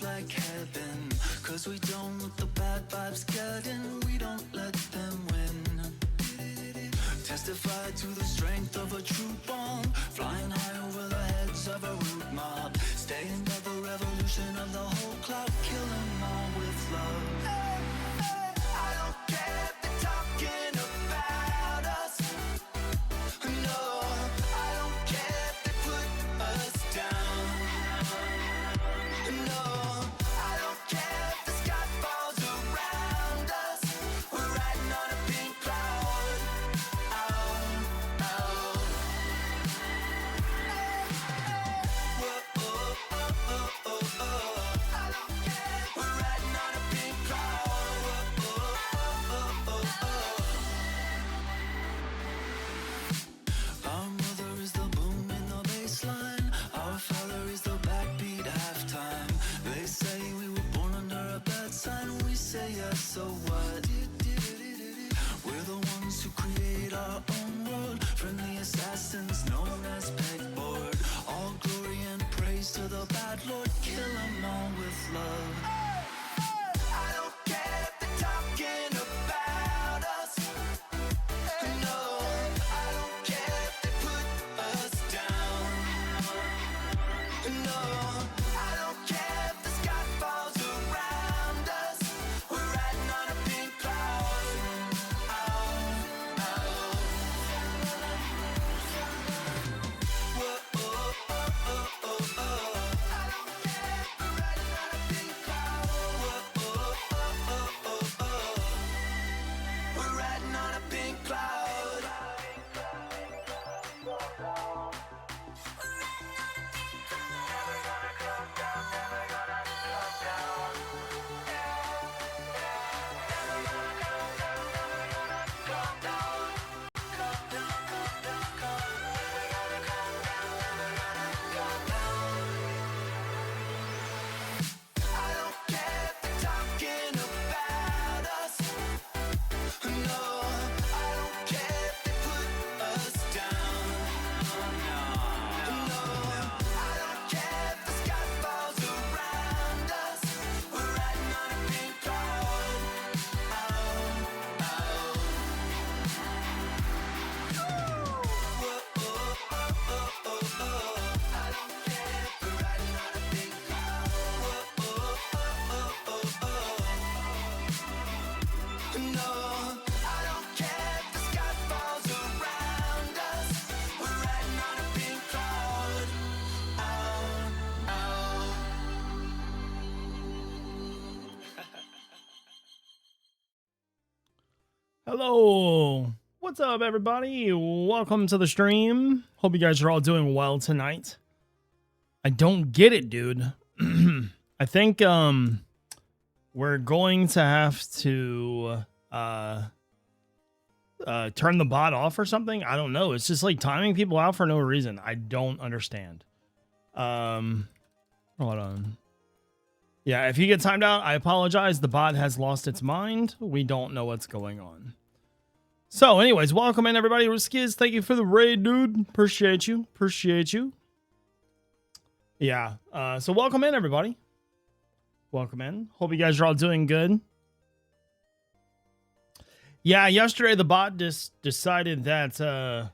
Like heaven, 'cause we don't let the bad vibes get in, we don't let them win. Testify to the strength of a true bond, flying high over the heads of a rude mob, staying by the revolution of the whole cloud, kill 'em all with love. I don't care if they're talking about us. No, I don't care if they put us down. No, I don't care if the sky falls around us. We're riding on a pink cloud. Oh, oh. Whoa, oh, oh, oh, oh, oh. I don't care. We're riding on a pink cloud. Whoa, oh, oh, oh, oh. Our mother is the boom in the bass line. Our father is the backbeat halftime. They say we were born under a bad sign. We say yes, so what? We're the ones who create our own world. Friendly assassins known as pegboard. All glory and praise to the bad Lord. Kill 'em all with love. I don't care if they're talking about us. No, I don't care if they put us down. No, I don't care if the sky falls around us. We're riding on a pink cloud. Oh, oh. Whoa, oh, oh, oh, oh, oh. I don't care. We're riding on a pink cloud. Hello. What's up, everybody? Welcome to the stream. Hope you guys are all doing well tonight. I don't get it, dude. I think we're going to have to turn the bot off or something. I don't know. It's just like timing people out for no reason. I don't understand. Hold on. Yeah, if you get timed out, I apologize. The bot has lost its mind. We don't know what's going on. So, anyways, welcome in, everybody. Riskiz, thank you for the raid, dude. Appreciate you. Appreciate you. Yeah, so welcome in, everybody. Welcome in. Hope you guys are all doing good. Yeah, yesterday the bot just decided that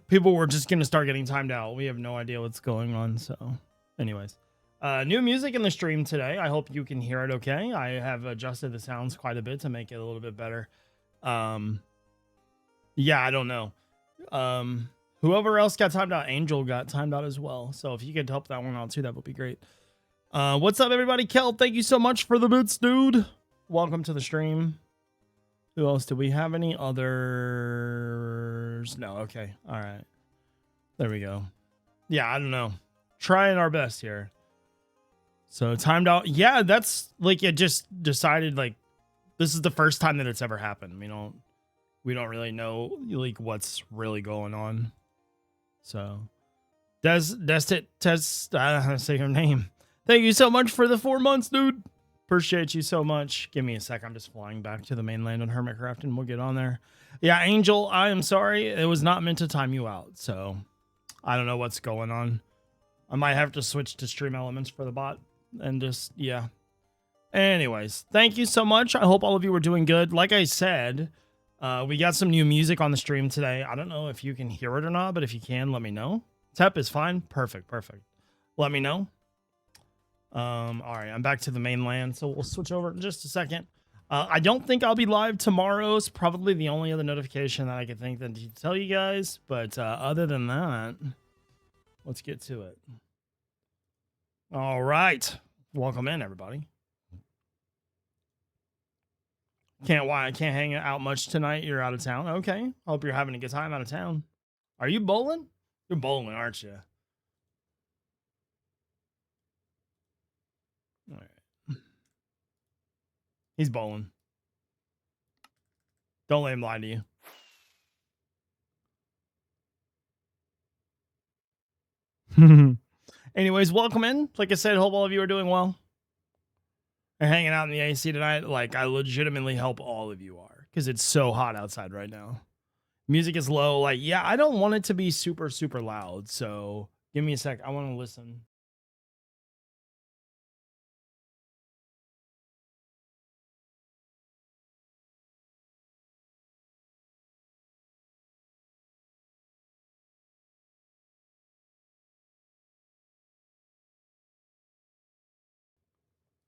people were just going to start getting timed out. We have no idea what's going on, so anyways. New music in the stream today. I hope you can hear it okay. I have adjusted the sounds quite a bit to make it a little bit better. Yeah, I don't know. Whoever else got timed out, Angel got timed out as well. So if you could help that one out too, that would be great. What's up, everybody? Kel, thank you so much for the bits, dude. Welcome to the stream. Who else? Do we have any others? No, okay. All right. There we go. Yeah, I don't know. Trying our best here. So timed out. Yeah, that's like it just decided like this is the first time that it's ever happened. We don't really know like what's really going on. So test I don't know how to say her name. Thank you so much for the 4 months, dude. Appreciate you so much. Give me a sec. I'm just flying back to the mainland on Hermitcraft and we'll get on there. Yeah, Angel, I am sorry. It was not meant to time you out. So I don't know what's going on. I might have to switch to Stream Elements for the bot and just, yeah. Anyways, thank you so much. I hope all of you are doing good. Like I said, we got some new music on the stream today. I don't know if you can hear it or not, but if you can, let me know. Tep is fine. Perfect. Let me know. All right, I'm back to the mainland, so we'll switch over in just a second. I don't think I'll be live tomorrow. It's probably the only other notification that I could think that to tell you guys. But other than that, let's get to it. All right. Welcome in, everybody. Can't hang out much tonight. You're out of town. Okay. Hope you're having a good time out of town. Are you bowling? You're bowling, aren't you? All right. He's bowling. Don't let him lie to you. Anyways, welcome in. Like I said, hope all of you are doing well. Are hanging out in the AC tonight. Like, I legitimately hope all of you are, because it's so hot outside right now. Music is low. Like, yeah, I don't want it to be super, super loud. So give me a sec. I want to listen.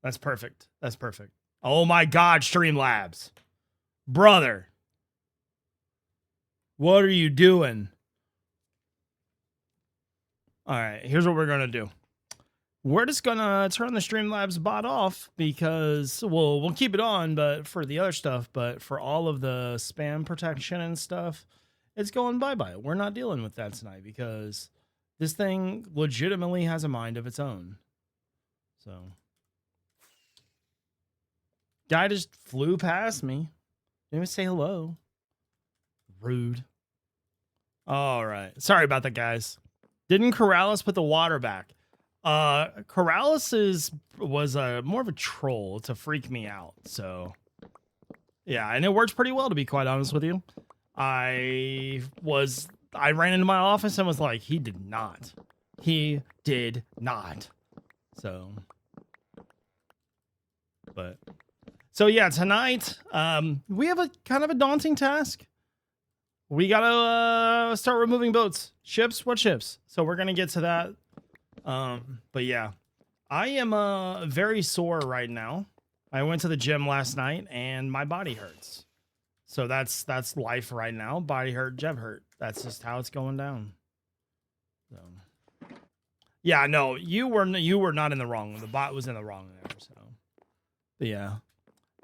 That's perfect. That's perfect. Oh my God, Streamlabs. Brother. What are you doing? All right, here's what we're going to do. We're just going to turn the Streamlabs bot off because, well, we'll keep it on, but for the other stuff, but for all of the spam protection and stuff, it's going bye-bye. We're not dealing with that tonight because this thing legitimately has a mind of its own. So, guy just flew past me. Didn't even say hello. Rude. All right. Sorry about that, guys. Didn't Corrales put the water back? Corrales was more of a troll to freak me out. So, yeah, and it worked pretty well, to be quite honest with you. I ran into my office and was like, he did not. So, but, so yeah, tonight, we have a kind of a daunting task. We gotta start removing boats. Ships? What ships? So we're gonna get to that. But yeah, I am very sore right now. I went to the gym last night and my body hurts. So that's life right now. Body hurt, Jev hurt. That's just how it's going down. So yeah, no, you were not in the wrong one. The bot was in the wrong there. So but yeah.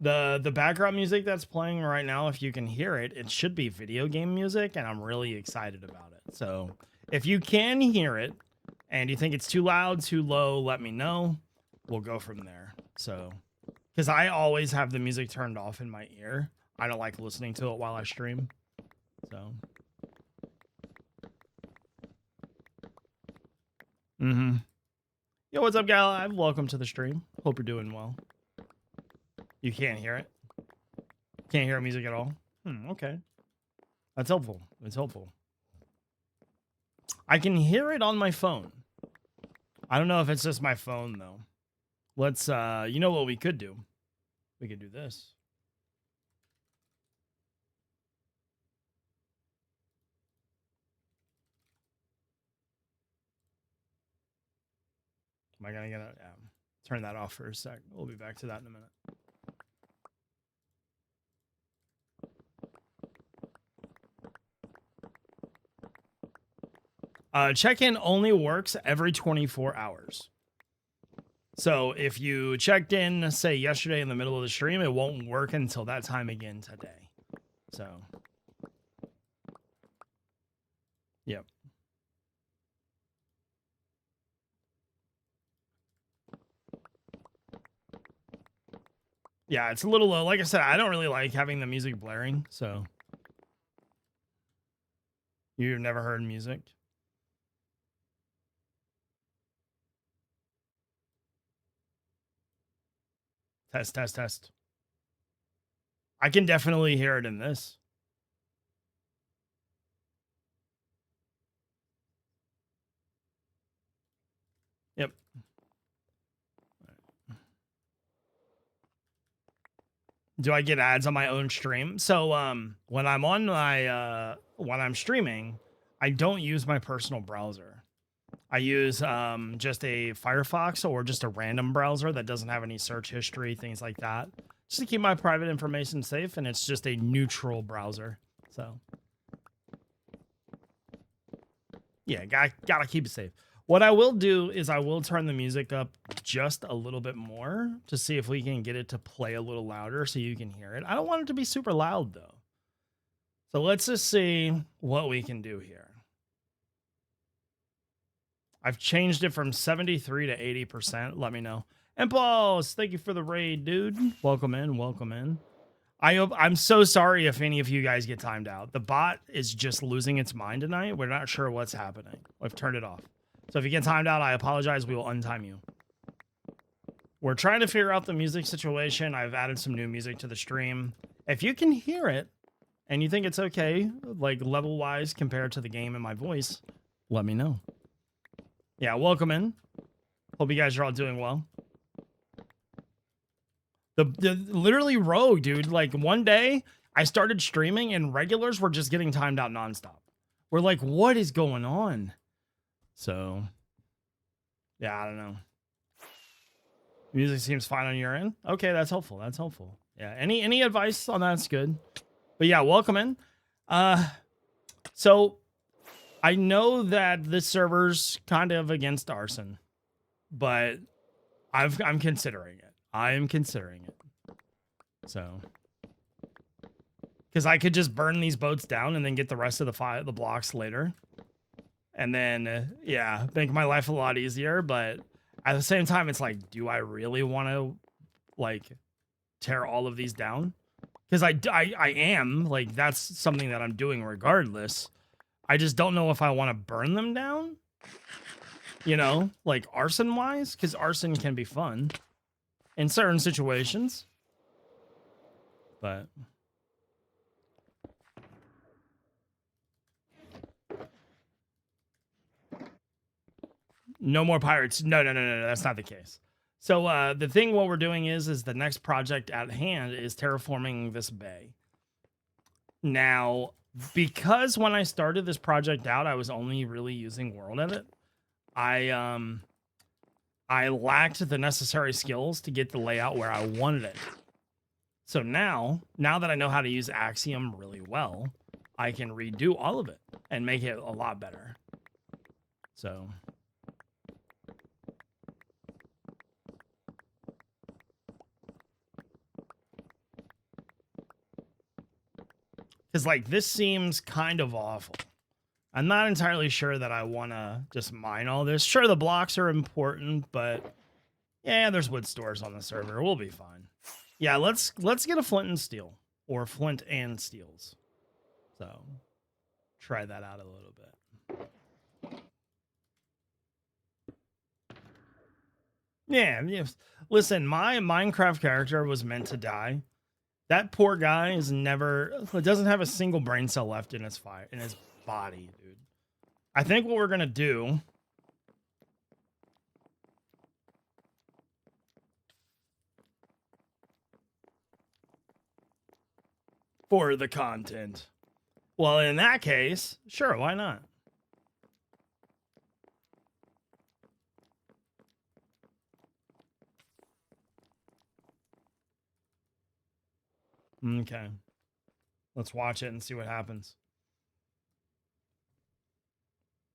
The background music that's playing right now, if you can hear it, it should be video game music, and I'm really excited about it. So if you can hear it and you think it's too loud, too low, let me know. We'll go from there. So, because I always have the music turned off in my ear. I don't like listening to it while I stream. So. Yo, what's up, guy? Welcome to the stream. Hope you're doing well. You can't hear it? Can't hear music at all? Okay. That's helpful. It's helpful. I can hear it on my phone. I don't know if it's just my phone, though. Let's, you know what we could do? We could do this. Am I gonna get it? Yeah. Turn that off for a sec. We'll be back to that in a minute. Check-in only works every 24 hours. So if you checked in, say, yesterday in the middle of the stream, it won't work until that time again today. So, yep. Yeah, it's a little low. Like I said, I don't really like having the music blaring, so. You've never heard music? Test, test, test. I can definitely hear it in this. Yep. Do I get ads on my own stream? So when I'm on my when I'm streaming, I don't use my personal browser. I use just a Firefox or just a random browser that doesn't have any search history, things like that. Just to keep my private information safe, and it's just a neutral browser. So yeah, gotta keep it safe. What I will do is I will turn the music up just a little bit more to see if we can get it to play a little louder so you can hear it. I don't want it to be super loud, though. So let's just see what we can do here. I've changed it from 73 to 80%. Let me know. Impulse, thank you for the raid, dude. Welcome in, welcome in. I'm so sorry if any of you guys get timed out. The bot is just losing its mind tonight. We're not sure what's happening. I've turned it off. So if you get timed out, I apologize. We will untime you. We're trying to figure out the music situation. I've added some new music to the stream. If you can hear it and you think it's okay, like level-wise compared to the game and my voice, let me know. Yeah, welcome in. Hope you guys are all doing well. The literally rogue, dude. Like one day I started streaming and regulars were just getting timed out nonstop. We're like, what is going on? So, yeah, I don't know. Music seems fine on your end. Okay, that's helpful. That's helpful. Yeah, any advice on that's good. But yeah, welcome in. So I know that this server's kind of against arson, but I'm considering it. I am considering it. So, because I could just burn these boats down and then get the rest of the blocks later. And then, yeah, make my life a lot easier. But at the same time, it's like, do I really want to, like, tear all of these down? Because I am, like, that's something that I'm doing regardless. I just don't know if I want to burn them down. You know, like, arson-wise? Because arson can be fun in certain situations. But... no more pirates. No, that's not the case. So the thing what we're doing is the next project at hand is terraforming this bay. Now, because when I started this project out, I was only really using World Edit. I lacked the necessary skills to get the layout where I wanted it. So now that I know how to use Axiom really well, I can redo all of it and make it a lot better. So... Because, like, this seems kind of awful. I'm not entirely sure that I want to just mine all this. Sure, the blocks are important, but yeah, there's wood stores on the server. We'll be fine. Yeah, let's get a flint and steel. Or flint and steels. So, try that out a little bit. Yeah, yes. Listen, my Minecraft character was meant to die. That poor guy is doesn't have a single brain cell left in his body, dude. I think what we're gonna do for the content. Well, in that case, sure, why not? Okay. Let's watch it and see what happens.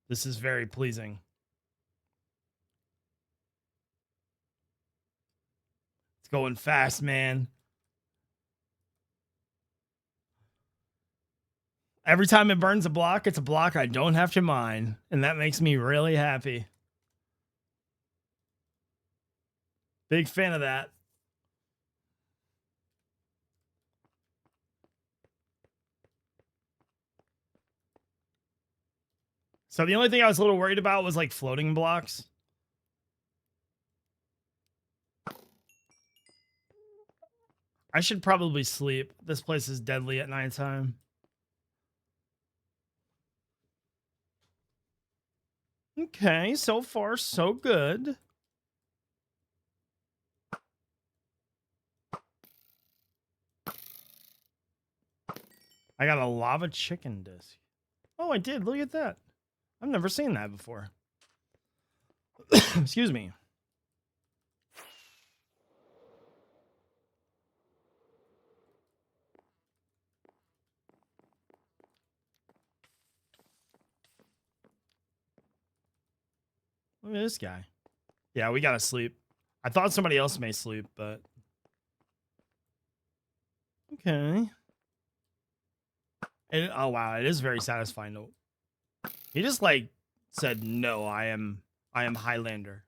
This is very pleasing. It's going fast, man. Every time it burns a block, it's a block I don't have to mine, and that makes me really happy. Big fan of that. So the only thing I was a little worried about was like floating blocks. I should probably sleep. This place is deadly at nighttime. Okay, so far so good. I got a lava chicken disc. Oh, I did. Look at that. I've never seen that before. Excuse me. Look at this guy. Yeah, we gotta sleep. I thought somebody else may sleep, but... Okay. Oh, wow. It is very satisfying. To... He just, like, said, no, I am Highlander.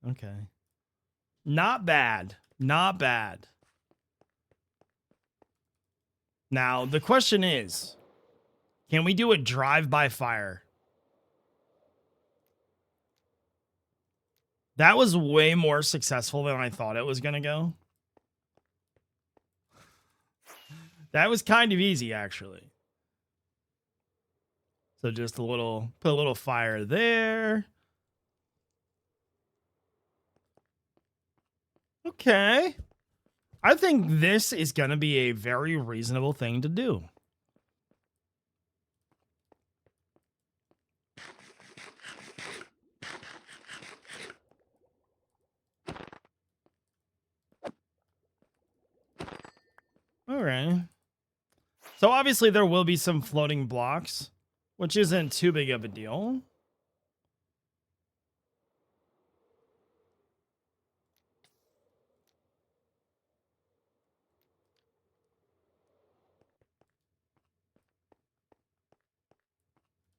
Okay. Not bad. Not bad. Now, the question is, can we do a drive-by fire? That was way more successful than I thought it was going to go. That was kind of easy, actually. So just put a little fire there. Okay. I think this is going to be a very reasonable thing to do. All right. So obviously there will be some floating blocks, which isn't too big of a deal.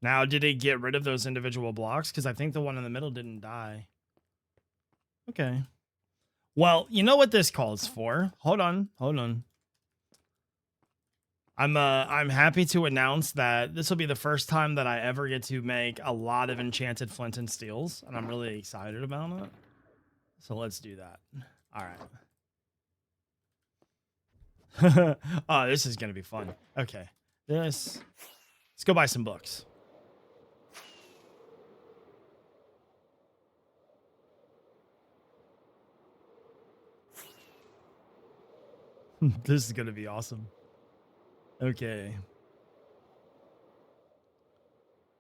Now, did it get rid of those individual blocks? Because I think the one in the middle didn't die. Okay. Well, you know what this calls for. Hold on. I'm happy to announce that this will be the first time that I ever get to make a lot of enchanted flint and steels, and I'm really excited about it. So let's do that. All right. Oh, this is gonna be fun. Okay. Let's go buy some books. This is gonna be awesome. Okay.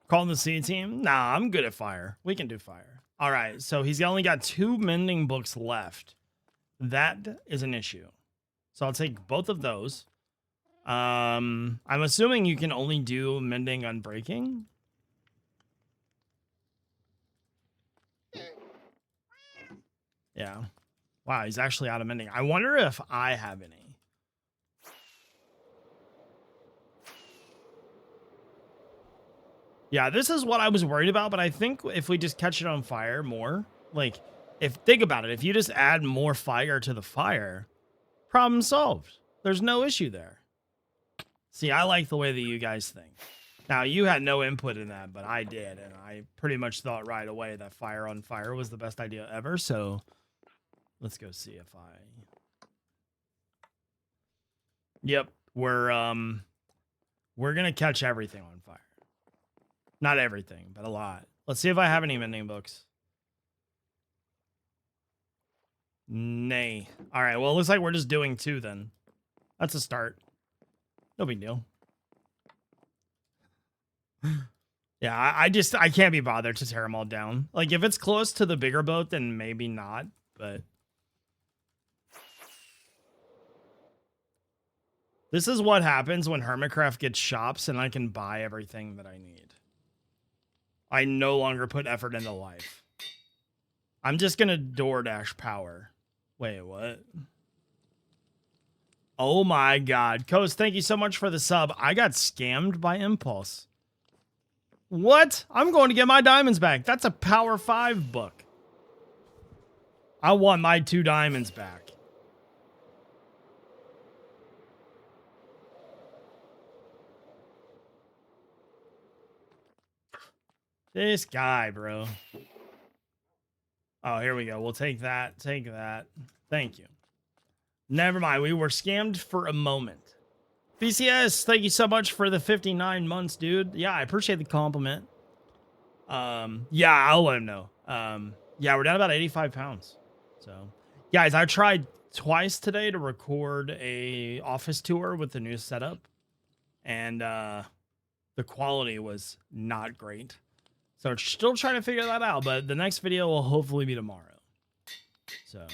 Calling the C team? Nah, I'm good at fire. We can do fire. All right, so he's only got 2 mending books left. That is an issue. So I'll take both of those. I'm assuming you can only do mending on breaking. Yeah. Wow, he's actually out of mending. I wonder if I have any. Yeah, this is what I was worried about, but I think if we just catch it on fire more, like, think about it, if you just add more fire to the fire, problem solved. There's no issue there. See, I like the way that you guys think. Now, you had no input in that, but I did, and I pretty much thought right away that fire on fire was the best idea ever, so let's go see if I... Yep, we're gonna catch everything on fire. Not everything, but a lot. Let's see if I have any mending books. Nay. All right, well, it looks like we're just doing 2 then. That's a start. No big deal. Yeah, I can't be bothered to tear them all down. Like, if it's close to the bigger boat, then maybe not, but... This is what happens when Hermitcraft gets shops and I can buy everything that I need. I no longer put effort into life. I'm just gonna DoorDash power. Wait, what? Oh my god. Coast, thank you so much for the sub. I got scammed by Impulse. What? I'm going to get my diamonds back. That's a Power 5 book. I want my 2 diamonds back. This guy, bro. Oh, here we go. We'll take that. Take that. Thank you. Never mind. We were scammed for a moment. BCS, thank you so much for the 59 months, dude. Yeah, I appreciate the compliment. Yeah, I'll let him know. Yeah, we're down about 85 pounds. So, guys, I tried twice today to record a office tour with the new setup, and the quality was not great. So, still trying to figure that out, but the next video will hopefully be tomorrow. So,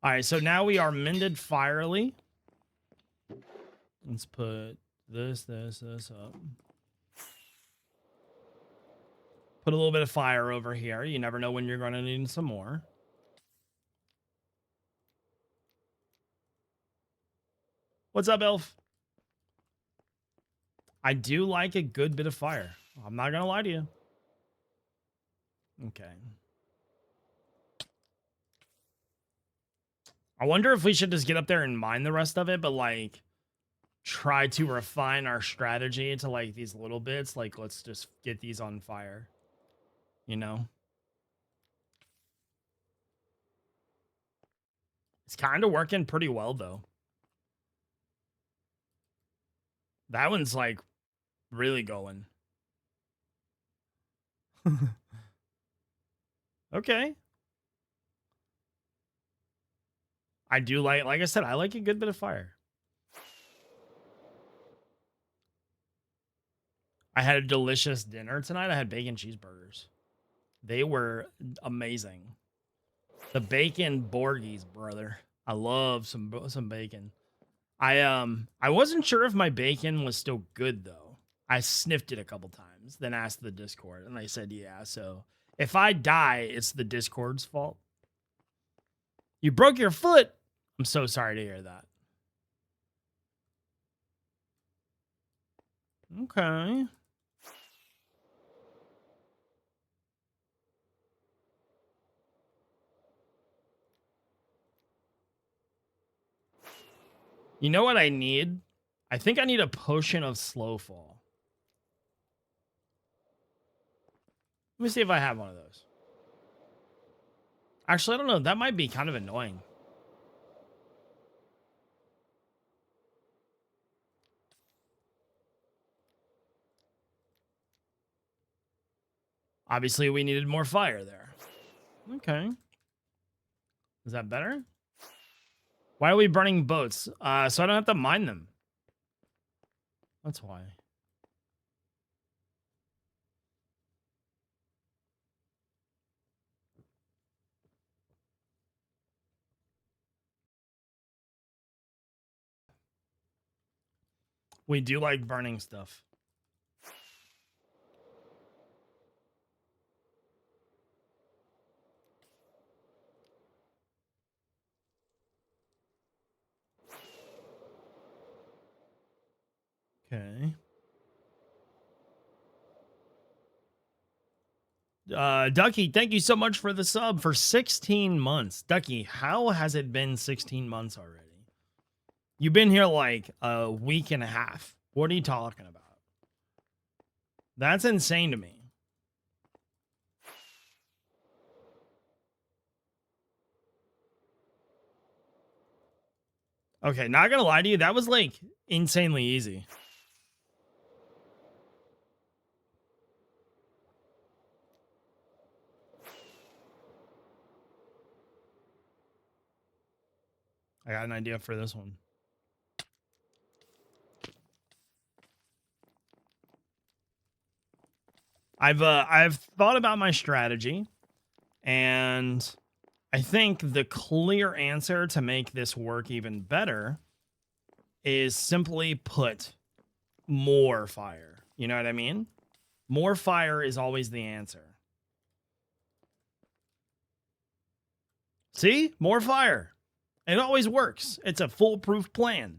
all right, so now we are mended firely. Let's put this up. Put a little bit of fire over here. You never know when you're going to need some more. What's up, Elf? I do like a good bit of fire. I'm not going to lie to you. Okay. I wonder if we should just get up there and mine the rest of it, but like try to refine our strategy to like these little bits. Like, let's just get these on fire. You know? It's kind of working pretty well, though. That one's like really going. Okay. I do like I said, I like a good bit of fire. I had a delicious dinner tonight. I had bacon cheeseburgers. They were amazing. The bacon Borgies, brother. I love some bacon. I wasn't sure if my bacon was still good though. I sniffed it a couple times, then asked the Discord, and they said yeah. So if I die, it's the Discord's fault. You broke your foot. I'm so sorry to hear that. Okay. You know what I need? I think I need a potion of slow fall. Let me see if I have one of those. Actually, I don't know. That might be kind of annoying. Obviously, we needed more fire there. Okay. Is that better? Why are we burning boats? So I don't have to mine them. That's why. We do like burning stuff. Okay. Ducky, thank you so much for the sub for 16 months. Ducky, how has it been 16 months already? You've been here like a week and a half. What are you talking about? That's insane to me. Okay, not gonna lie to you, that was like insanely easy. I got an idea for this one. I've thought about my strategy, and I think the clear answer to make this work even better is simply put more fire. You know what I mean? More fire is always the answer. See? More fire. It always works. It's a foolproof plan.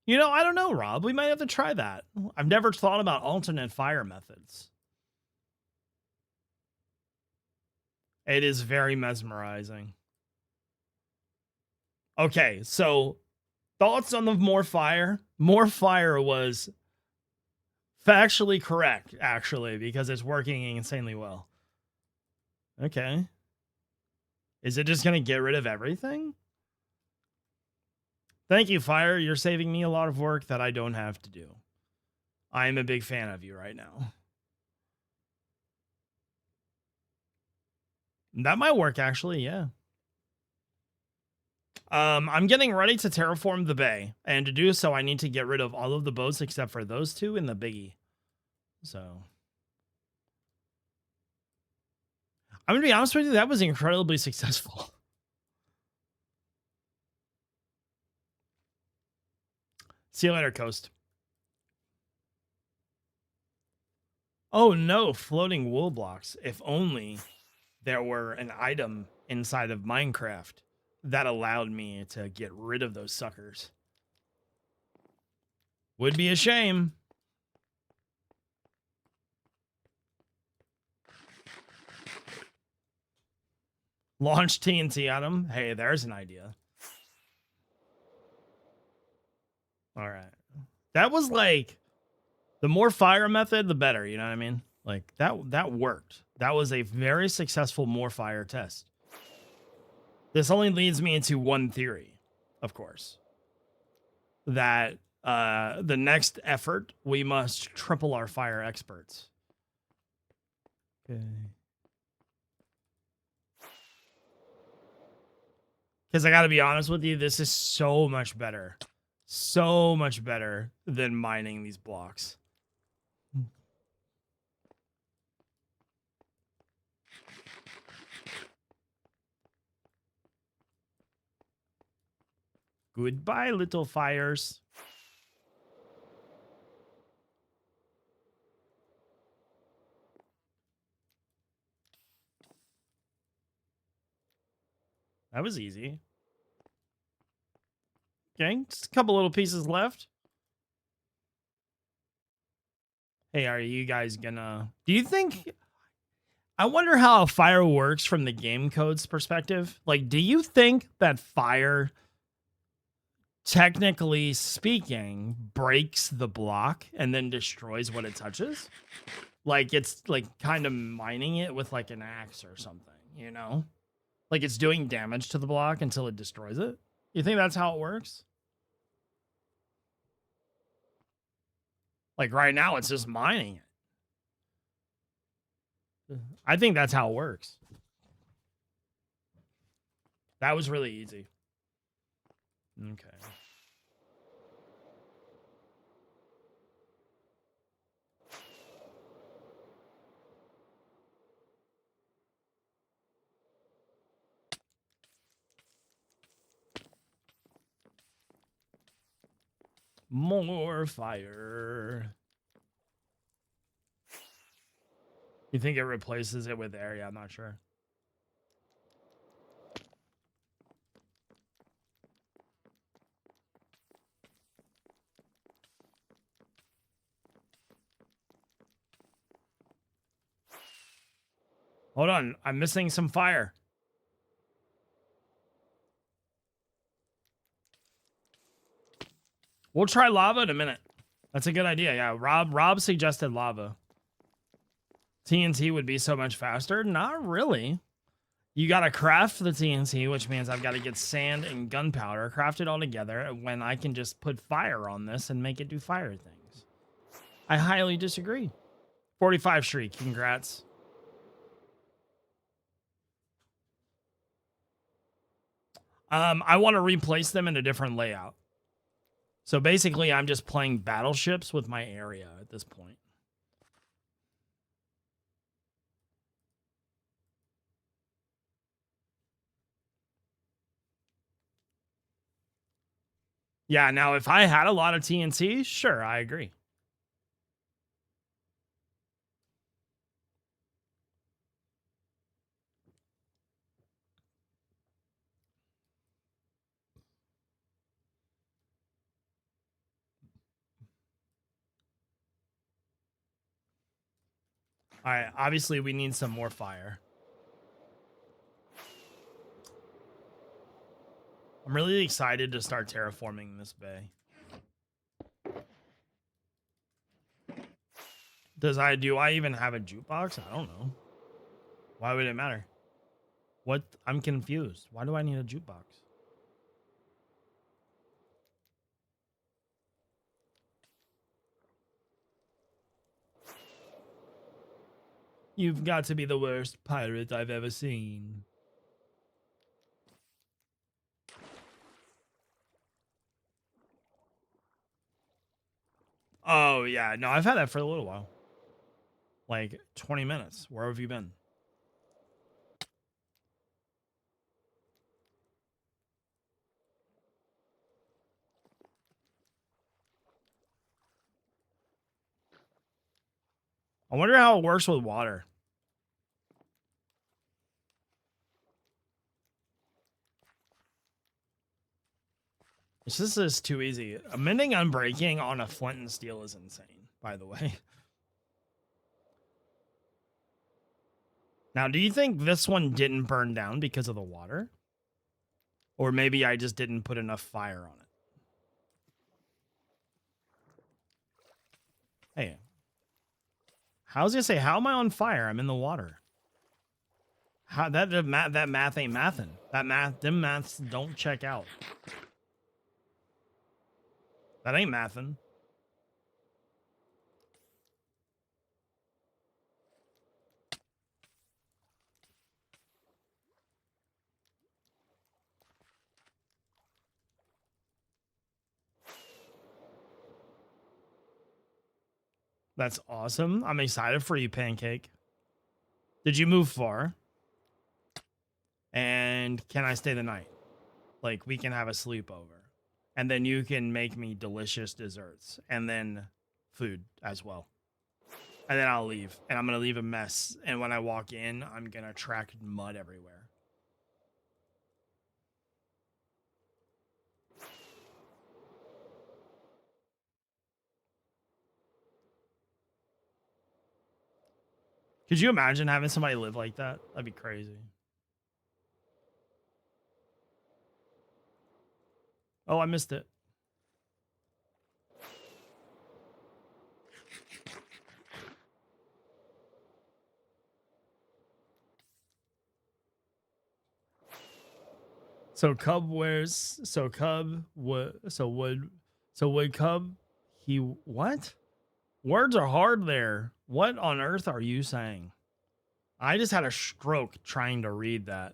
You know, I don't know, Rob. We might have to try that. I've never thought about alternate fire methods. It is very mesmerizing. Okay, so thoughts on the more fire? More fire was factually correct, actually, because it's working insanely well. Okay. Is it just going to get rid of everything? Thank you, Fire. You're saving me a lot of work that I don't have to do. I am a big fan of you right now. That might work, actually, yeah. I'm getting ready to terraform the bay, and to do so, I need to get rid of all of the boats except for those two and the biggie. So, I'm gonna be honest with you, that was incredibly successful. See you later, Coast. Oh no, floating wool blocks. If only there were an item inside of Minecraft that allowed me to get rid of those suckers. Would be a shame. Launch TNT at him. Hey, there's an idea. All right. That was like, the more fire method, the better. You know what I mean? Like, that worked. That was a very successful more fire test. This only leads me into one theory, of course. That the next effort, we must triple our fire experts. Okay. Because I got to be honest with you, this is so much better. So much better than mining these blocks. Goodbye, little fires. That was easy. Okay, just a couple little pieces left. Hey, are you guys gonna... Do you think... I wonder how fire works from the game code's perspective. Like, do you think that fire, technically speaking, breaks the block and then destroys what it touches? Like, it's like kind of mining it with like an axe or something, you know? Like, it's doing damage to the block until it destroys it? You think that's how it works? Like, right now, it's just mining it. I think that's how it works. That was really easy. Okay. More fire. You think it replaces it with air? Yeah, I'm not sure. Hold on. I'm missing some fire. We'll try lava in a minute. That's a good idea. Yeah, Rob suggested lava. TNT would be so much faster. Not really. You got to craft the TNT, which means I've got to get sand and gunpowder, craft it all together when I can just put fire on this and make it do fire things. I highly disagree. 45 Shriek, congrats. I want to replace them in a different layout. So basically, I'm just playing battleships with my area at this point. Yeah, now if I had a lot of TNT, sure, I agree. All right, obviously we need some more fire. I'm really excited to start terraforming this bay. Do I even have a jukebox? I don't know. Why would it matter? What? I'm confused. Why do I need a jukebox? You've got to be the worst pirate I've ever seen. Oh, yeah. No, I've had that for a little while. Like 20 minutes. Where have you been? I wonder how it works with water. This is too easy. Mending unbreaking on a flint and steel is insane, by the way. Now, do you think this one didn't burn down because of the water? Or maybe I just didn't put enough fire on it. Hey. I was gonna say, how am I on fire? I'm in the water. How that math ain't mathin'. Them maths don't check out. That ain't mathin'. That's awesome. I'm excited for you, Pancake. Did you move far? And can I stay the night? Like, we can have a sleepover. And then you can make me delicious desserts. And then food as well. And then I'll leave. And I'm going to leave a mess. And when I walk in, I'm going to track mud everywhere. Could you imagine having somebody live like that? That'd be crazy. Oh, I missed it. So Cub wears would Cub he what? Words are hard there. What on earth are you saying? I just had a stroke trying to read that.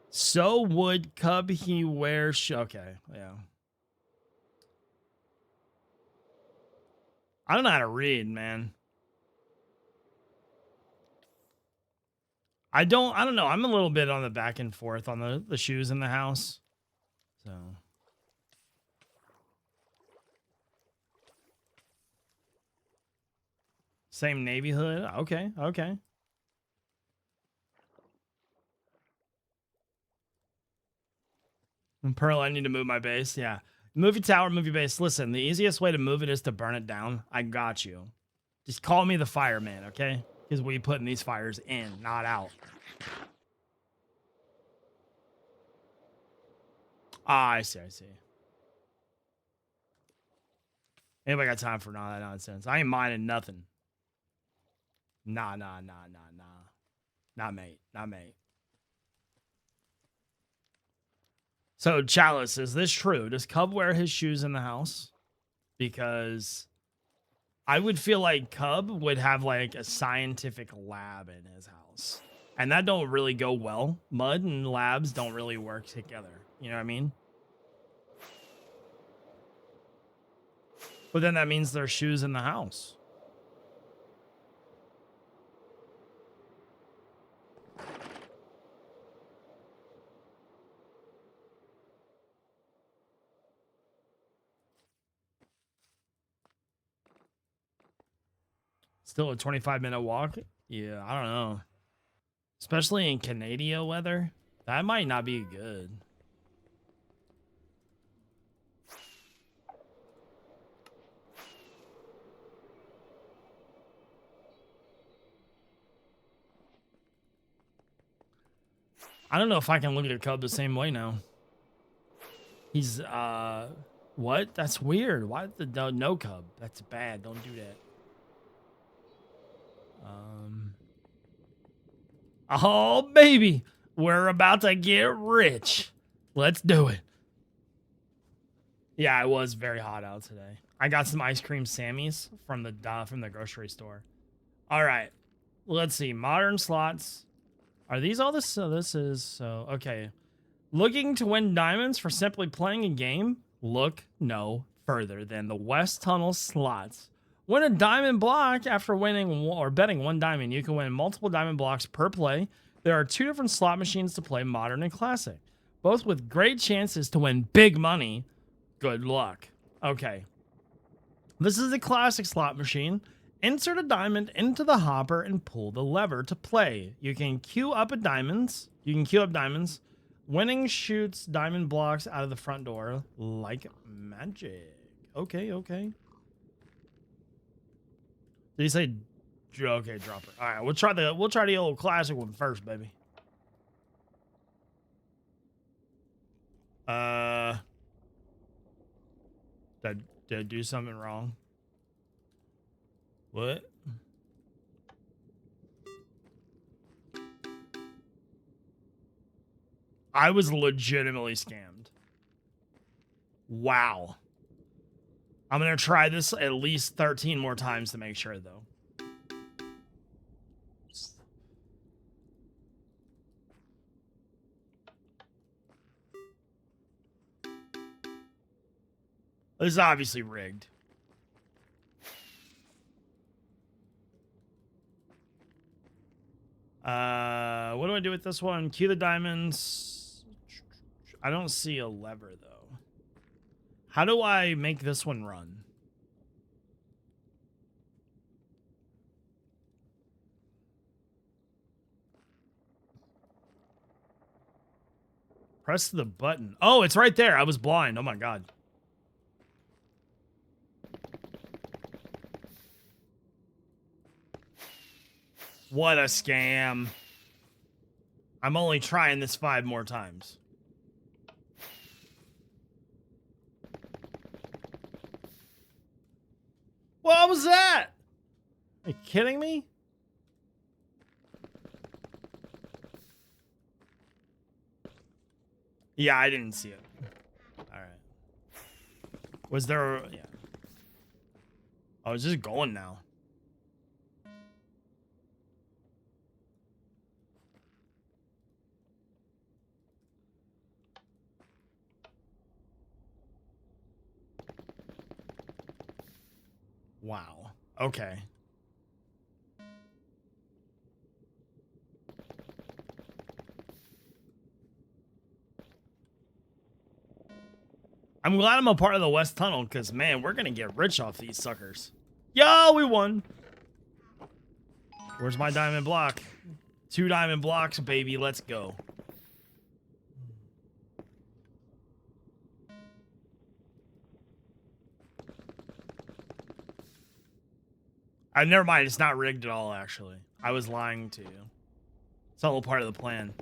So would Cub he wear okay, yeah. I don't know how to read, man. I don't know. I'm a little bit on the back and forth on the shoes in the house. So same Navy hood. Okay, okay. And Pearl, I need to move my base. Yeah. Move your tower, move your base. Listen, the easiest way to move it is to burn it down. I got you. Just call me the fireman, okay? Because we putting these fires in, not out. Ah, I see. Anybody got time for all that nonsense? I ain't minding nothing. Nah. Not mate. So, Chalice, is this true? Does Cub wear his shoes in the house? Because I would feel like Cub would have like a scientific lab in his house. And that don't really go well. Mud and labs don't really work together. You know what I mean? But then that means there's shoes in the house. Still a 25-minute walk? Yeah, I don't know. Especially in Canada weather. That might not be good. I don't know if I can look at Cub the same way now. He's, what? That's weird. Why the no Cub? That's bad. Don't do that. Oh, baby. We're about to get rich. Let's do it. Yeah, it was very hot out today. I got some ice cream Sammys from the grocery store. All right. Let's see. Modern slots. Are these all this? So this is so okay. Looking to win diamonds for simply playing a game? Look no further than the West Tunnel slots. Win a diamond block after winning or betting 1 diamond. You can win multiple diamond blocks per play. There are 2 different slot machines to play, Modern and Classic, both with great chances to win big money. Good luck. Okay. This is a Classic slot machine. Insert a diamond into the hopper and pull the lever to play. You can queue up diamonds. Winning shoots diamond blocks out of the front door like magic. Okay. Did he say? Okay, drop it. All right, we'll try the old classic one first, baby. Did I do something wrong? What? I was legitimately scammed. Wow. I'm gonna try this at least 13 more times to make sure, though. This is obviously rigged. What do I do with this one? Cue the diamonds. I don't see a lever, though. How do I make this one run? Press the button. Oh, it's right there. I was blind. Oh, my God. What a scam. I'm only trying this 5 more times. What was that? Are you kidding me? Yeah, I didn't see it. All right. Was there... Yeah. Oh, it's just going now. Wow. Okay. I'm glad I'm a part of the West Tunnel because, man, we're going to get rich off these suckers. Yo, we won. Where's my diamond block? 2 diamond blocks, baby. Let's go. Never mind. It's not rigged at all, actually. I was lying to you. It's all part of the plan.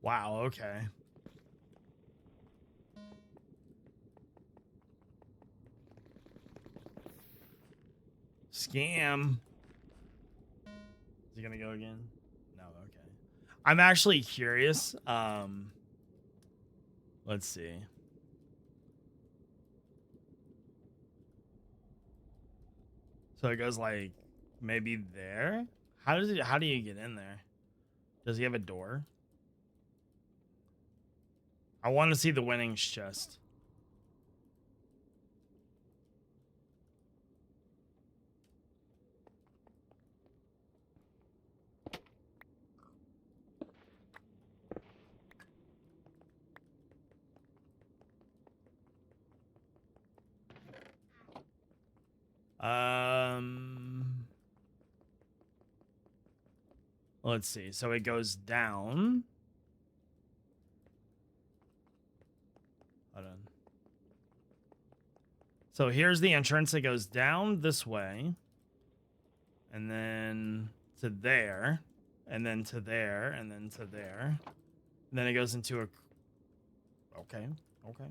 Wow, okay. Scam. Is he gonna go again? No, okay. I'm actually curious. Let's see. So it goes like maybe there? How do you get in there? Does he have a door? I want to see the winnings chest. Let's see. So it goes down. Hold on. So here's the entrance. It goes down this way. And then to there. And then to there. And then to there. And then it goes into a... Okay. Okay.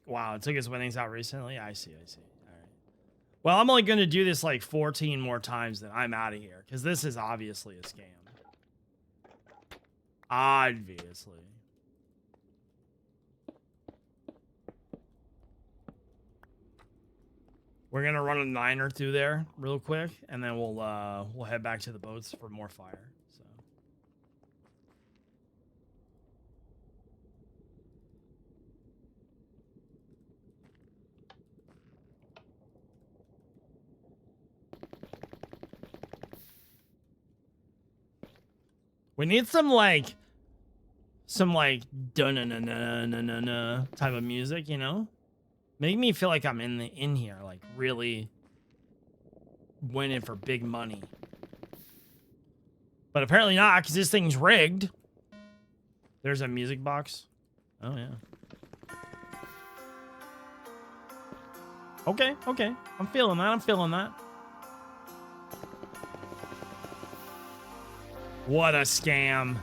Wow, it took his winnings out recently? I see. All right. Well, I'm only going to do this like 14 more times, then I'm out of here. Because this is obviously a scam. Obviously. We're gonna run a 9er through there real quick, and then we'll head back to the boats for more fire. So we need some like dun-na-na-na-na-na-na type of music, you know? Make me feel like I'm in here, like really winning for big money. But apparently not, because this thing's rigged. There's a music box. Oh, yeah. Okay. I'm feeling that. What a scam.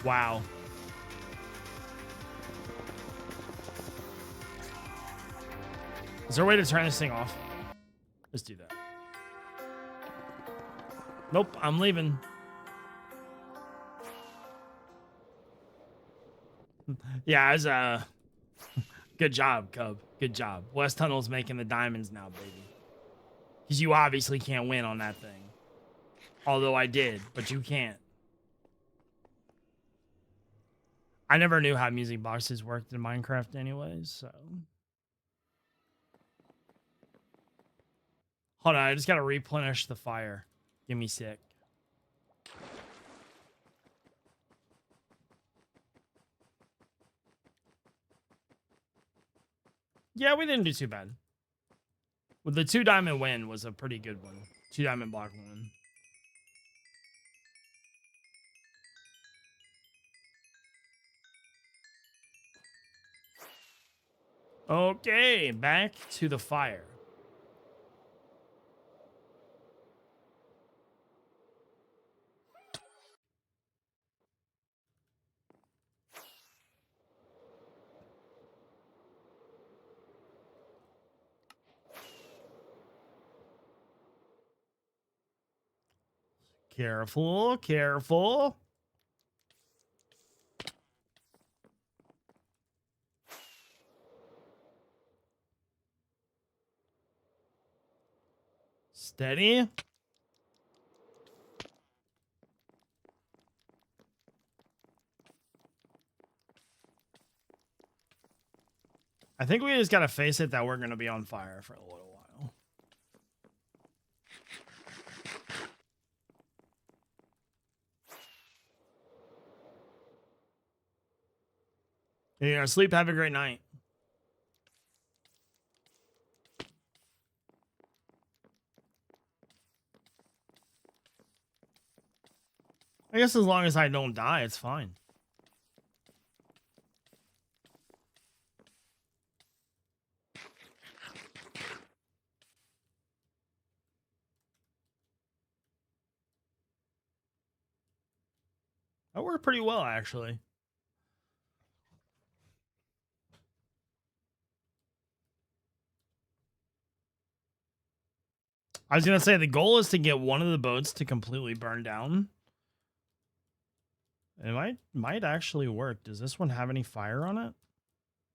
Wow. Is there a way to turn this thing off? Let's do that. Nope, I'm leaving. Yeah, it's good job, Cub. Good job. West Tunnel's making the diamonds now, baby. Because you obviously can't win on that thing. Although I did, but you can't. I never knew how music boxes worked in Minecraft anyways, so. Hold on, I just gotta replenish the fire. Give me a sec. Yeah, we didn't do too bad. Well, the 2 diamond win was a pretty good one. 2 diamond block win. Okay, back to the fire. Careful, careful. Steady. I I think we just gotta face it that we're gonna be on fire for a little while. You're gonna sleep. Have a great night. I guess as long as I don't die, it's fine. That worked pretty well, actually. I was gonna say the goal is to get one of the boats to completely burn down. It might actually work. Does this one have any fire on it?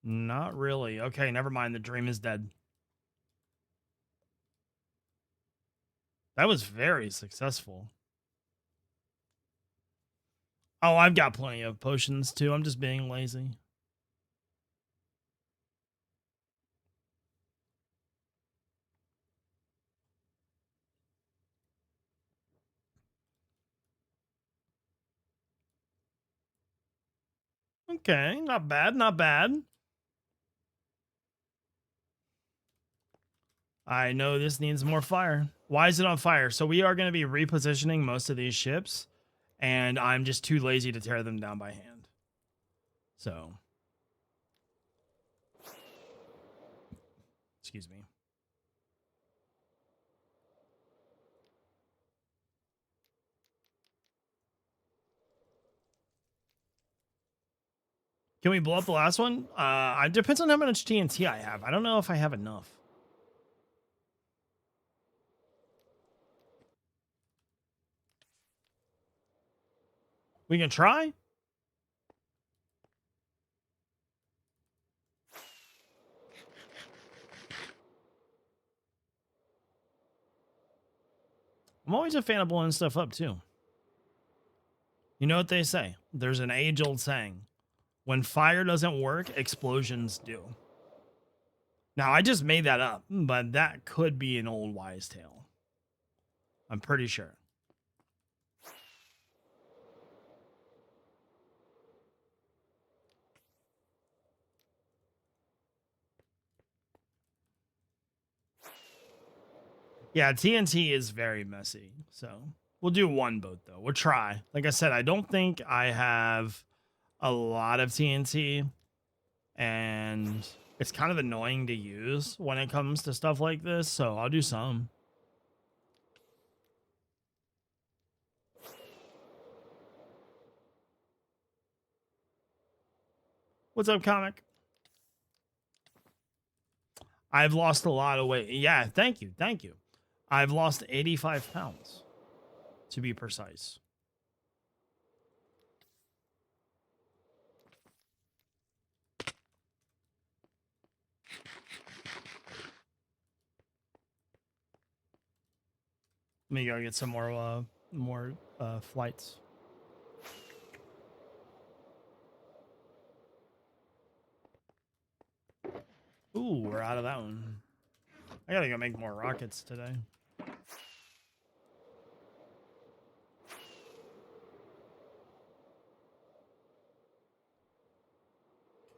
Not really. Okay, never mind. The dream is dead. That was very successful. Oh, I've got plenty of potions too. I'm just being lazy. Okay, not bad, not bad. I know this needs more fire. Why is it on fire? So we are going to be repositioning most of these ships, and I'm just too lazy to tear them down by hand. So, excuse me. Can we blow up the last one? It depends on how much TNT I have. I don't know if I have enough. We can try. I'm always a fan of blowing stuff up too. You know what they say? There's an age-old saying. When fire doesn't work, explosions do. Now, I just made that up, but that could be an old wise tale. I'm pretty sure. Yeah, TNT is very messy, so we'll do one boat, though. We'll try. Like I said, I don't think I have a lot of TNT, and it's kind of annoying to use when it comes to stuff like this, so I'll do some. What's up, comic? I've lost a lot of weight. Yeah, thank you. Thank you. I've lost 85 pounds, to be precise. Let me go get some more flights. Ooh, we're out of that one. I gotta go make more rockets today.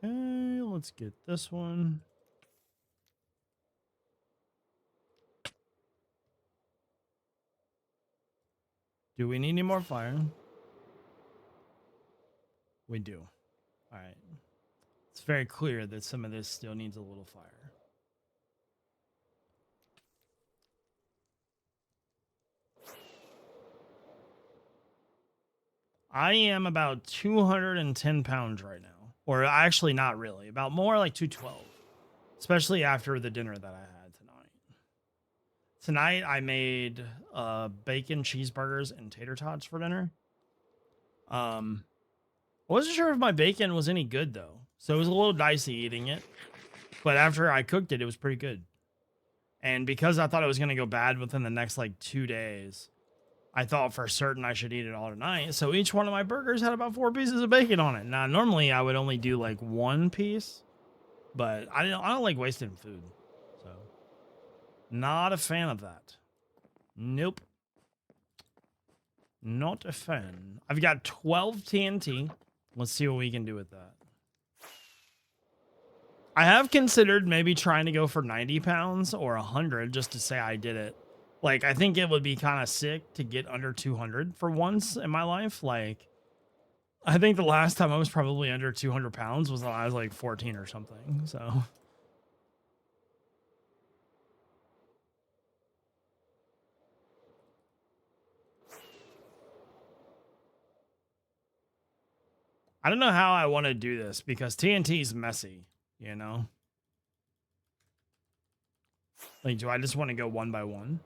Okay, let's get this one. Do we need any more fire? We do. All right. It's very clear that some of this still needs a little fire. I am about 210 pounds right now. Or actually not really. About more like 212. Especially after the dinner that I had tonight. Tonight I made bacon cheeseburgers and tater tots for dinner. I wasn't sure if my bacon was any good though. So it was a little dicey eating it. But after I cooked it, it was pretty good. And because I thought it was going to go bad within the next like 2 days, I thought for certain I should eat it all tonight. So each one of my burgers had about 4 pieces of bacon on it. Now, normally I would only do like 1 piece. But I don't like wasting food. So not a fan of that. Nope. Not a fan. I've got 12 TNT. Let's see what we can do with that. I have considered maybe trying to go for 90 pounds or 100 just to say I did it. Like, I think it would be kind of sick to get under 200 for once in my life. Like, I think the last time I was probably under 200 pounds was when I was like 14 or something. So I don't know how I want to do this because TNT is messy, you know? Like, do I just want to go one by one?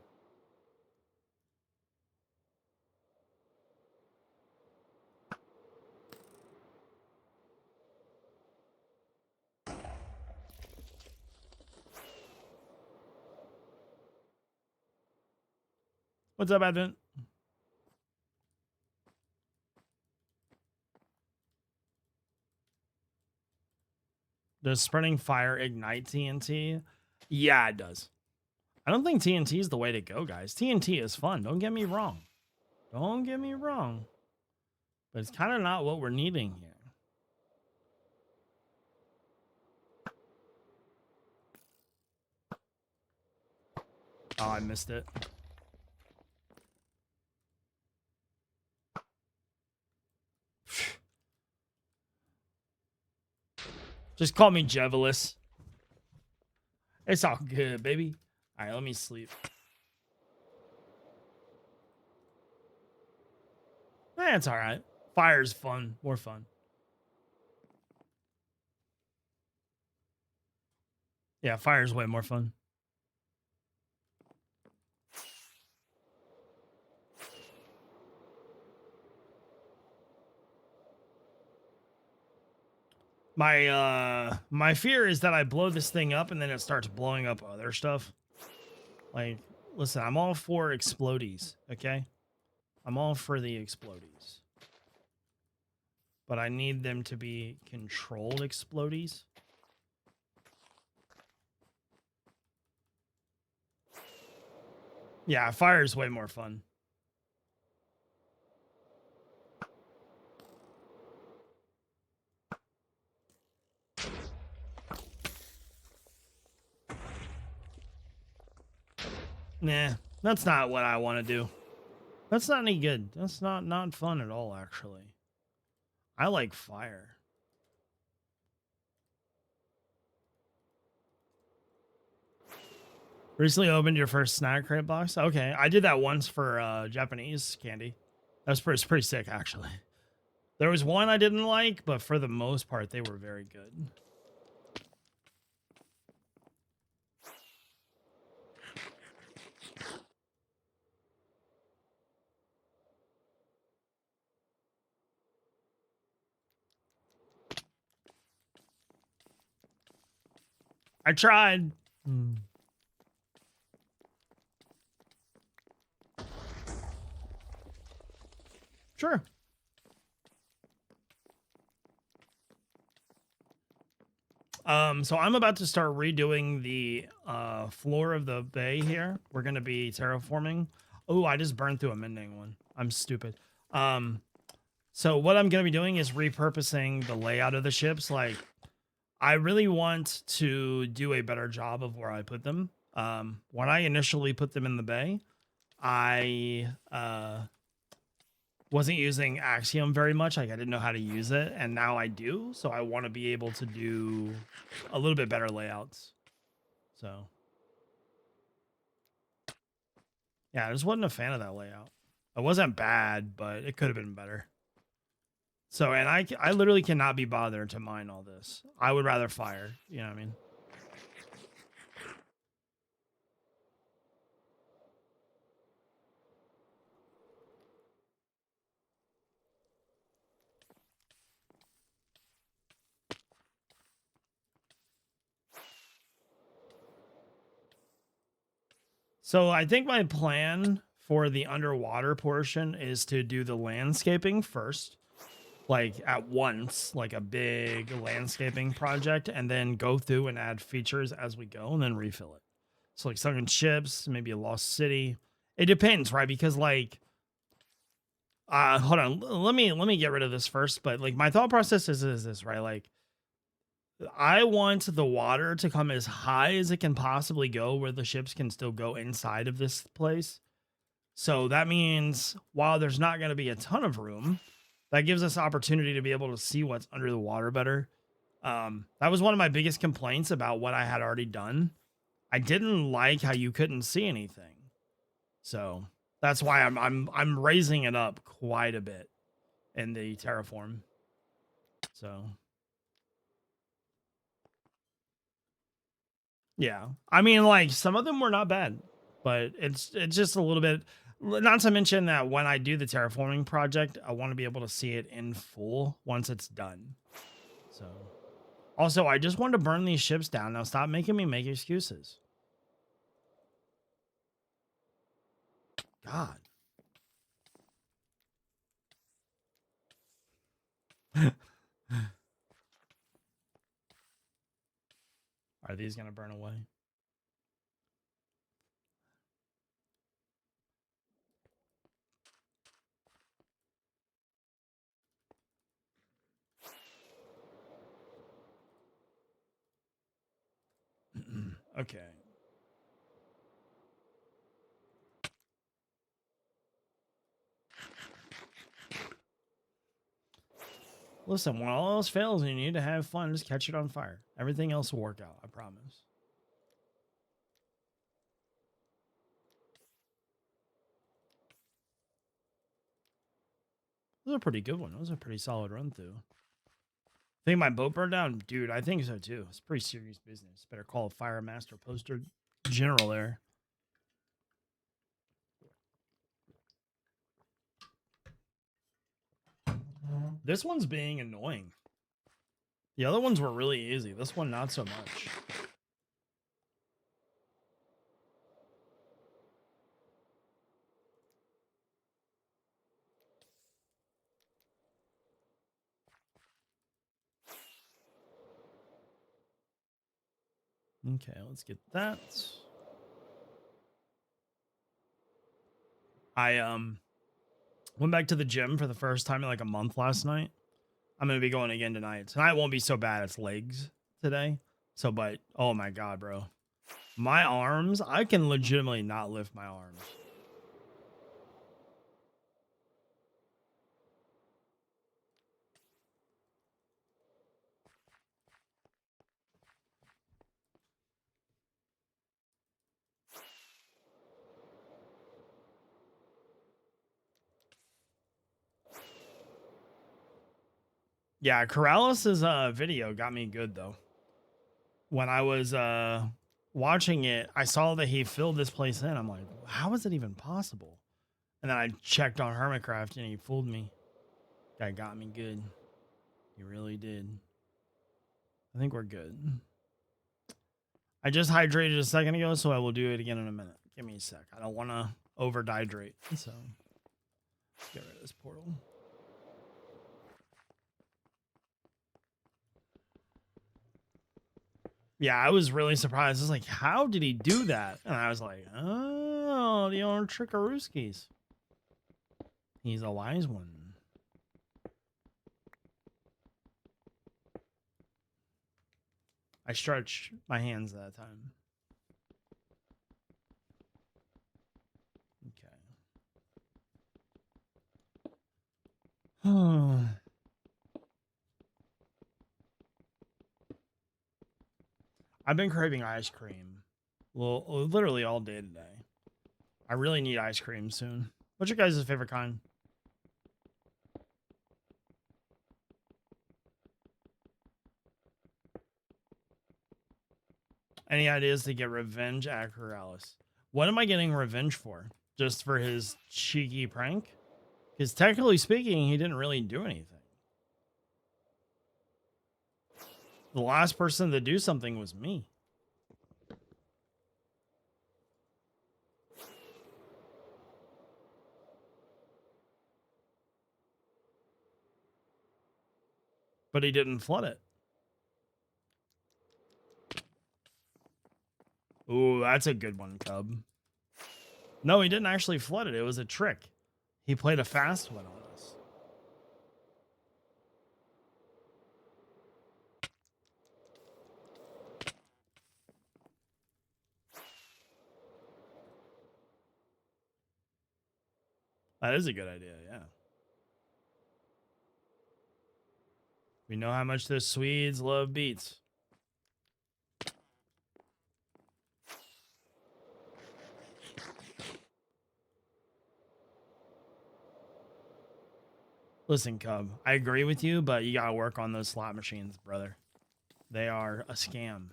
What's up, Advent? Does spreading fire ignite TNT? Yeah, it does. I don't think TNT is the way to go, guys. TNT is fun. Don't get me wrong. Don't get me wrong. But it's kind of not what we're needing here. Oh, I missed it. Just call me Jevelis. It's all good, baby. All right, let me sleep. It's all right. Fire's fun. More fun. Yeah, fire's way more fun. My fear is that I blow this thing up and then it starts blowing up other stuff. Like, listen, I'm all for explodies, okay? I'm all for the explodies. But I need them to be controlled explodies. Yeah, fire is way more fun. Nah, that's not what I want to do. That's not any good. That's not fun at all, actually. I like fire. Recently opened your first snack crate box? Okay, I did that once for Japanese candy. That was pretty sick, actually. There was one I didn't like, but for the most part, they were very good. I tried. Sure. So I'm about to start redoing the floor of the bay here. We're gonna be terraforming. Oh, I just burned through a mending one. I'm stupid. So what I'm gonna be doing is repurposing the layout of the ships. Like, I really want to do a better job of where I put them. When I initially put them in the bay, I wasn't using Axiom very much. Like, I didn't know how to use it, and now I do. So I want to be able to do a little bit better layouts. So yeah, I just wasn't a fan of that layout. It wasn't bad, but it could have been better. So, and I literally cannot be bothered to mine all this. I would rather fire. You know what I mean? So I think my plan for the underwater portion is to do the landscaping first. like at once, like a big landscaping project, and then go through and add features as we go and then refill it. So like sunken ships, maybe a lost city. It depends, right? Because like hold on, let me get rid of this first, but like my thought process is this, right? Like I want the water to come as high as it can possibly go where the ships can still go inside of this place. So that means while there's not going to be a ton of room, that gives us opportunity to be able to see what's under the water better. That was one of my biggest complaints about what I had already done. I didn't like how you couldn't see anything. So that's why I'm raising it up quite a bit in the terraform. So yeah, I mean, like some of them were not bad, but it's just a little bit. Not to mention that when I do the terraforming project, I want to be able to see it in full once it's done. So, also, I just wanted to burn these ships down. Now, stop making me make excuses. God. Are these gonna burn away? Okay. Listen, when all else fails and you need to have fun, just catch it on fire. Everything else will work out, I promise. This was a pretty good one. It was a pretty solid run through. Think my boat burned down? Dude, I think so too. It's pretty serious business. Better call a fire master poster general there. This one's being annoying. The other ones were really easy. This one, not so much. Okay, let's get that. I went back to the gym for the first time in like a month last night. I'm gonna be going again tonight. Tonight won't be so bad. It's legs today. So, but oh my god, bro, my arms, I can legitimately not lift my arms. Yeah, Corrales' video got me good though. When I was watching it, I saw that he filled this place in. I'm like, how is it even possible? And then I checked on Hermitcraft and he fooled me. Guy got me good. He really did. I think we're good. I just hydrated a second ago, so I will do it again in a minute. Give me a sec. I don't want to over dehydrate, so let's get rid of this portal. Yeah, I was really surprised. I was like, how did he do that? And I was like, oh, the old trickarooskies. He's a wise one. I stretched my hands that time. Okay. I've been craving ice cream. Well, literally all day today. I really need ice cream soon. What's your guys' favorite kind? Any ideas to get revenge at Corrales? What am I getting revenge for? Just for his cheeky prank? Because technically speaking, he didn't really do anything. The last person to do something was me. but he didn't flood it. Ooh, that's a good one, Cub. No, he didn't actually flood it. It was a trick. He played a fast one on us. That is a good idea, yeah. We know how much the Swedes love beets. Listen, Cub, I agree with you, but you gotta work on those slot machines, brother. They are a scam.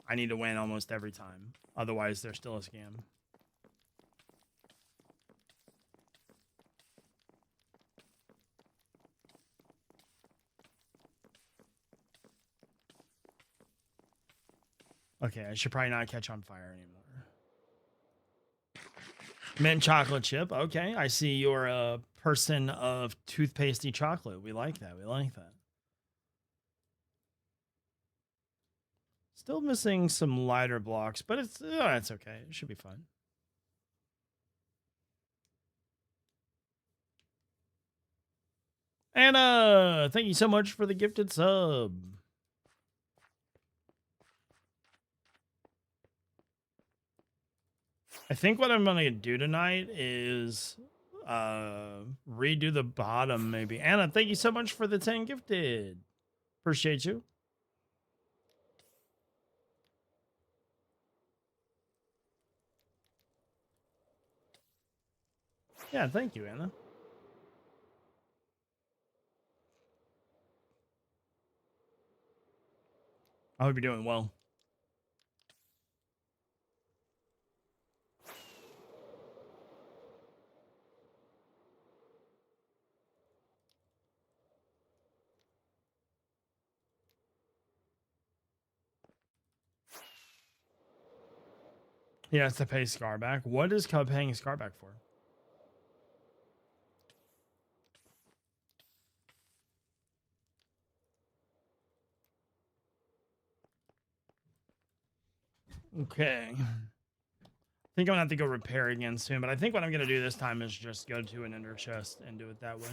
I need to win almost every time. Otherwise, they're still a scam. Okay, I should probably not catch on fire anymore. Mint chocolate chip. Okay, I see you're a person of toothpastey chocolate. We like that. We like that. Still missing some lighter blocks, but it's okay. It should be fine. Anna, thank you so much for the gifted sub. I think what I'm gonna do tonight is redo the bottom maybe. Anna, thank you so much for the 10 gifted. Appreciate you. Yeah, thank you, Anna. I hope you're doing well. He has to pay Scar back. What is Cub paying Scar back for? Okay. I think I'm gonna have to go repair again soon, but I think what I'm gonna do this time is just go to an ender chest and do it that way.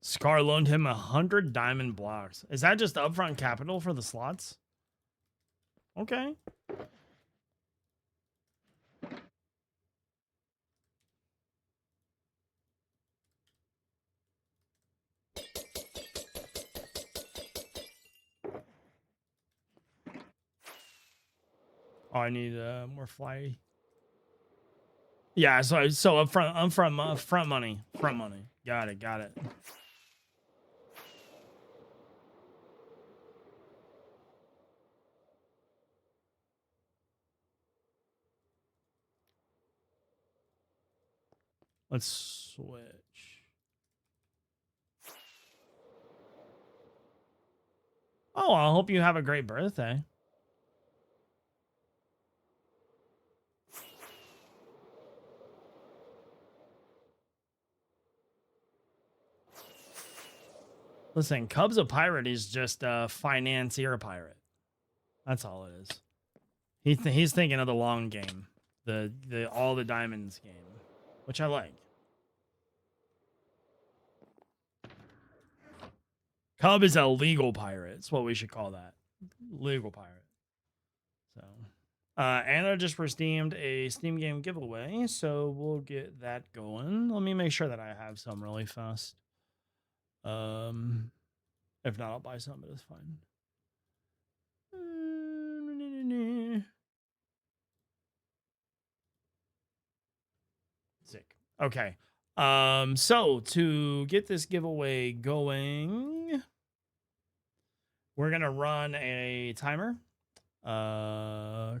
Scar loaned him 100 diamond blocks. Is that just upfront capital for the slots? Okay. Oh, I need more fly. Yeah, so front money. Front money. Got it, got it. Let's switch. Oh, I hope you have a great birthday. Listen, Cub's a pirate. He's just a financier pirate. That's all it is. He's thinking of the long game, the all the diamonds game, which I like. Cub is a legal pirate. It's what we should call that. Legal pirate. So, Anna just redeemed a Steam game giveaway, so we'll get that going. Let me make sure that I have some really fast. If not, I'll buy some, but it's fine. Sick. Okay. So to get this giveaway going, we're gonna run a timer.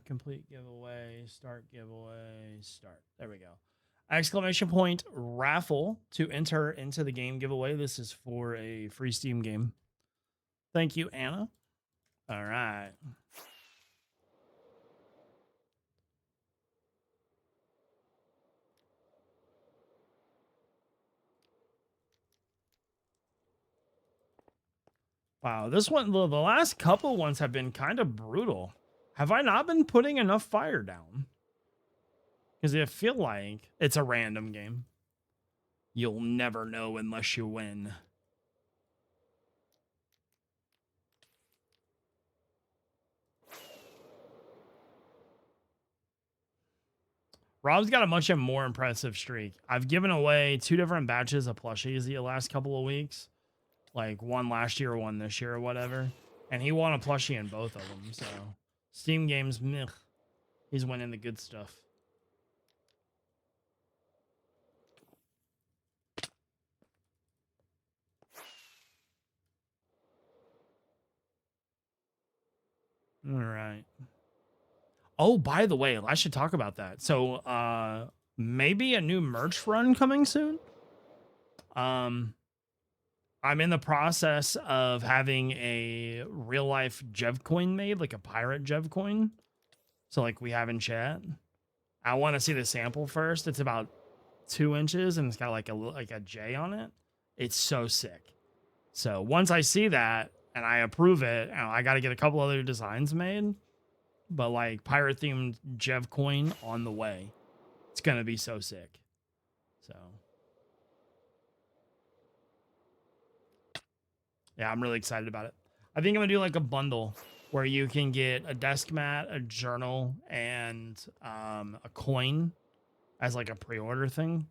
Complete giveaway, start giveaway, start. There we go. Exclamation point raffle to enter into the game giveaway. This is for a free Steam game. Thank you, Anna. All right. Wow, this one, the last couple ones have been kind of brutal. Have I not been putting enough fire down? Because I feel like it's a random game. You'll never know unless you win. Rob's got a much more impressive streak. I've given away 2 different batches of plushies the last couple of weeks. Like one last year, one this year or whatever. And he won a plushie in both of them. So Steam games, meh. He's winning the good stuff. All right. Oh, by the way, I should talk about that. So, maybe a new merch run coming soon. I'm in the process of having a real life Jev coin made, like a pirate Jev coin. So, like we have in chat. I want to see the sample first. It's about 2 inches and it's got like a J on it. It's so sick. So once I see that and I approve it, I got to get a couple other designs made. But like pirate themed Jev coin on the way. It's gonna be so sick. So yeah, I'm really excited about it. I think I'm gonna do like a bundle where you can get a desk mat, a journal, and a coin as like a pre-order thing.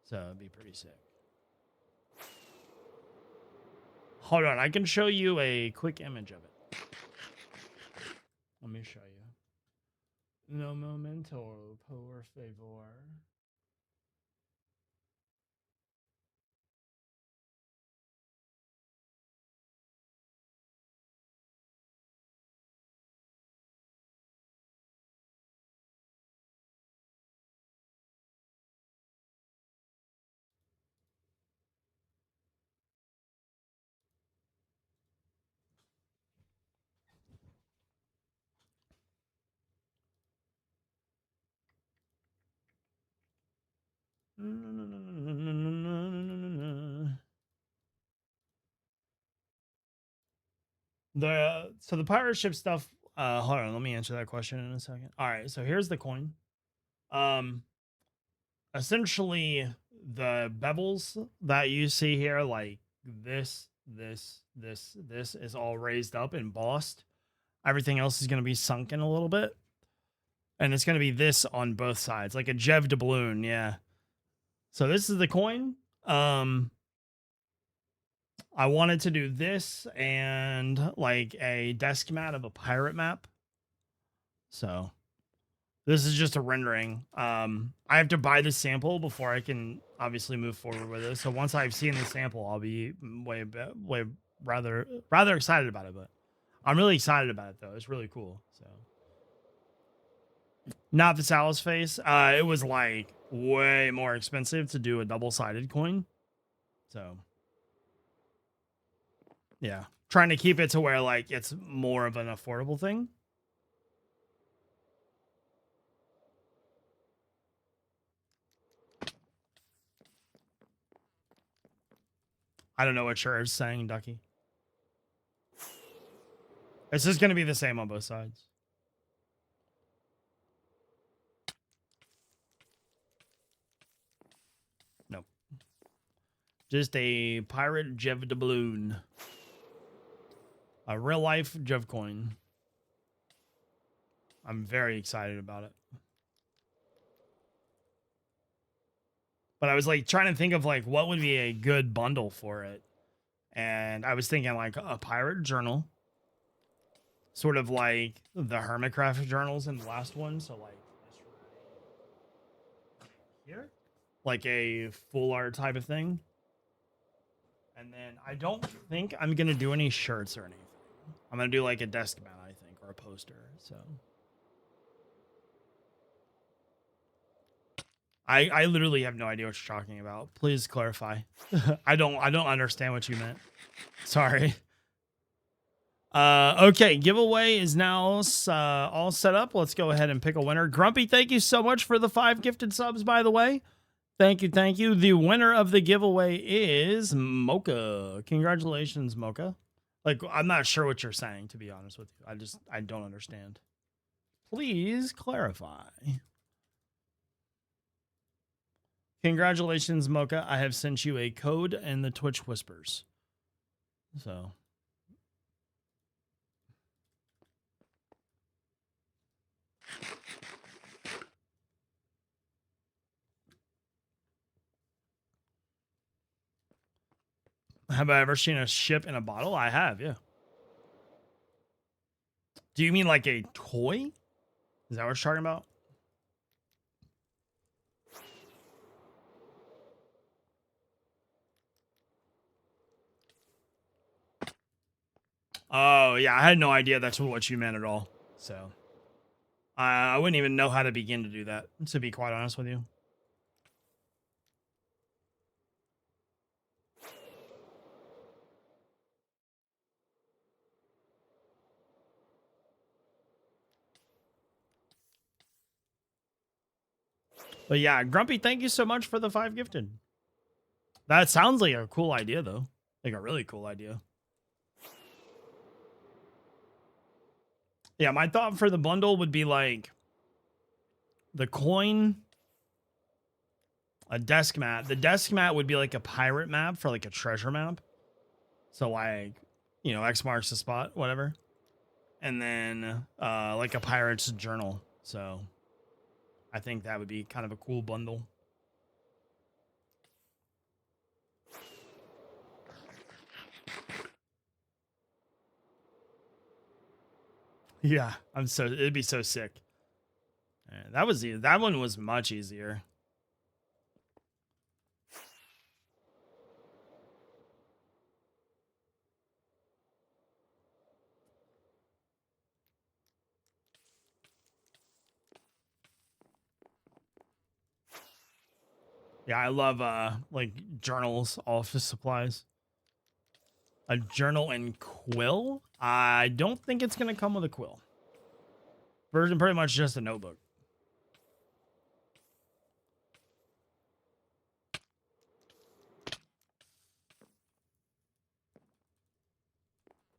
So it'd be pretty sick. Hold on, I can show you a quick image of it. Let me show you. No momento, por favor. So the pirate ship stuff, hold on, let me answer that question in a second. All right, so here's the coin. Essentially the bevels that you see here, like this is all raised up and embossed. Everything else is going to be sunken a little bit. And it's going to be this on both sides, like a Jev doubloon, yeah. So this is the coin. I wanted to do this and like a desk mat of a pirate map. So this is just a rendering. I have to buy the sample before I can obviously move forward with it. So once I've seen the sample, I'll be way rather excited about it. But I'm really excited about it though. It's really cool. So not the Sal's face. It was like way more expensive to do a double-sided coin. So yeah, trying to keep it to where like it's more of an affordable thing. I don't know what you're saying, Ducky. It's just going to be the same on both sides. Nope. Just a pirate Jev doubloon. A real life Jev coin. I'm very excited about it. But I was like trying to think of like what would be a good bundle for it. And I was thinking like a pirate journal. Sort of like the Hermitcraft journals in the last one. So like here. Like a full art type of thing. And then I don't think I'm going to do any shirts or anything. I'm going to do like a desk mat, I think, or a poster. So I literally have no idea what you're talking about. Please clarify. I don't understand what you meant. Sorry. Okay, giveaway is now all set up. Let's go ahead and pick a winner. Grumpy, thank you so much for the 5 gifted subs, by the way. Thank you. The winner of the giveaway is Mocha. Congratulations, Mocha. Like, I'm not sure what you're saying, to be honest with you. I don't understand. Please clarify. Congratulations, Mocha. I have sent you a code in the Twitch Whispers. So. Have I ever seen a ship in a bottle? I have, yeah. Do you mean like a toy? Is that what you're talking about? Oh, yeah. I had no idea that's what you meant at all. So I wouldn't even know how to begin to do that, to be quite honest with you. But yeah, Grumpy, thank you so much for the 5 gifted. That sounds like a cool idea, though. Like a really cool idea. Yeah, my thought for the bundle would be like the coin, a desk mat. The desk mat would be like a pirate map for like a treasure map. So like, you know, X marks the spot, whatever. And then like a pirate's journal. So I think that would be kind of a cool bundle. Yeah, it'd be so sick. That one was much easier. Yeah, I love like journals, office supplies. A journal and quill? I don't think it's gonna come with a quill. Version pretty much just a notebook.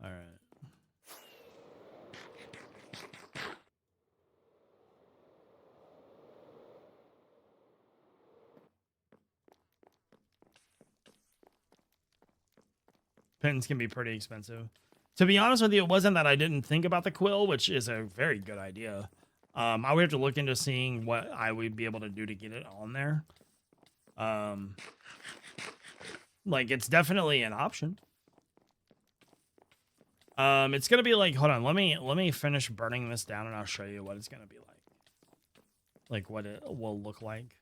All right. Pens can be pretty expensive. To be honest with you, it wasn't that I didn't think about the quill, which is a very good idea. I would have to look into seeing what I would be able to do to get it on there. Like it's definitely an option. It's gonna be like, hold on, let me finish burning this down and I'll show you what it's gonna be like. Like what it will look like.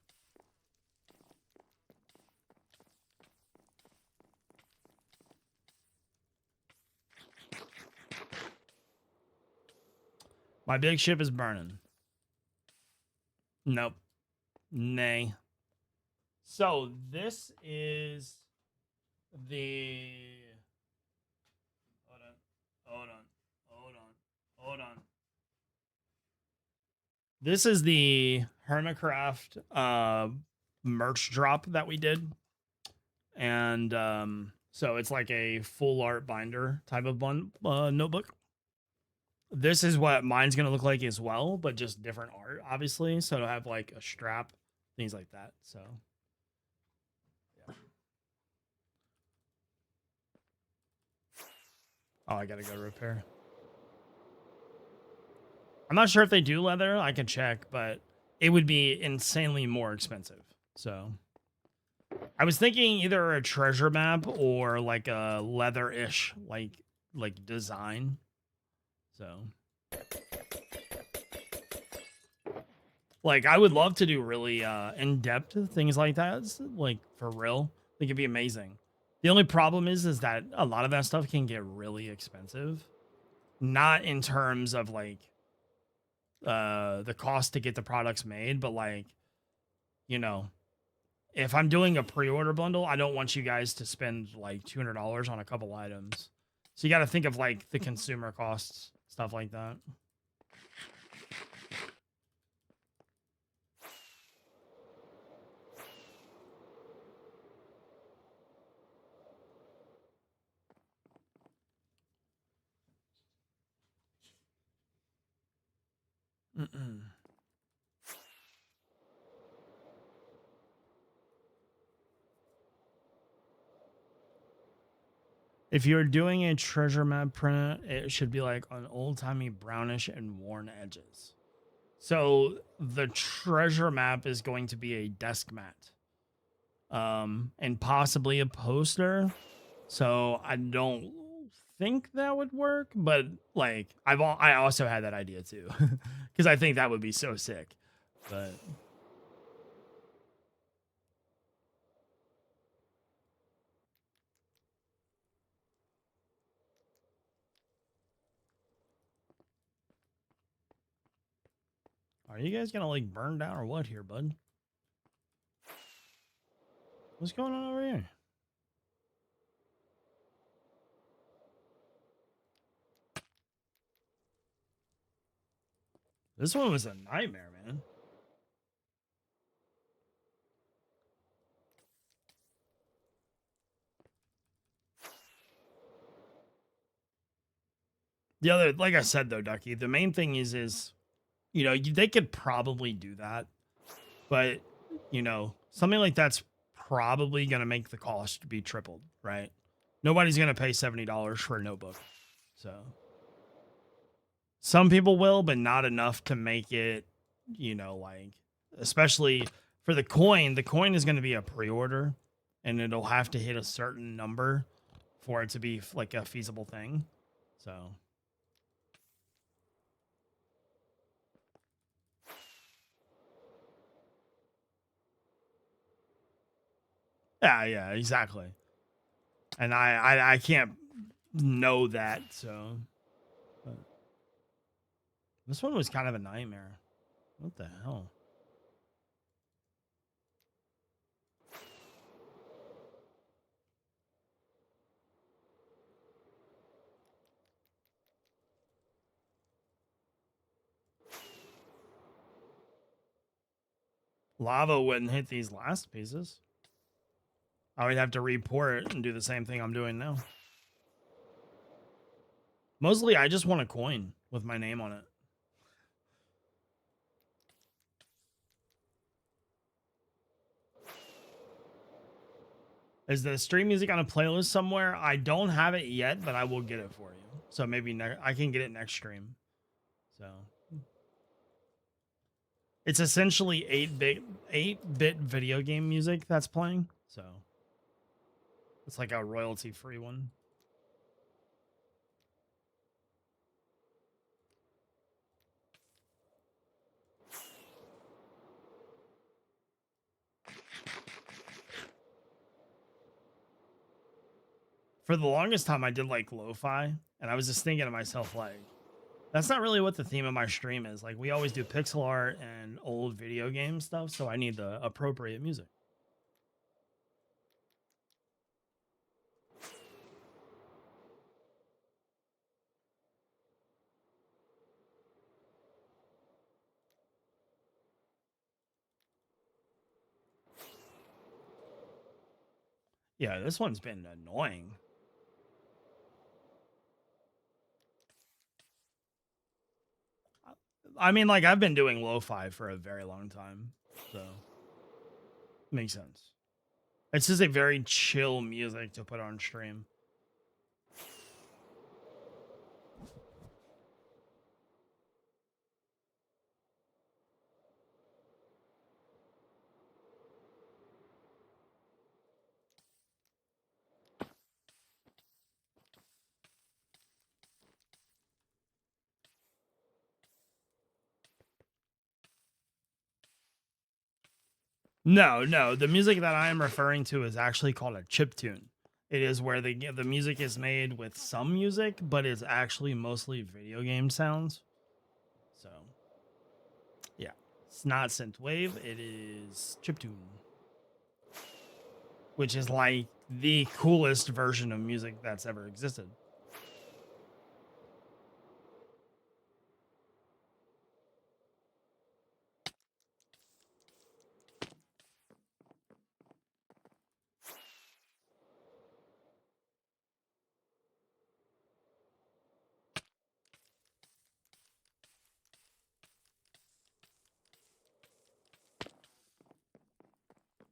My big ship is burning. Nope. Nay. So this is the hold on. This is the Hermitcraft merch drop that we did. And so it's like a full art binder type of notebook. This is what mine's gonna look like as well, but just different art, obviously. So it'll have like a strap, things like that. So yeah. Oh, I gotta go repair. I'm not sure if they do leather. I can check, but it would be insanely more expensive. So I was thinking either a treasure map or like a leather-ish like design. So like I would love to do really in-depth things like that. Like for real. I think it'd be amazing. The only problem is that a lot of that stuff can get really expensive. Not in terms of like the cost to get the products made, but like, you know, if I'm doing a pre-order bundle, I don't want you guys to spend like $200 on a couple items. So you got to think of like the consumer costs, stuff like that. If you're doing a treasure map print, it should be like on old-timey brownish and worn edges. So the treasure map is going to be a desk mat. And possibly a poster. So I don't think that would work, but like I also had that idea too. Cuz I think that would be so sick. But are you guys gonna like burn down or what here, bud? What's going on over here? This one was a nightmare, man. The other, like I said though, Ducky, the main thing is, you know, they could probably do that, but you know, something like that's probably gonna make the cost be tripled, right? Nobody's gonna pay $70 for a notebook, so some people will, but not enough to make it, you know, like especially for the coin. The coin is gonna be a pre-order, and it'll have to hit a certain number for it to be like a feasible thing. So. Yeah, exactly. And I can't know that, so. But this one was kind of a nightmare. What the hell? Lava wouldn't hit these last pieces. I would have to re-pour it and do the same thing I'm doing now. Mostly, I just want a coin with my name on it. Is the stream music on a playlist somewhere? I don't have it yet, but I will get it for you. So maybe I can get it next stream. So it's essentially 8-bit video game music that's playing. So it's like a royalty-free one. For the longest time, I did like lo-fi, and I was just thinking to myself, like, that's not really what the theme of my stream is. Like, we always do pixel art and old video game stuff, so I need the appropriate music. Yeah, this one's been annoying. I mean, like, I've been doing lo-fi for a very long time, so makes sense. It's just a very chill music to put on stream. No, the music that I am referring to is actually called a chiptune. It is where the music is made with some music, but it's actually mostly video game sounds. So, yeah, it's not synthwave. It is chiptune, which is like the coolest version of music that's ever existed.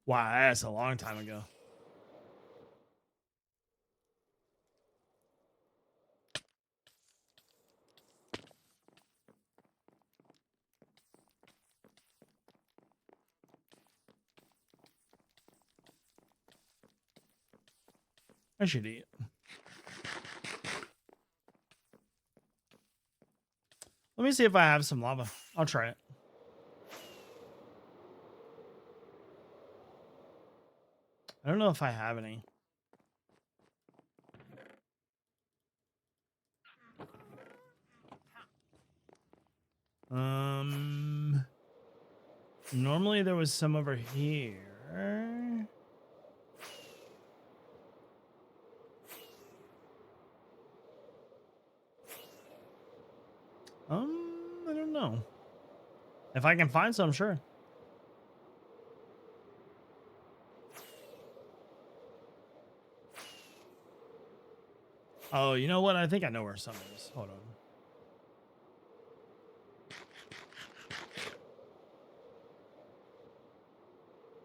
Wow, that's a long time ago. I should eat. Let me see if I have some lava. I'll try it. I don't know if I have any. Normally there was some over here. I don't know. If I can find some, sure. Oh, you know what? I think I know where some is. Hold on.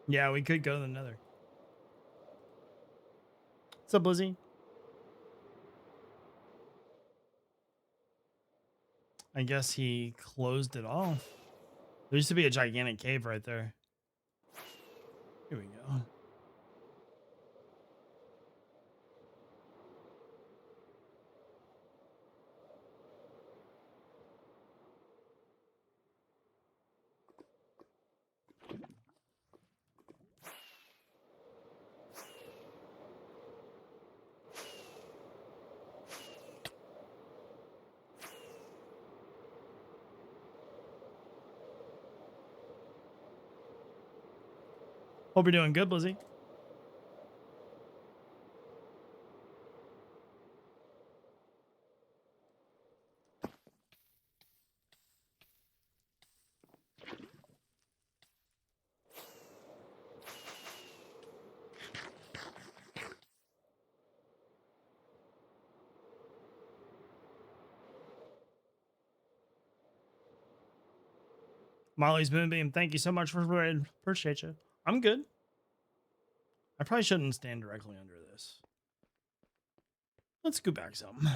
Yeah, we could go to the nether. What's up, Lizzie? I guess he closed it off. There used to be a gigantic cave right there. Here we go. Hope you're doing good, Lizzie. Molly's Moonbeam, thank you so much for raid. Appreciate you. I'm good. I probably shouldn't stand directly under this. Let's go back some.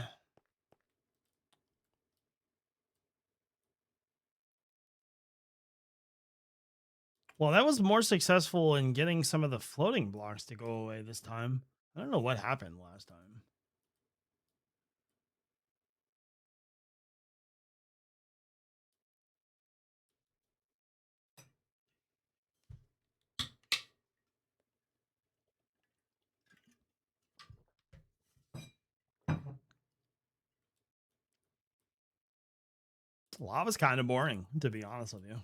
Well, that was more successful in getting some of the floating blocks to go away this time. I don't know what happened last time. Lava's kind of boring, to be honest with you.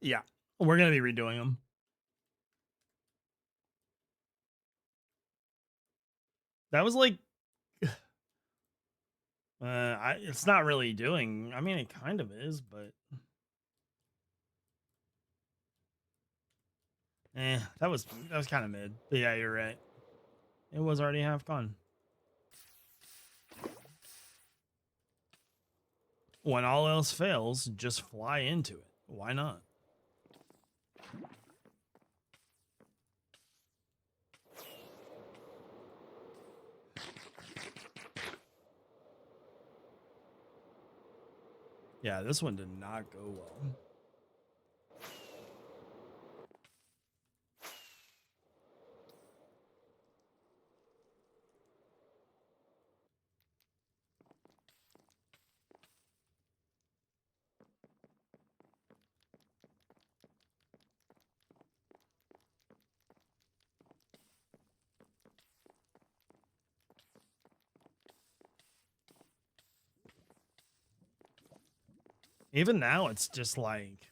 Yeah, we're going to be redoing them. That was like... it's not really doing... I mean, it kind of is, but... that was kind of mid. But yeah, you're right. It was already half gone. When all else fails, just fly into it. Why not? Yeah, this one did not go well. Even now, it's just like...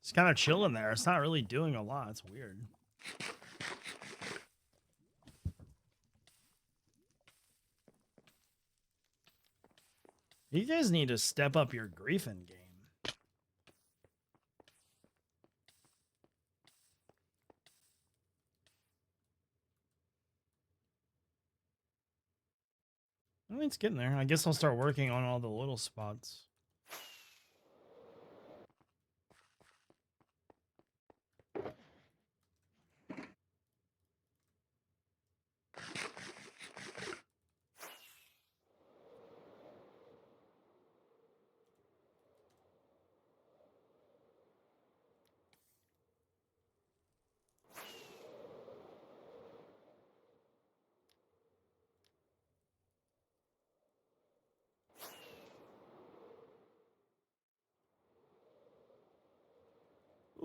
It's kind of chilling there. It's not really doing a lot. It's weird. You guys need to step up your griefing game. I mean, it's getting there. I guess I'll start working on all the little spots.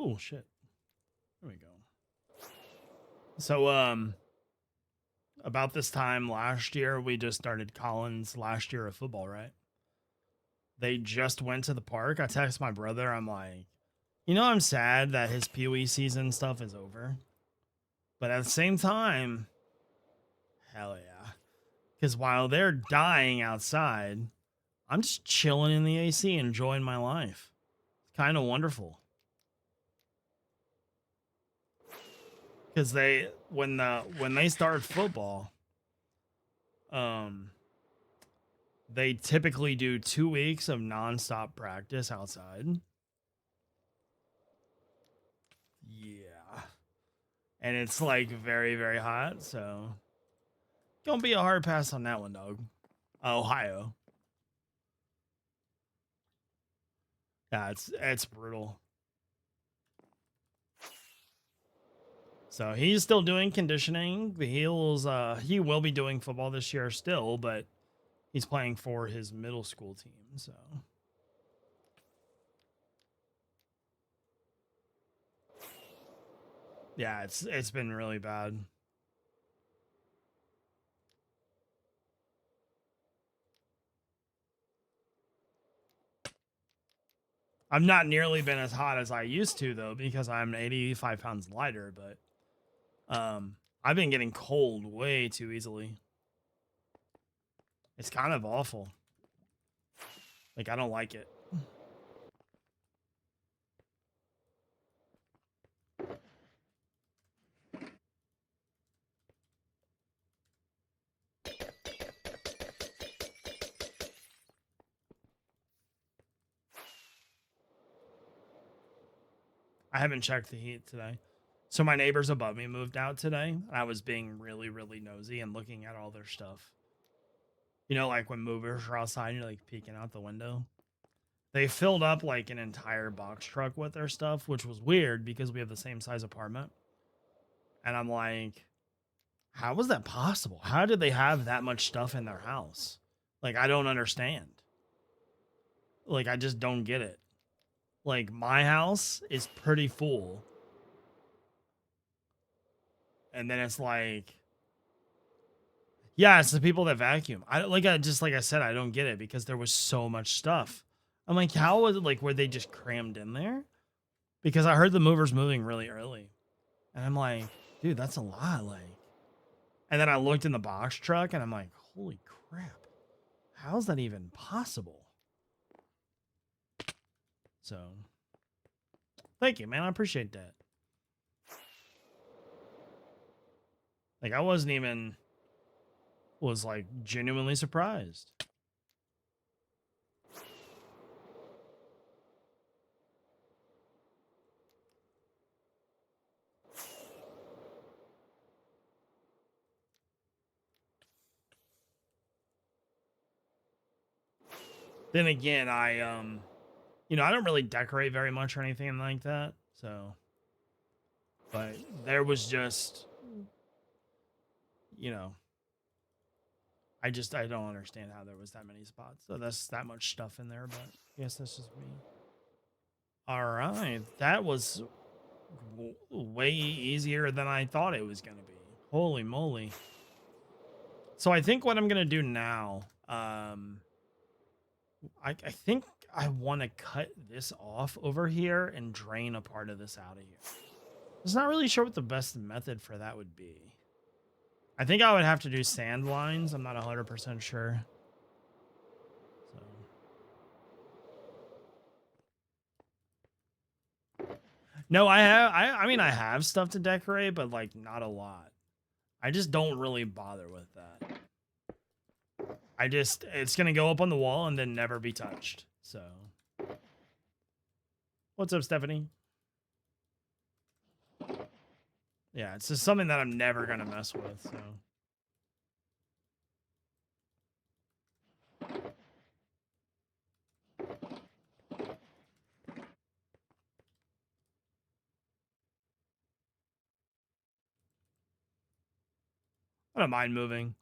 Oh, shit. There we go. So, about this time last year, we just started Collins' last year of football, right? They just went to the park. I text my brother. I'm like, you know, I'm sad that his Pee Wee season stuff is over. But at the same time, hell yeah. Because while they're dying outside, I'm just chilling in the AC, enjoying my life. It's kind of wonderful. Because when they start football, they typically do 2 weeks of nonstop practice outside. Yeah. And it's like very, very hot, so gonna be a hard pass on that one, dog. Ohio. Yeah, it's brutal. So he's still doing conditioning. He will be doing football this year still, but he's playing for his middle school team, so yeah, it's been really bad. I've not nearly been as hot as I used to though, because I'm 85 pounds lighter, but I've been getting cold way too easily. It's kind of awful. Like, I don't like it. I haven't checked the heat today. So my neighbors above me moved out today. And I was being really, really nosy and looking at all their stuff. You know, like when movers are outside, you're like peeking out the window. They filled up like an entire box truck with their stuff, which was weird because we have the same size apartment. And I'm like, how was that possible? How did they have that much stuff in their house? Like, I don't understand. Like, I just don't get it. Like, my house is pretty full. And then it's like, yeah, it's the people that vacuum. Like I said, I don't get it because there was so much stuff. I'm like, how was it like, were they just crammed in there? Because I heard the movers moving really early. And I'm like, dude, that's a lot. Like, and then I looked in the box truck and I'm like, holy crap. How's that even possible? So, thank you, man. I appreciate that. Like, I wasn't even, was like genuinely surprised. Then again, you know, I don't really decorate very much or anything like that. So, but there was just, you know, I don't understand how there was that many spots. So that's that much stuff in there, but I guess that's just me. All right. That was way easier than I thought it was going to be. Holy moly. So I think what I'm going to do now, I think I want to cut this off over here and drain a part of this out of here. I was not really sure what the best method for that would be. I think I would have to do sand lines. I'm not 100% sure. So. No, I mean, I have stuff to decorate, but like not a lot. I just don't really bother with that. it's gonna go up on the wall and then never be touched. So, what's up, Stephanie? Yeah, it's just something that I'm never gonna mess with. So. I don't mind moving.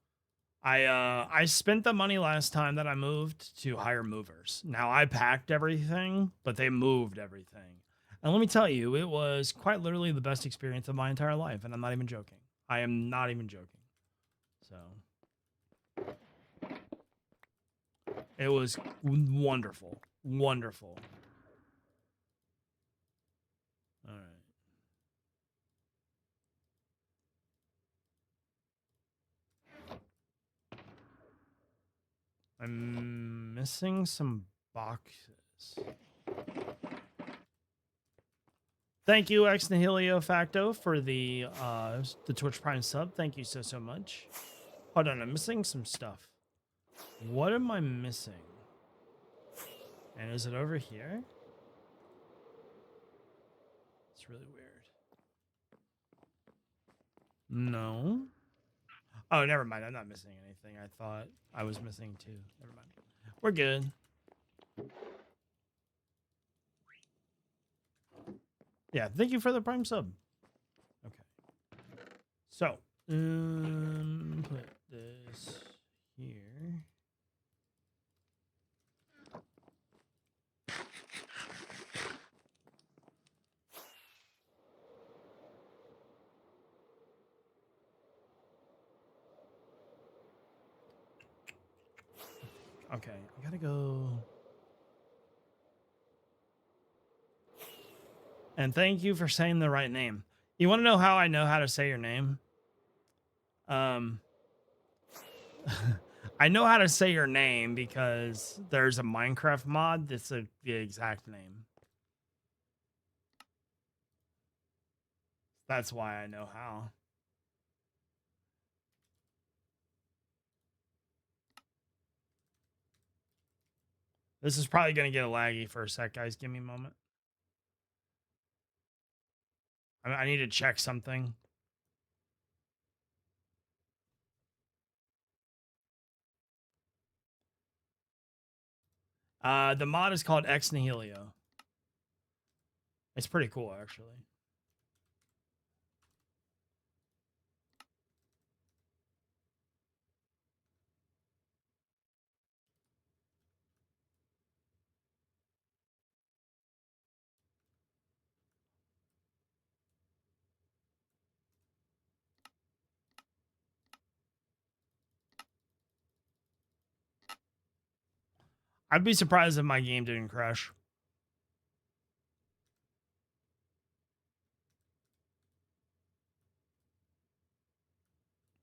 I spent the money last time that I moved to hire movers. Now I packed everything, but they moved everything. And let me tell you, it was quite literally the best experience of my entire life, and I'm not even joking. I am not even joking. So it was wonderful. Wonderful. All right. I'm missing some boxes. Thank you, Ex Nihilio Facto, for the Twitch Prime sub. Thank you so much. Hold on, I'm missing some stuff. What am I missing? And is it over here? It's really weird. No. Oh, never mind. I'm not missing anything. I thought I was missing too. Never mind. We're good. Yeah, thank you for the Prime sub. Okay. So, put this here. Okay, I gotta go. And thank you for saying the right name. You want to know how I know how to say your name? I know how to say your name because there's a Minecraft mod that's the exact name. That's why I know how. This is probably going to get laggy for a sec, guys. Give me a moment. I need to check something. The mod is called Ex Nihilio. It's pretty cool, actually. I'd be surprised if my game didn't crash.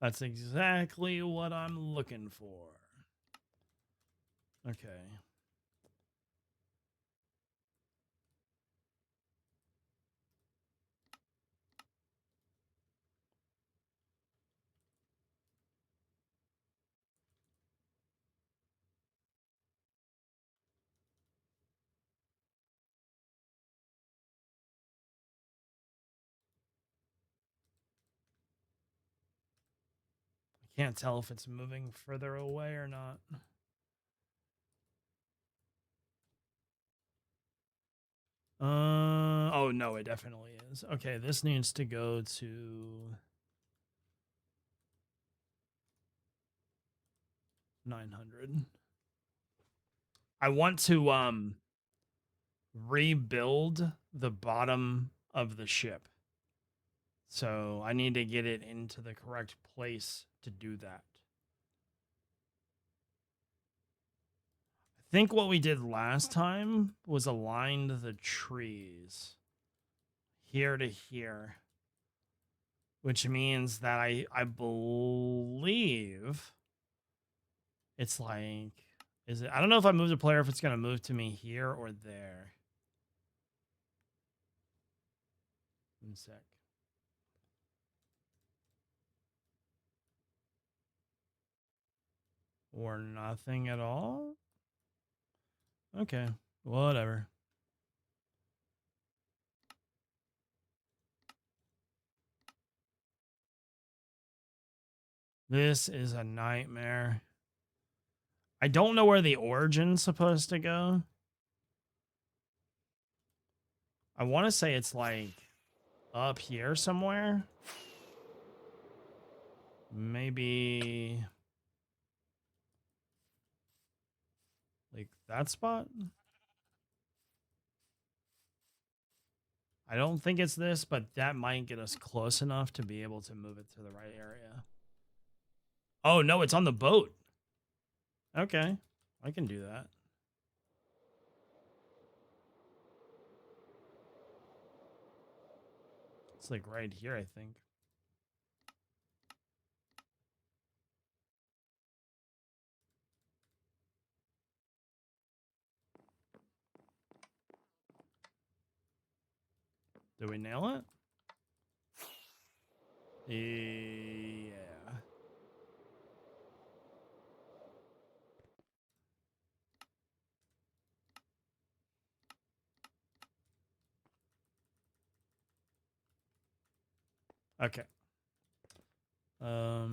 That's exactly what I'm looking for. Okay. I can't tell if it's moving further away or not. Oh no, it definitely is. Okay, this needs to go to 900. I want to rebuild the bottom of the ship. So I need to get it into the correct place to do that. I think what we did last time was aligned the trees here to here, which means that I believe it's like, is it? I don't know if I move the player if it's going to move to me here or there. One sec. Or nothing at all? Okay, whatever. This is a nightmare. I don't know where the origin's supposed to go. I want to say it's like up here somewhere. Maybe like that spot. I don't think it's this, but that might get us close enough to be able to move it to the right area. Oh, no, it's on the boat. Okay, I can do that. It's like right here, I think. Did we nail it? Yeah. Okay. So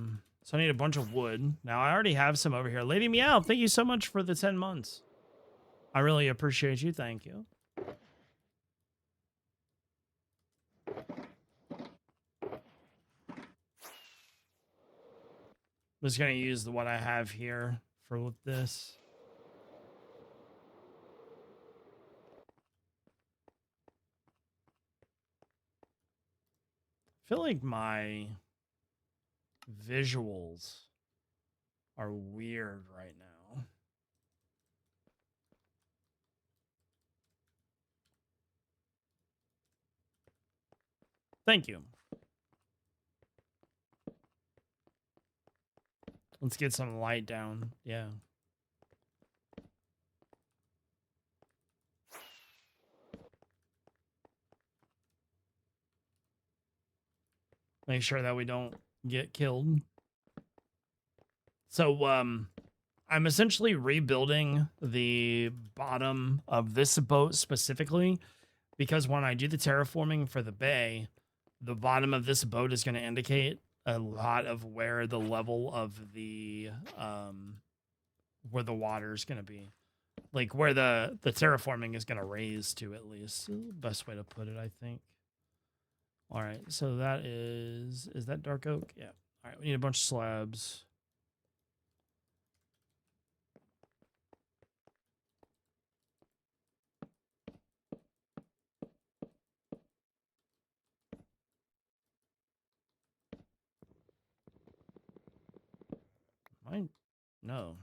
I need a bunch of wood. Now I already have some over here. Lady Meow, thank you so much for the 10 months. I really appreciate you. Thank you. I'm just gonna use the what I have here for this. I feel like my visuals are weird right now. Thank you. Let's get some light down. Yeah. Make sure that we don't get killed. So, I'm essentially rebuilding the bottom of this boat specifically because when I do the terraforming for the bay, the bottom of this boat is going to indicate a lot of where the level of the where the water is going to be, like where the terraforming is going to raise to, at least. Best way to put it, I think. All right, so that is that dark oak? Yeah. All right, we need a bunch of slabs. Mine? No.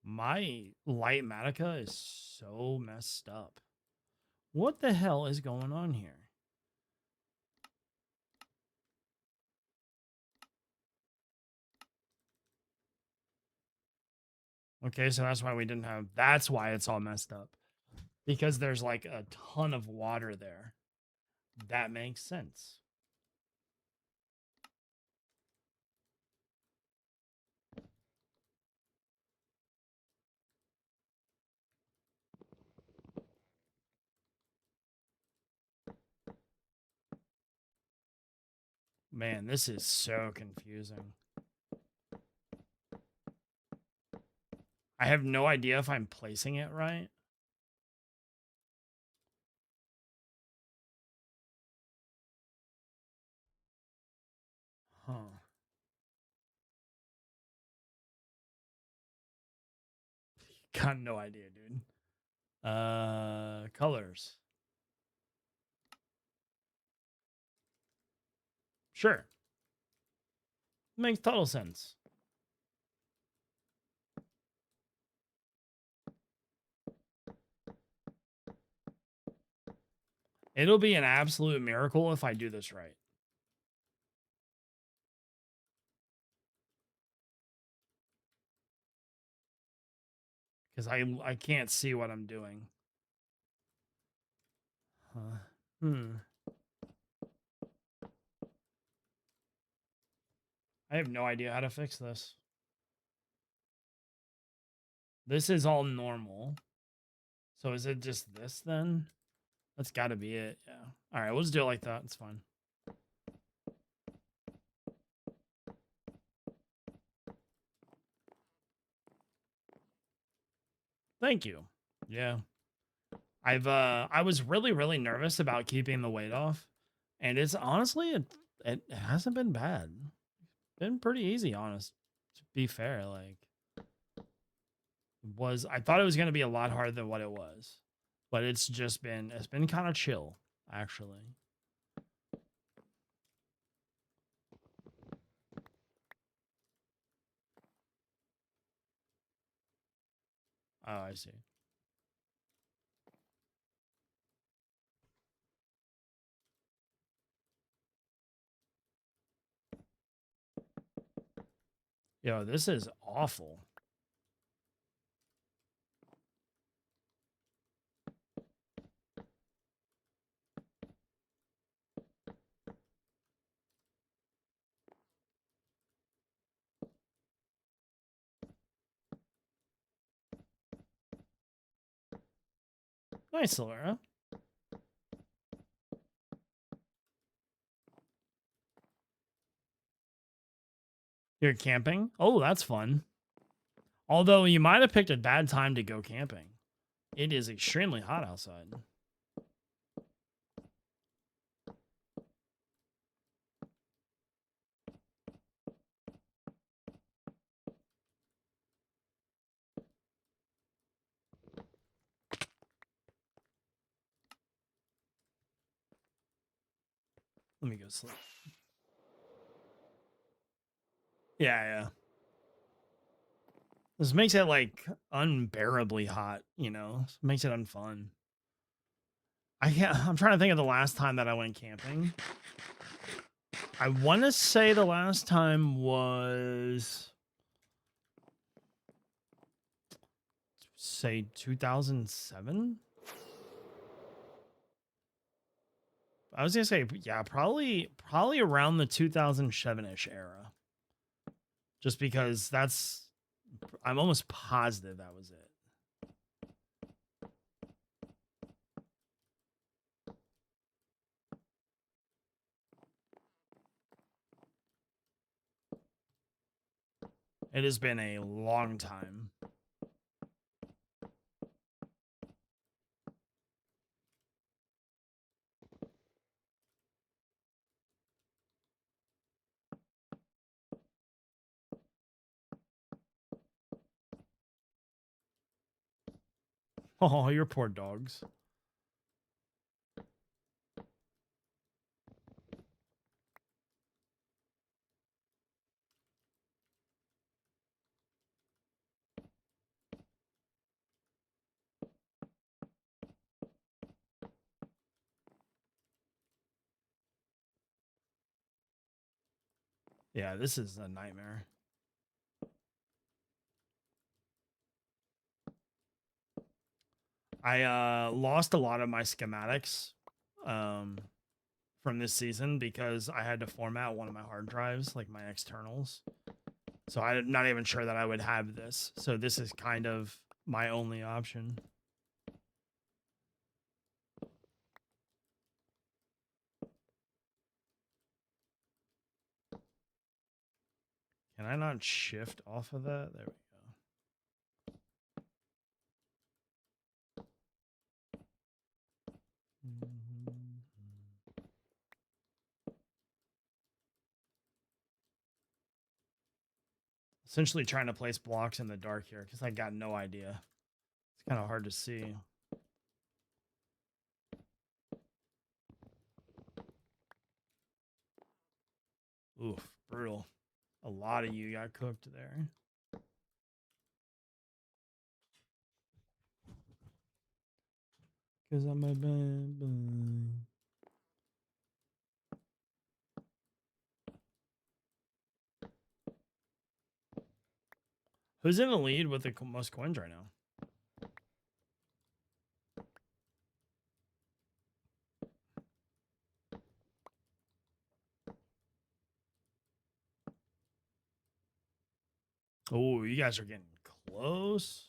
My light Matica is so messed up. What the hell is going on here? Okay, so that's why we didn't have... That's why it's all messed up. Because there's like a ton of water there. That makes sense. Man, this is so confusing. I have no idea if I'm placing it right. Huh. Got no idea, dude. Colors. Sure. Makes total sense. It'll be an absolute miracle if I do this right. Because I can't see what I'm doing. I have no idea how to fix this. This is all normal. So is it just this then? That's got to be it. Yeah. All right, we'll just do it like that. It's fine. Thank you. Yeah. I was really nervous about keeping the weight off, and it's honestly it hasn't been bad. Been pretty easy, honest. To be fair, like I thought it was going to be a lot harder than what it was. But it's been kind of chill, actually. Oh, I see. Yo, this is awful. Nice, Laura. You're camping? Oh, that's fun. Although you might have picked a bad time to go camping. It is extremely hot outside. Let me go sleep. Yeah. This makes it like unbearably hot, you know? This makes it unfun. I'm trying to think of the last time that I went camping. I want to say the last time was, say, 2007. I was gonna say, yeah, probably around the 2007-ish era. Just because I'm almost positive that was it. It has been a long time. Oh, your poor dogs. Yeah, this is a nightmare. I lost a lot of my schematics from this season because I had to format one of my hard drives, like my externals. So I'm not even sure that I would have this. So this is kind of my only option. Can I not shift off of that? There we go. Essentially trying to place blocks in the dark here because I got no idea. It's kind of hard to see. Oof, brutal. A lot of you got cooked there. Because I'm a bad boy. Who's in the lead with the most coins right now? Oh, you guys are getting close.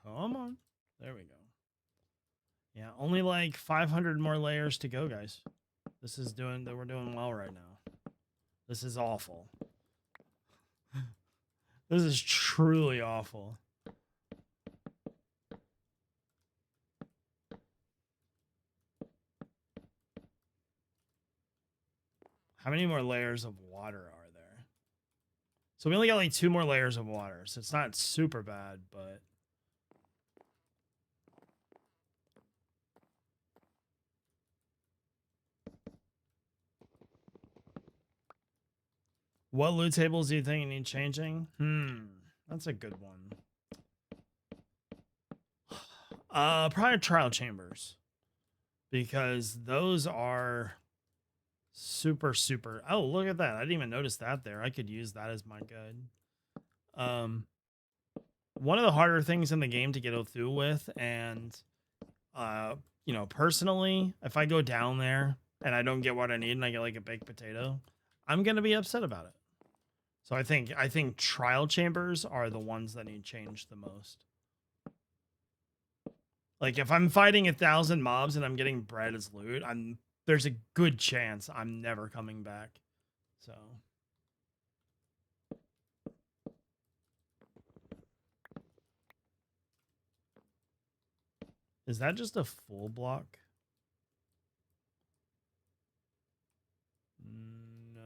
Come on. There we go. Yeah, only like 500 more layers to go, guys. This is we're doing well right now. This is awful. This is truly awful. How many more layers of water are there? So we only got like 2 more layers of water, so it's not super bad, but what loot tables do you think need changing? That's a good one. Probably trial chambers, because those are super. Oh, look at that! I didn't even notice that there. I could use that as my guide. One of the harder things in the game to get through with, and you know, personally, if I go down there and I don't get what I need and I get like a baked potato, I'm gonna be upset about it. So I think trial chambers are the ones that need changed the most. Like if I'm fighting 1,000 mobs and I'm getting bread as loot, there's a good chance I'm never coming back. So is that just a full block? No.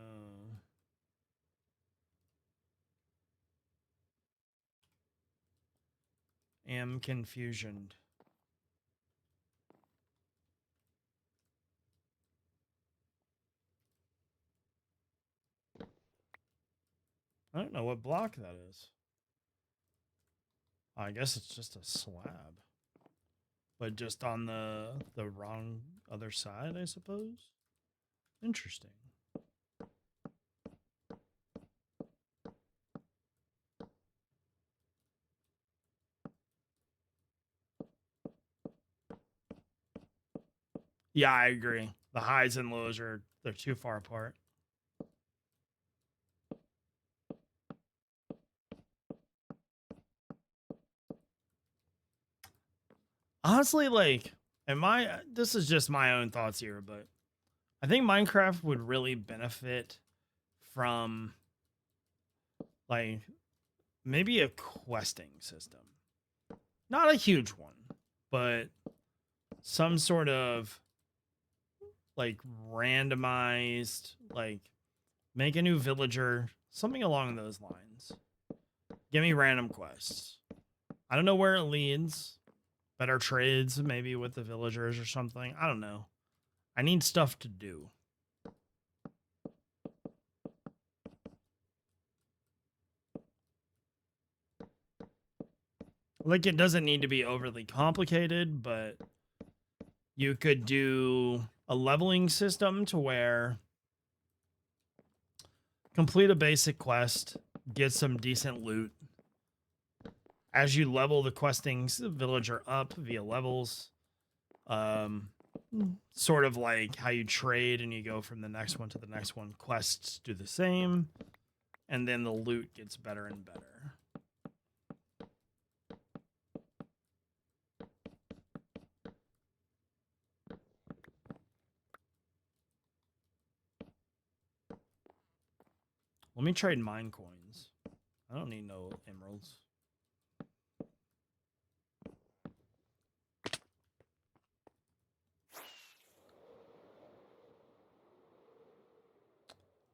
Am confusioned. I don't know what block that is. I guess it's just a slab. But just on the wrong other side, I suppose. Interesting. Yeah, I agree. The highs and lows they're too far apart. Honestly, like, this is just my own thoughts here, but I think Minecraft would really benefit from like maybe a questing system. Not a huge one, but some sort of like randomized, like make a new villager, something along those lines. Give me random quests. I don't know where it leads. Better trades, maybe with the villagers or something. I don't know. I need stuff to do. Like, it doesn't need to be overly complicated, but you could do a leveling system to where complete a basic quest, get some decent loot. As you level the questing villager up via levels, sort of like how you trade and you go from the next one to the next one. Quests do the same, and then the loot gets better and better. Let me trade mine coins. I don't need no emeralds.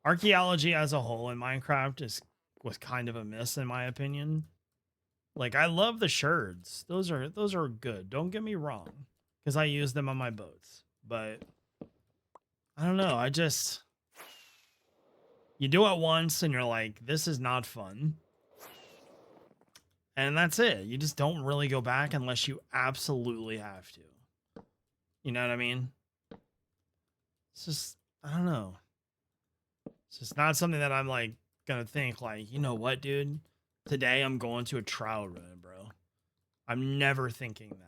Archaeology as a whole in Minecraft was kind of a miss in my opinion. Like, I love the sherds. Those are good. Don't get me wrong, because I use them on my boats. But I don't know. You do it once and you're like, this is not fun. And that's it. You just don't really go back unless you absolutely have to. You know what I mean? It's just, I don't know. It's just not something that I'm like gonna think like, you know what, dude? Today I'm going to a trial run, bro. I'm never thinking that.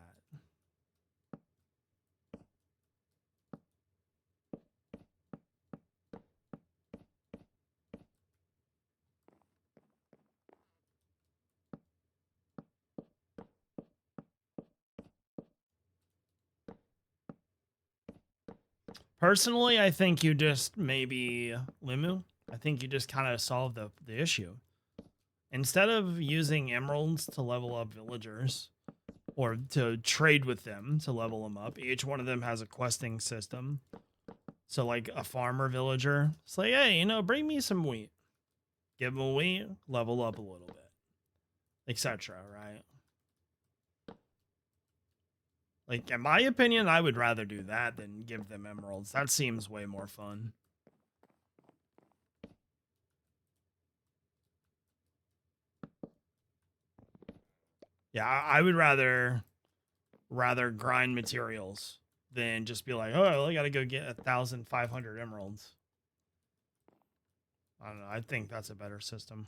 Personally, I think you just maybe Limu. I think you just kind of solve the issue. Instead of using emeralds to level up villagers or to trade with them to level them up, each one of them has a questing system. So like a farmer villager, it's like, hey, bring me some wheat. Give them wheat, level up a little bit, etc. Right? Like, in my opinion, I would rather do that than give them emeralds. That seems way more fun. Yeah, I would rather grind materials than just be like, oh, I gotta go get 1,500 emeralds. I don't know. I think that's a better system.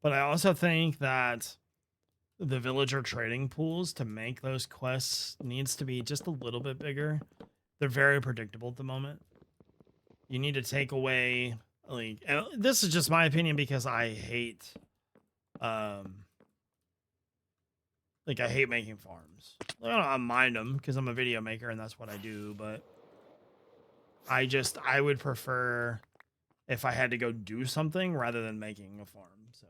But I also think that the villager trading pools to make those quests needs to be just a little bit bigger. They're very predictable at the moment. You need to take away, like, this is just my opinion because I hate I hate making farms. I don't mind them because I'm a video maker and that's what I do, but I would prefer if I had to go do something rather than making a farm. So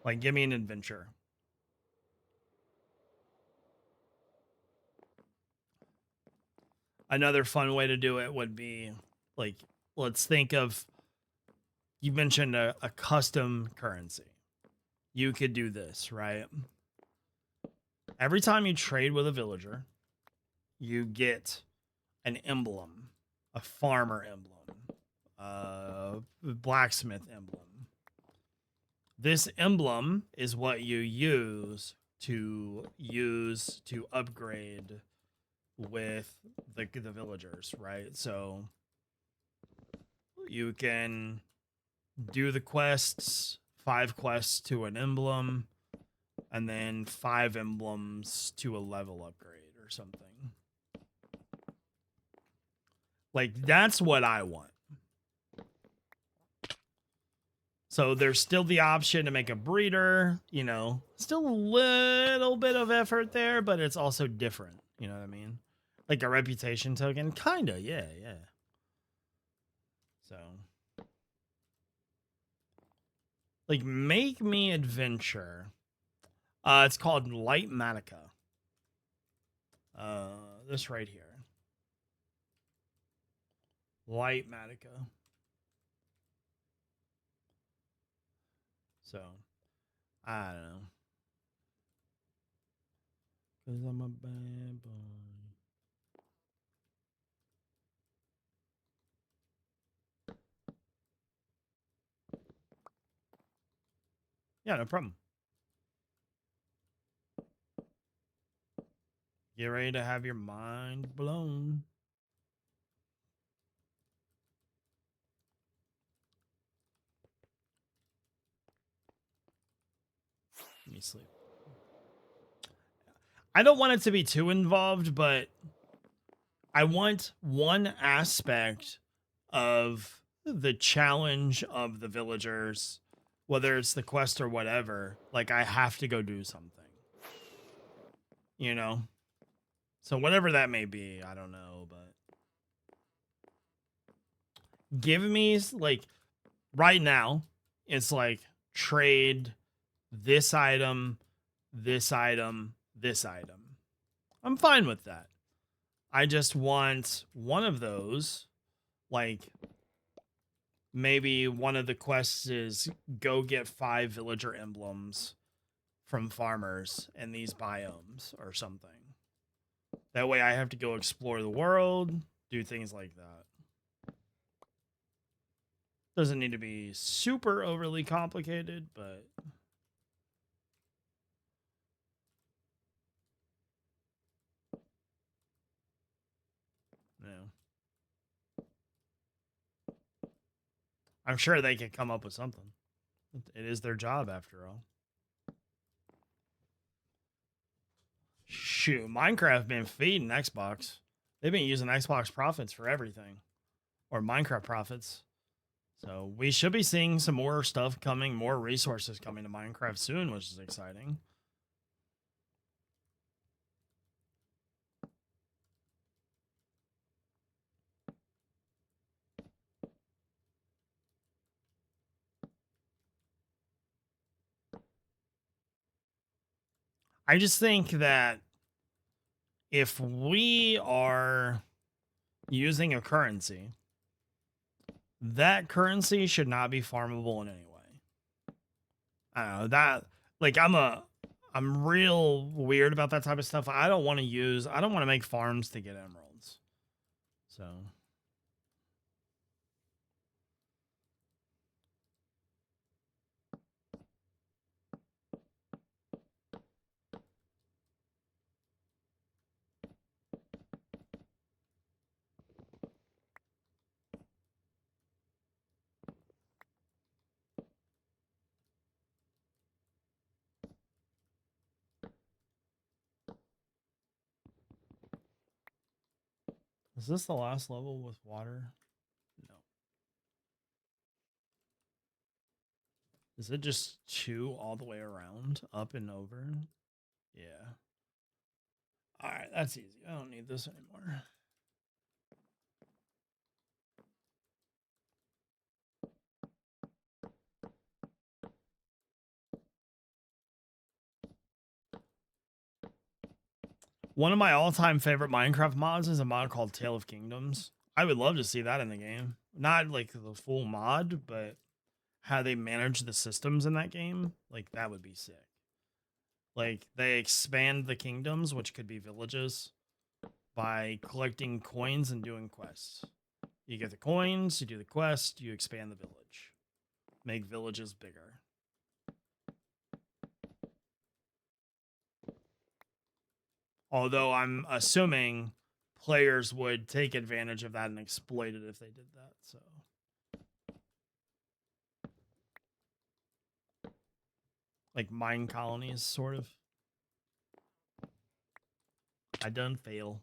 like, give me an adventure. Another fun way to do it would be like, let's think of, you mentioned a custom currency. You could do this, right? Every time you trade with a villager, you get an emblem, a farmer emblem, a blacksmith emblem. This emblem is what you use to upgrade with the villagers, right? So you can do the quests, 5 quests to an emblem, and then 5 emblems to a level upgrade or something. Like, that's what I want. So there's still the option to make a breeder, still a little bit of effort there, but it's also different. You know what I mean? Like a reputation token, kinda, yeah. So, like, make me adventure. It's called Light Matica. This right here. Light Matica. So, I don't know. Cause I'm a bad boy. Yeah, no problem. Get ready to have your mind blown. Let me sleep. I don't want it to be too involved, but I want one aspect of the challenge of the villagers, whether it's the quest or whatever, like, I have to go do something. you know? So whatever that may be, I don't know, but give me like right now, it's like trade this item, this item, this item. I'm fine with that. I just want one of those, like maybe one of the quests is go get 5 villager emblems from farmers in these biomes or something. That way I have to go explore the world, do things like that. Doesn't need to be super overly complicated, but you know, I'm sure they could come up with something. It is their job after all. Shoot, Minecraft been feeding Xbox. They've been using Xbox profits for everything, or Minecraft profits. So we should be seeing some more stuff coming, more resources coming to Minecraft soon, which is exciting. I just think that if we are using a currency, that currency should not be farmable in any way. I don't know that, like, I'm real weird about that type of stuff. I don't want to make farms to get emeralds. So is this the last level with water? No. Is it just 2 all the way around, up and over? Yeah. All right, that's easy. I don't need this anymore. One of my all-time favorite Minecraft mods is a mod called Tale of Kingdoms. I would love to see that in the game. Not like the full mod, but how they manage the systems in that game. Like, that would be sick. Like, they expand the kingdoms, which could be villages, by collecting coins and doing quests. You get the coins, you do the quest, you expand the village. Make villages bigger. Although I'm assuming players would take advantage of that and exploit it if they did that. So like mine colonies, sort of. I done fail.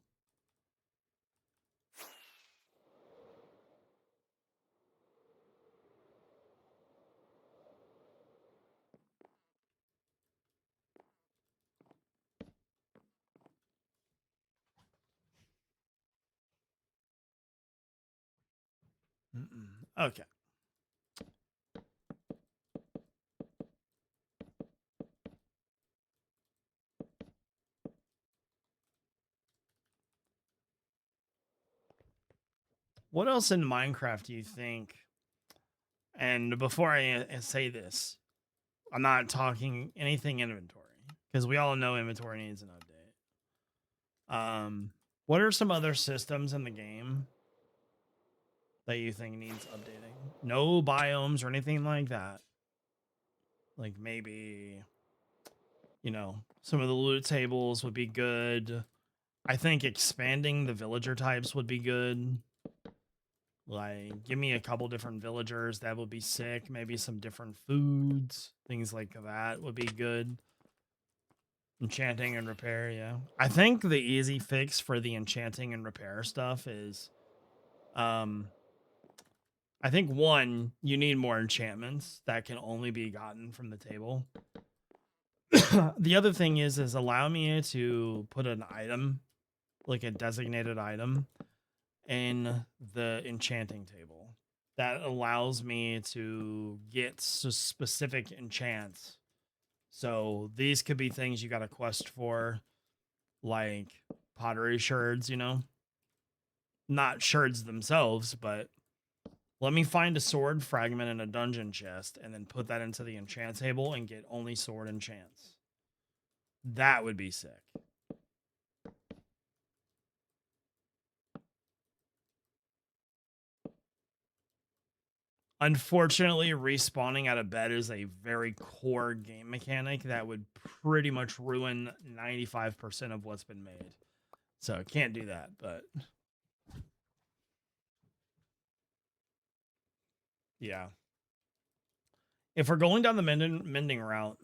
Okay. What else in Minecraft do you think? And before I say this, I'm not talking anything inventory because we all know inventory needs an update. What are some other systems in the game that you think needs updating? No biomes or anything like that. Like maybe, you know, some of the loot tables would be good. I think expanding the villager types would be good. Like, give me a couple different villagers. That would be sick. Maybe some different foods. Things like that would be good. Enchanting and repair, yeah. I think the easy fix for the enchanting and repair stuff is, I think one, you need more enchantments that can only be gotten from the table. The other thing is allow me to put an item, like a designated item, in the enchanting table. That allows me to get specific enchants. So these could be things you got to quest for, like pottery shards, you know? Not shards themselves, but let me find a sword fragment in a dungeon chest and then put that into the enchant table and get only sword enchants. That would be sick. Unfortunately, respawning out of bed is a very core game mechanic that would pretty much ruin 95% of what's been made. So can't do that, but yeah. If we're going down the mending route,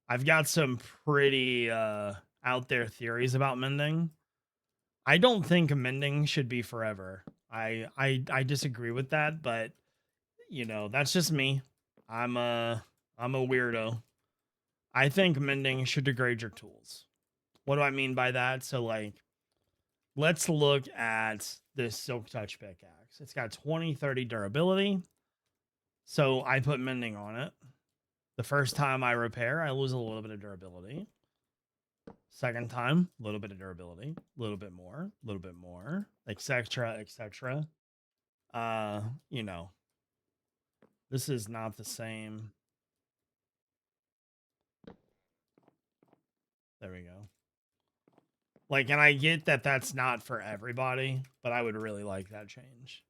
I've got some pretty out there theories about mending. I don't think mending should be forever. I disagree with that, but you know, that's just me. I'm a weirdo. I think mending should degrade your tools. What do I mean by that? So like let's look at this Silk Touch pickaxe. It's got 20-30 durability. So I put mending on it. The first time I repair, I lose a little bit of durability. Second time, a little bit of durability, a little bit more, etc., etc. You know, this is not the same. There we go. Like, and I get that that's not for everybody, but I would really like that change.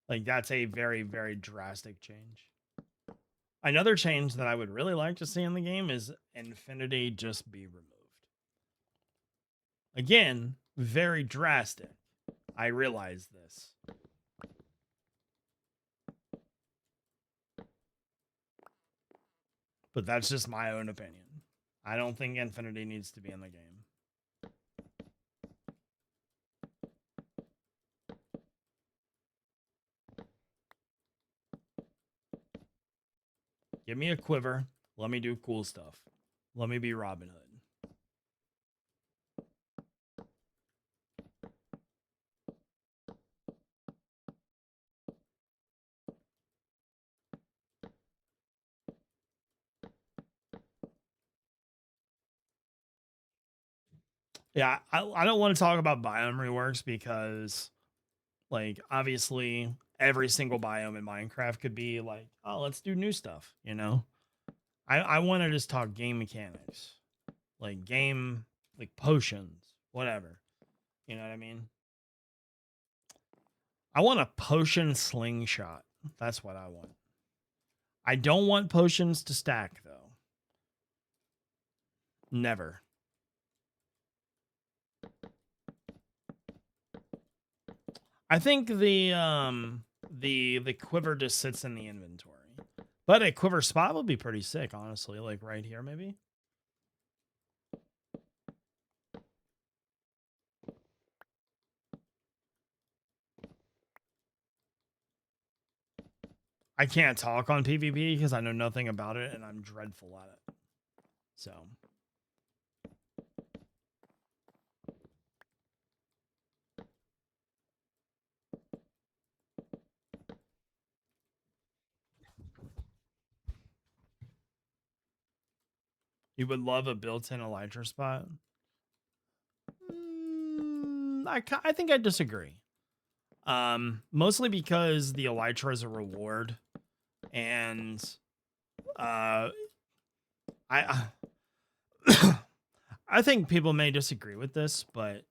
Like, that's a very, very drastic change. Another change that I would really like to see in the game is infinity just be removed. Again, very drastic. I realize this. But that's just my own opinion. I don't think infinity needs to be in the game. Give me a quiver. Let me do cool stuff. Let me be Robin Hood. Yeah, I don't want to talk about biome reworks because, like, obviously every single biome in Minecraft could be like, oh, let's do new stuff, you know? I want to just talk game mechanics. Like, game, like, potions, whatever. You know what I mean? I want a potion slingshot. That's what I want. I don't want potions to stack, though. Never. I think the quiver just sits in the inventory. But a quiver spot would be pretty sick, honestly. Like right here, maybe. I can't talk on PvP because I know nothing about it and I'm dreadful at it. So. You would love a built-in elytra spot? I think I disagree. Mostly because the elytra is a reward. And I I think people may disagree with this, but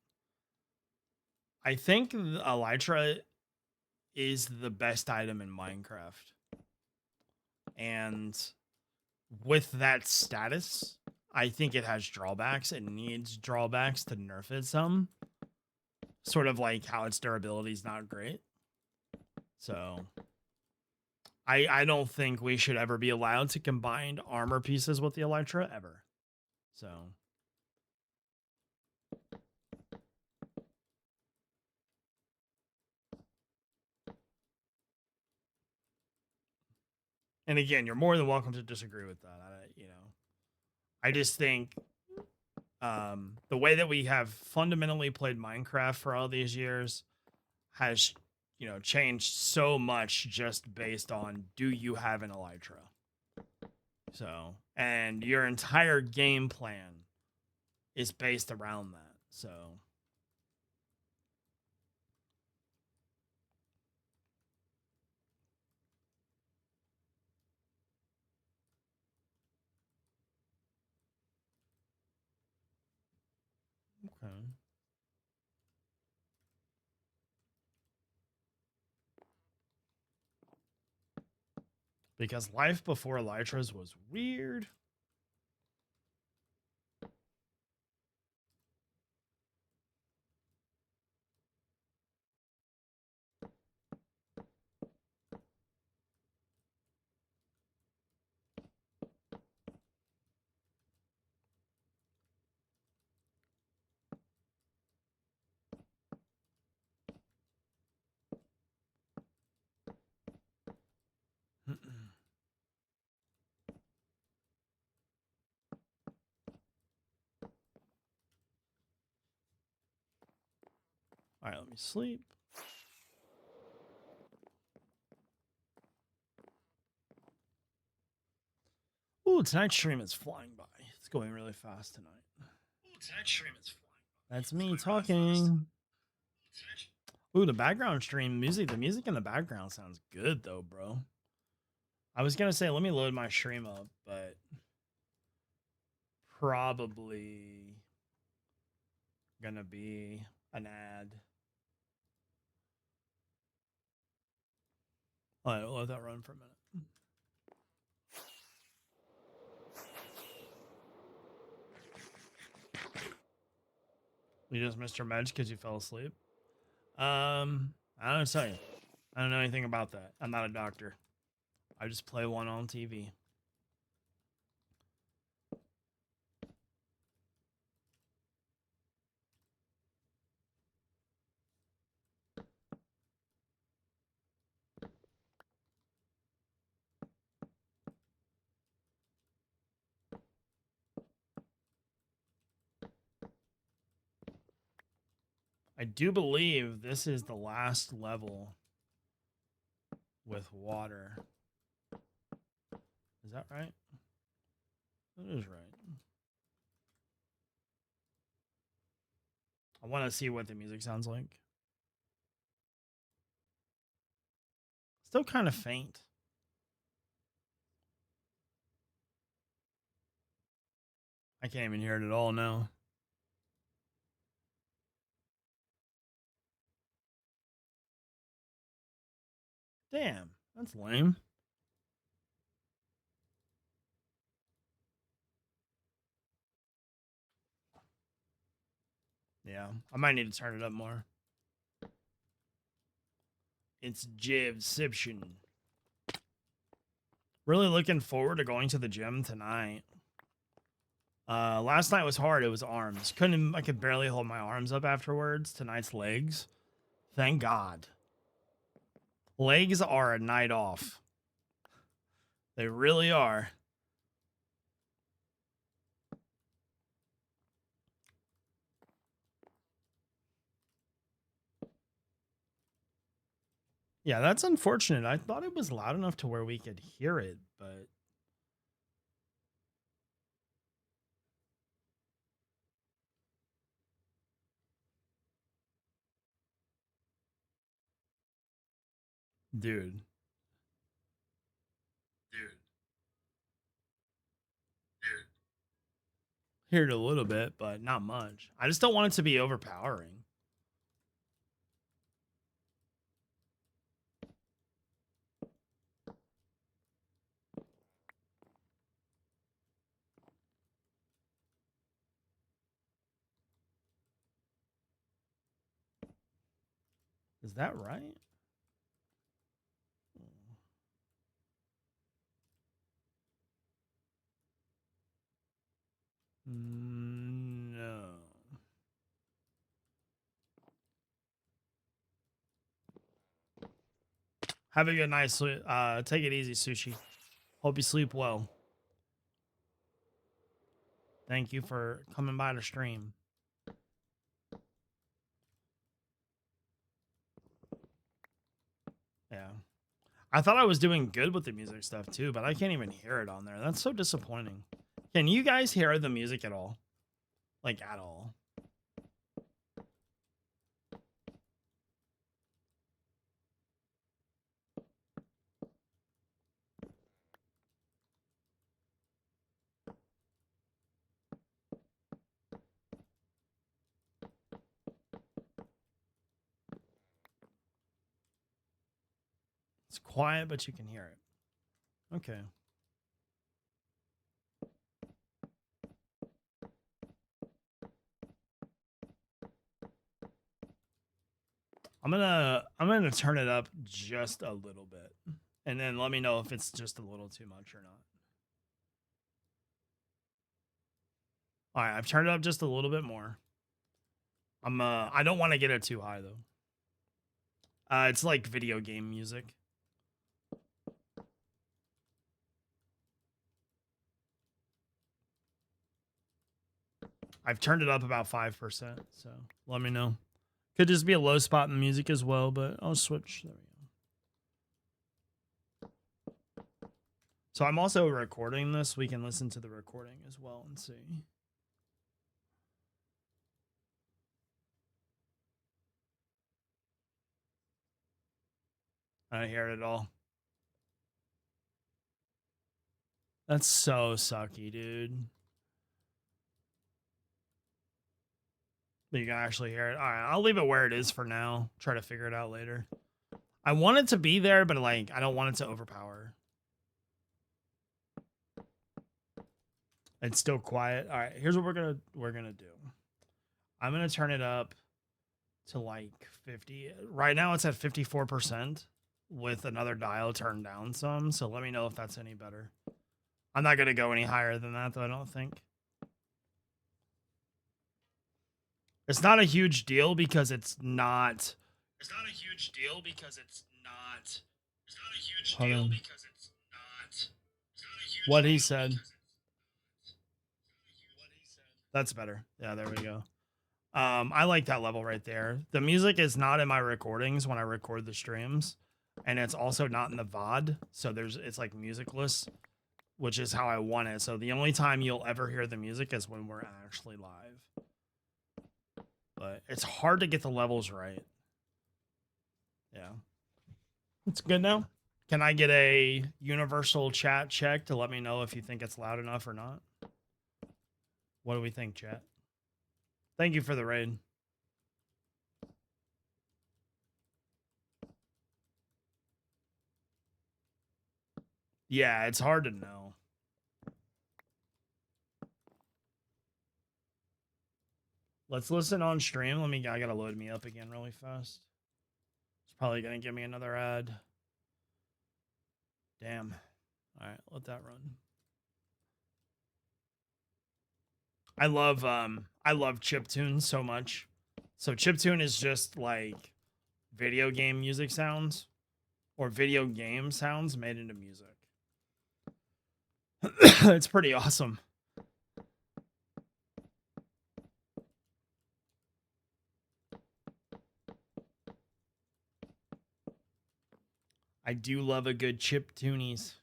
I think elytra is the best item in Minecraft. And with that status, I think it has drawbacks. It needs drawbacks to nerf it some. Sort of like how its durability is not great. So I don't think we should ever be allowed to combine armor pieces with the Elytra ever. So and again, you're more than welcome to disagree with that. I just think the way that we have fundamentally played Minecraft for all these years has changed so much just based on do you have an Elytra. So, and your entire game plan is based around that. So, okay. Because life before Elytras was weird. All right, let me sleep. Ooh, tonight's stream is flying by. It's going really fast tonight. Ooh, tonight's stream is flying by. That's me talking. Ooh, the background stream music. The music in the background sounds good though, bro. I was gonna say let me load my stream up, but probably gonna be an ad. All right, we'll let that run for a minute. You just missed your meds because you fell asleep. I don't tell you. I don't know anything about that. I'm not a doctor. I just play one on TV. I do believe this is the last level with water. Is that right? That is right. I want to see what the music sounds like. Still kind of faint. I can't even hear it at all now. Damn, that's lame. Yeah, I might need to turn it up more. It's Jivception. Really looking forward to going to the gym tonight. Last night was hard. It was arms. I could barely hold my arms up afterwards. Tonight's legs. Thank God. Legs are a night off. They really are. Yeah, that's unfortunate. I thought it was loud enough to where we could hear it, but dude. Hear it a little bit, but not much. I just don't want it to be overpowering. Is that right? No. Have a good night. Take it easy, Sushi. Hope you sleep well. Thank you for coming by the stream. Yeah. I thought I was doing good with the music stuff too, but I can't even hear it on there. That's so disappointing. Can you guys hear the music at all? Like, at all? It's quiet, but you can hear it. Okay. I'm gonna turn it up just a little bit, and then let me know if it's just a little too much or not. All right, I've turned it up just a little bit more. I don't want to get it too high though. It's like video game music. I've turned it up about 5%, so let me know. Could just be a low spot in the music as well, but I'll switch. There we go. So I'm also recording this. We can listen to the recording as well and see. I don't hear it at all. That's so sucky, dude. But you can actually hear it. All right, I'll leave it where it is for now. Try to figure it out later. I want it to be there, but like I don't want it to overpower. It's still quiet. All right, here's what we're gonna do. I'm gonna turn it up to like 50. Right now it's at 54% with another dial turned down some. So let me know if that's any better. I'm not gonna go any higher than that though, I don't think. It's not a huge deal because it's not. It's not a huge deal because it's not. It's not a huge deal because it's not. What he said. That's better. Yeah, there we go. I like that level right there. The music is not in my recordings when I record the streams, and it's also not in the VOD. So it's like musicless, which is how I want it. So the only time you'll ever hear the music is when we're actually live. But it's hard to get the levels right. Yeah. It's good now. Can I get a universal chat check to let me know if you think it's loud enough or not? What do we think, chat? Thank you for the raid. Yeah, it's hard to know. Let's listen on stream. I gotta load me up again really fast. It's probably gonna give me another ad. Damn. All right, let that run. I love chiptune so much. So chiptune is just like video game music sounds or video game sounds made into music. It's pretty awesome. I do love a good chiptunies.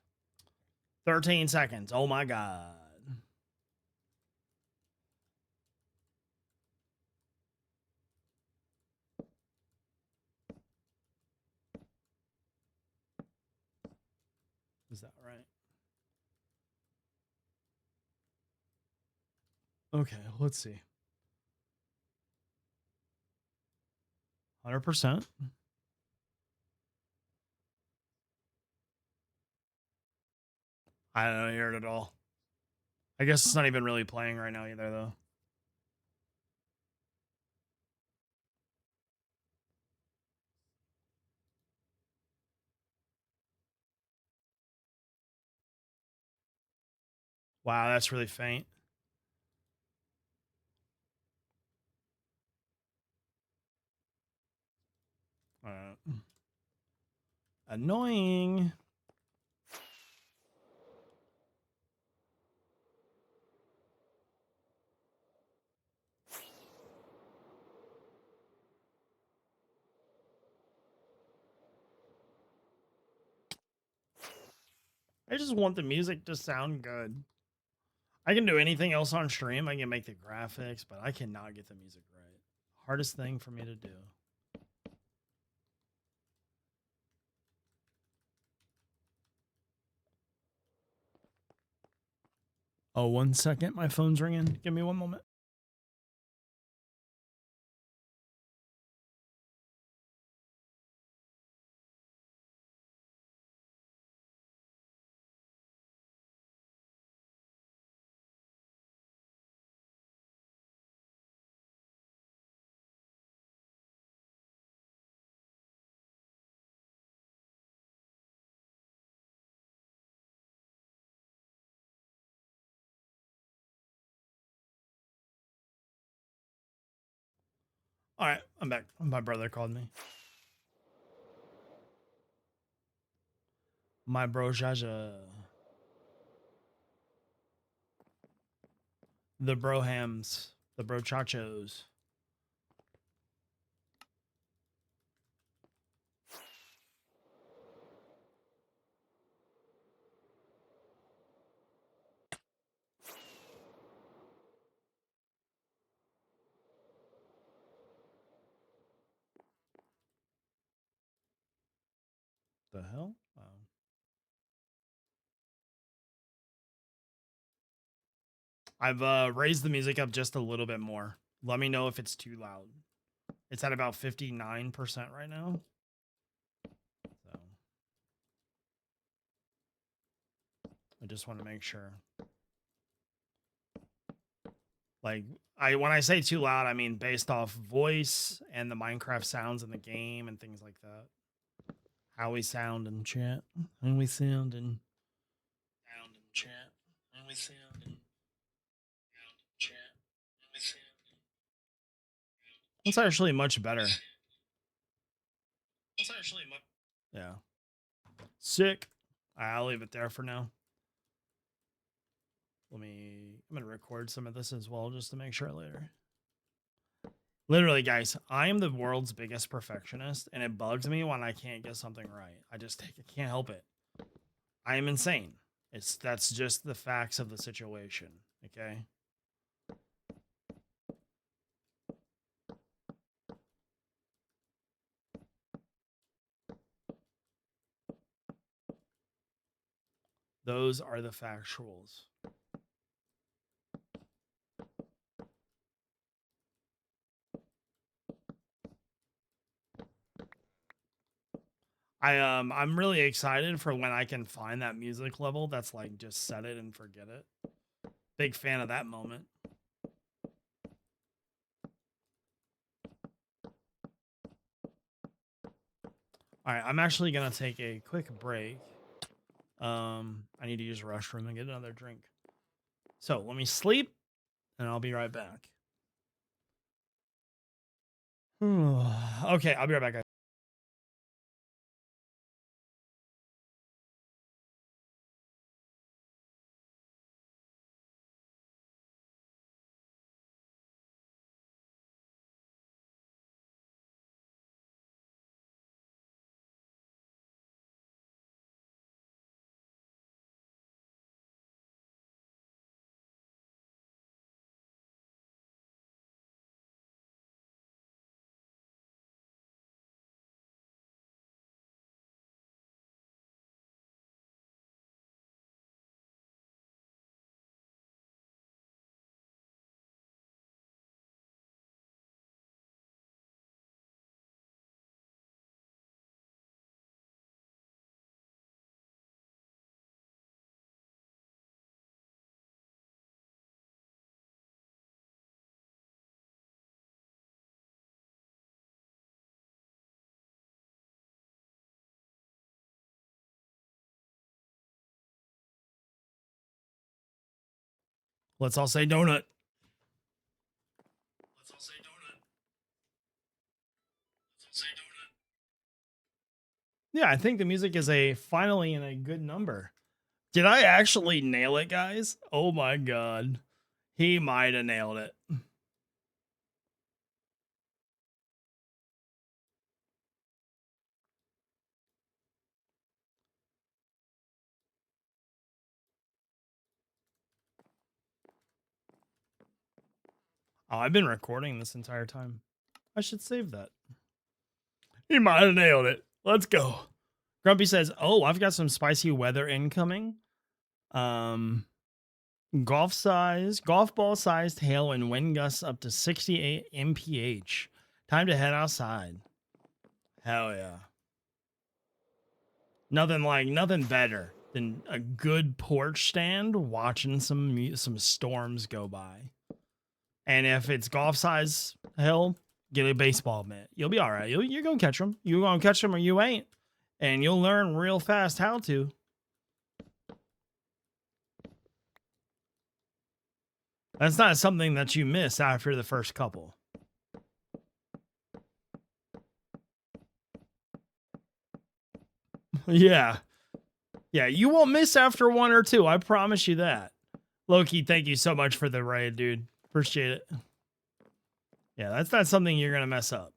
13 seconds. Oh my god. Is that right? Okay, let's see. 100%. I don't hear it at all. I guess it's not even really playing right now either, though. Wow, that's really faint. Annoying. I just want the music to sound good. I can do anything else on stream. I can make the graphics, but I cannot get the music right. Hardest thing for me to do. Oh, 1 second. My phone's ringing. Give me 1 moment. All right, I'm back. My brother called me. My bro Jaja. The brohams. The brochachos. The hell? Oh. I've raised the music up just a little bit more. Let me know if it's too loud. It's at about 59% right now. So I just want to make sure. Like when I say too loud, I mean based off voice and the Minecraft sounds in the game and things like that. How we sound in chat. And we sound in chat. And we sound in chat. And we sound. It's actually much better. It's actually much. Yeah. Sick. I'll leave it there for now. I'm gonna record some of this as well just to make sure later. Literally, guys, I am the world's biggest perfectionist, and it bugs me when I can't get something right. I can't help it. I am insane. That's just the facts of the situation. Okay. Those are the factuals. I'm really excited for when I can find that music level that's like just set it and forget it. Big fan of that moment. All right, I'm actually gonna take a quick break. I need to use the restroom and get another drink. So let me sleep, and I'll be right back. Okay, I'll be right back, guys. Let's all say donut. Let's all say donut. Let's all say donut. Yeah, I think the music is finally in a good number. Did I actually nail it, guys? Oh my god. He might have nailed it. Oh, I've been recording this entire time. I should save that. He might have nailed it. Let's go. Grumpy says, "Oh, I've got some spicy weather incoming. Um, golf ball sized hail and wind gusts up to 68 mph. Time to head outside." Hell yeah. Nothing better than a good porch stand watching some storms go by. And if it's golf size hail, get a baseball mitt. You'll be all right. You're gonna catch them. You're gonna catch them or you ain't, and you'll learn real fast how to. That's not something that you miss after the first couple. Yeah. Yeah, you won't miss after one or two. I promise you that. Loki, thank you so much for the raid, dude. Appreciate it. Yeah, that's not something you're going to mess up.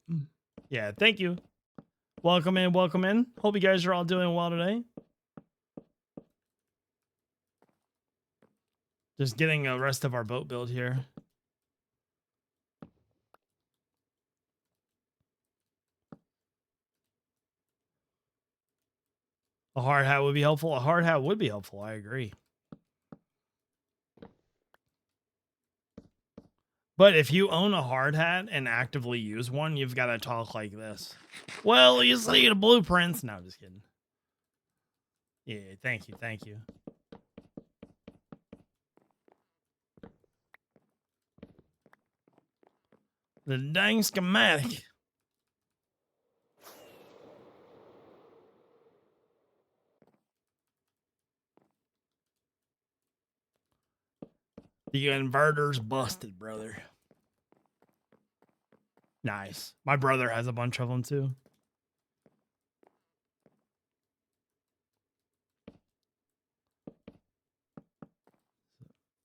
Yeah, thank you. Welcome in, welcome in. Hope you guys are all doing well today. Just getting the rest of our boat build here. A hard hat would be helpful. A hard hat would be helpful. I agree. But if you own a hard hat and actively use one, you've got to talk like this. Well, you see the blueprints. No, I'm just kidding. Yeah, thank you. Thank you. The dang schematic. The inverter's busted, brother. Nice. My brother has a bunch of them too.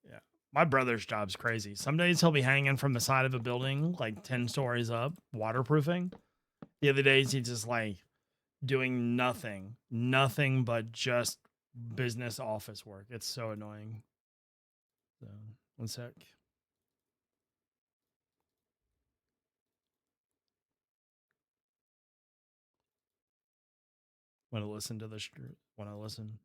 Yeah. My brother's job's crazy. Some days he'll be hanging from the side of a building, like 10 stories up, waterproofing. The other days he's just like doing nothing but just business office work. It's so annoying. So, one sec. Want to listen to this? Want to listen?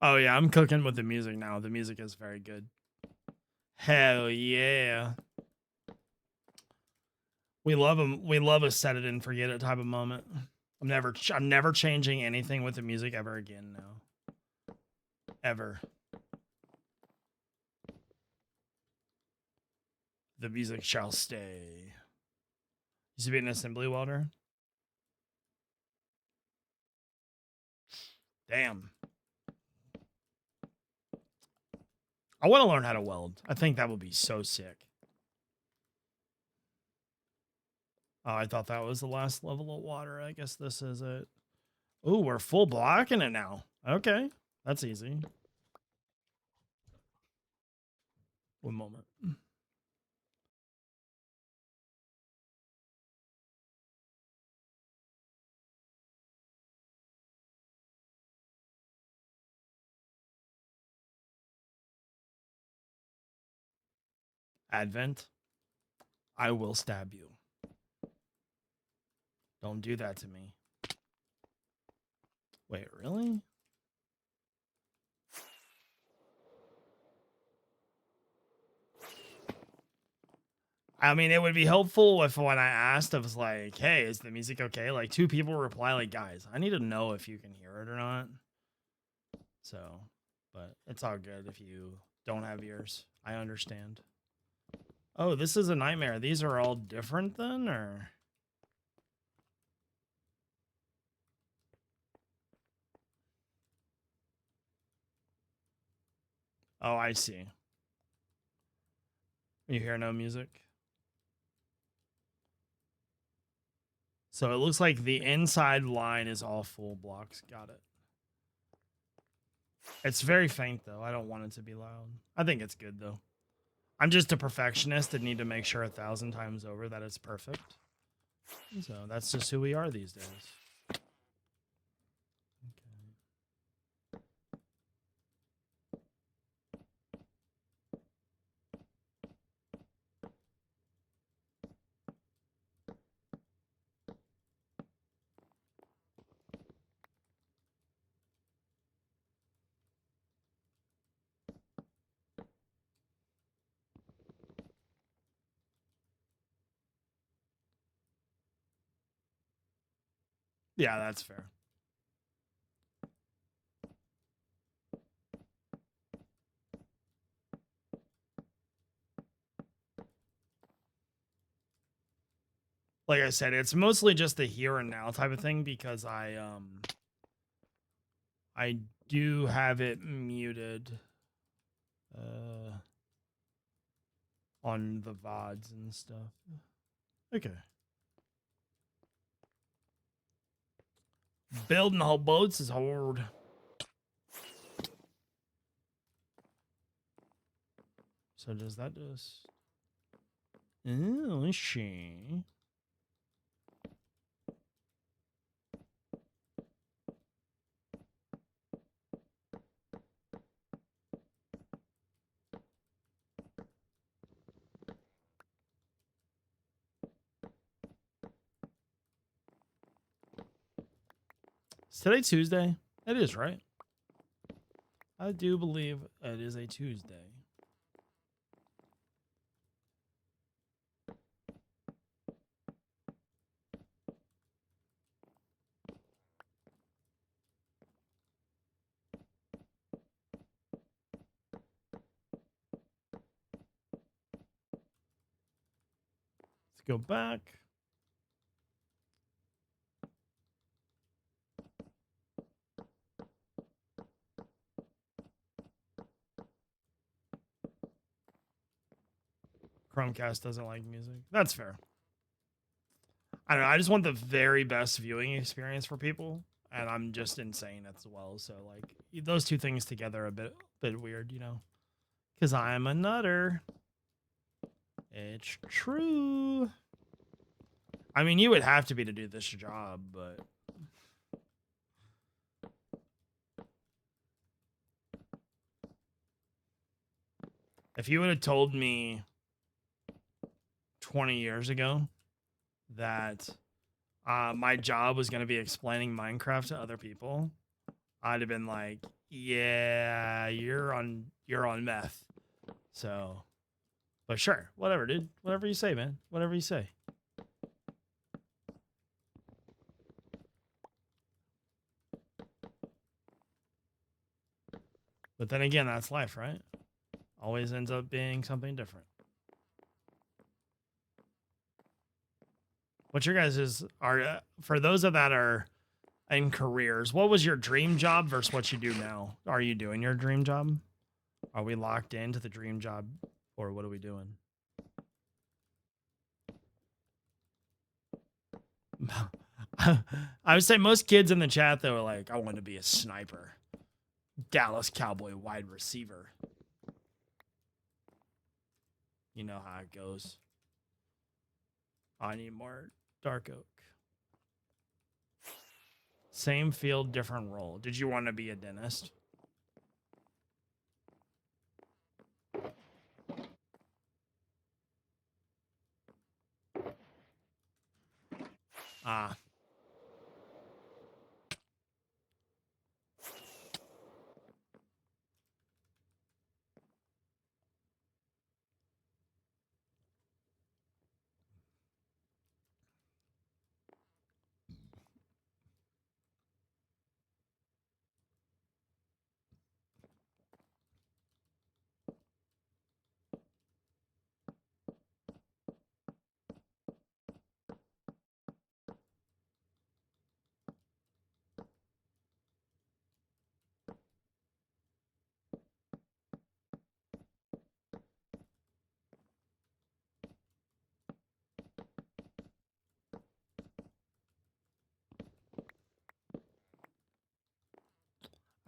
Oh yeah, I'm cooking with the music now. The music is very good. Hell yeah. We love them. We love a set it and forget it type of moment. I'm never changing anything with the music ever again now. Ever. The music shall stay. Used to be an assembly welder. Damn. I want to learn how to weld. I think that would be so sick. Oh, I thought that was the last level of water. I guess this is it. Ooh, we're full blocking it now. Okay. That's easy. One moment. Advent. I will stab you. Don't do that to me. Wait, really? I mean, it would be helpful if when I asked, I was like, hey, is the music okay? Like, two people reply, like, guys, I need to know if you can hear it or not. So, but it's all good if you don't have ears. I understand. Oh, this is a nightmare. These are all different then, or? Oh, I see. You hear no music? So it looks like the inside line is all full blocks. Got it. It's very faint though. I don't want it to be loud. I think it's good though. I'm just a perfectionist and need to make sure 1,000 times over that it's perfect. So that's just who we are these days. Yeah, that's fair. Like I said, it's mostly just the here and now type of thing because I do have it muted on the VODs and stuff. Okay. Building whole boats is hard. So does that just... Oh, let's see. Is today Tuesday? It is, right? I do believe it is a Tuesday. Let's go back. Chromecast doesn't like music. That's fair. I don't know. I just want the very best viewing experience for people, and I'm just insane as well. So like those two things together are a bit weird, you know, because I'm a nutter. It's true. I mean, you would have to be to do this job, but if you would have told me 20 years ago that my job was going to be explaining Minecraft to other people, I'd have been like, yeah, you're on meth. So, but sure, whatever, dude. Whatever you say, man. Whatever you say. But then again, that's life, right? Always ends up being something different. What's your guys' are for those of that are in careers? What was your dream job versus what you do now? Are you doing your dream job? Are we locked into the dream job, or what are we doing? I would say most kids in the chat though are like, I want to be a sniper, Dallas Cowboy wide receiver. You know how it goes. I need more dark oak. Same field, different role. Did you want to be a dentist? Ah.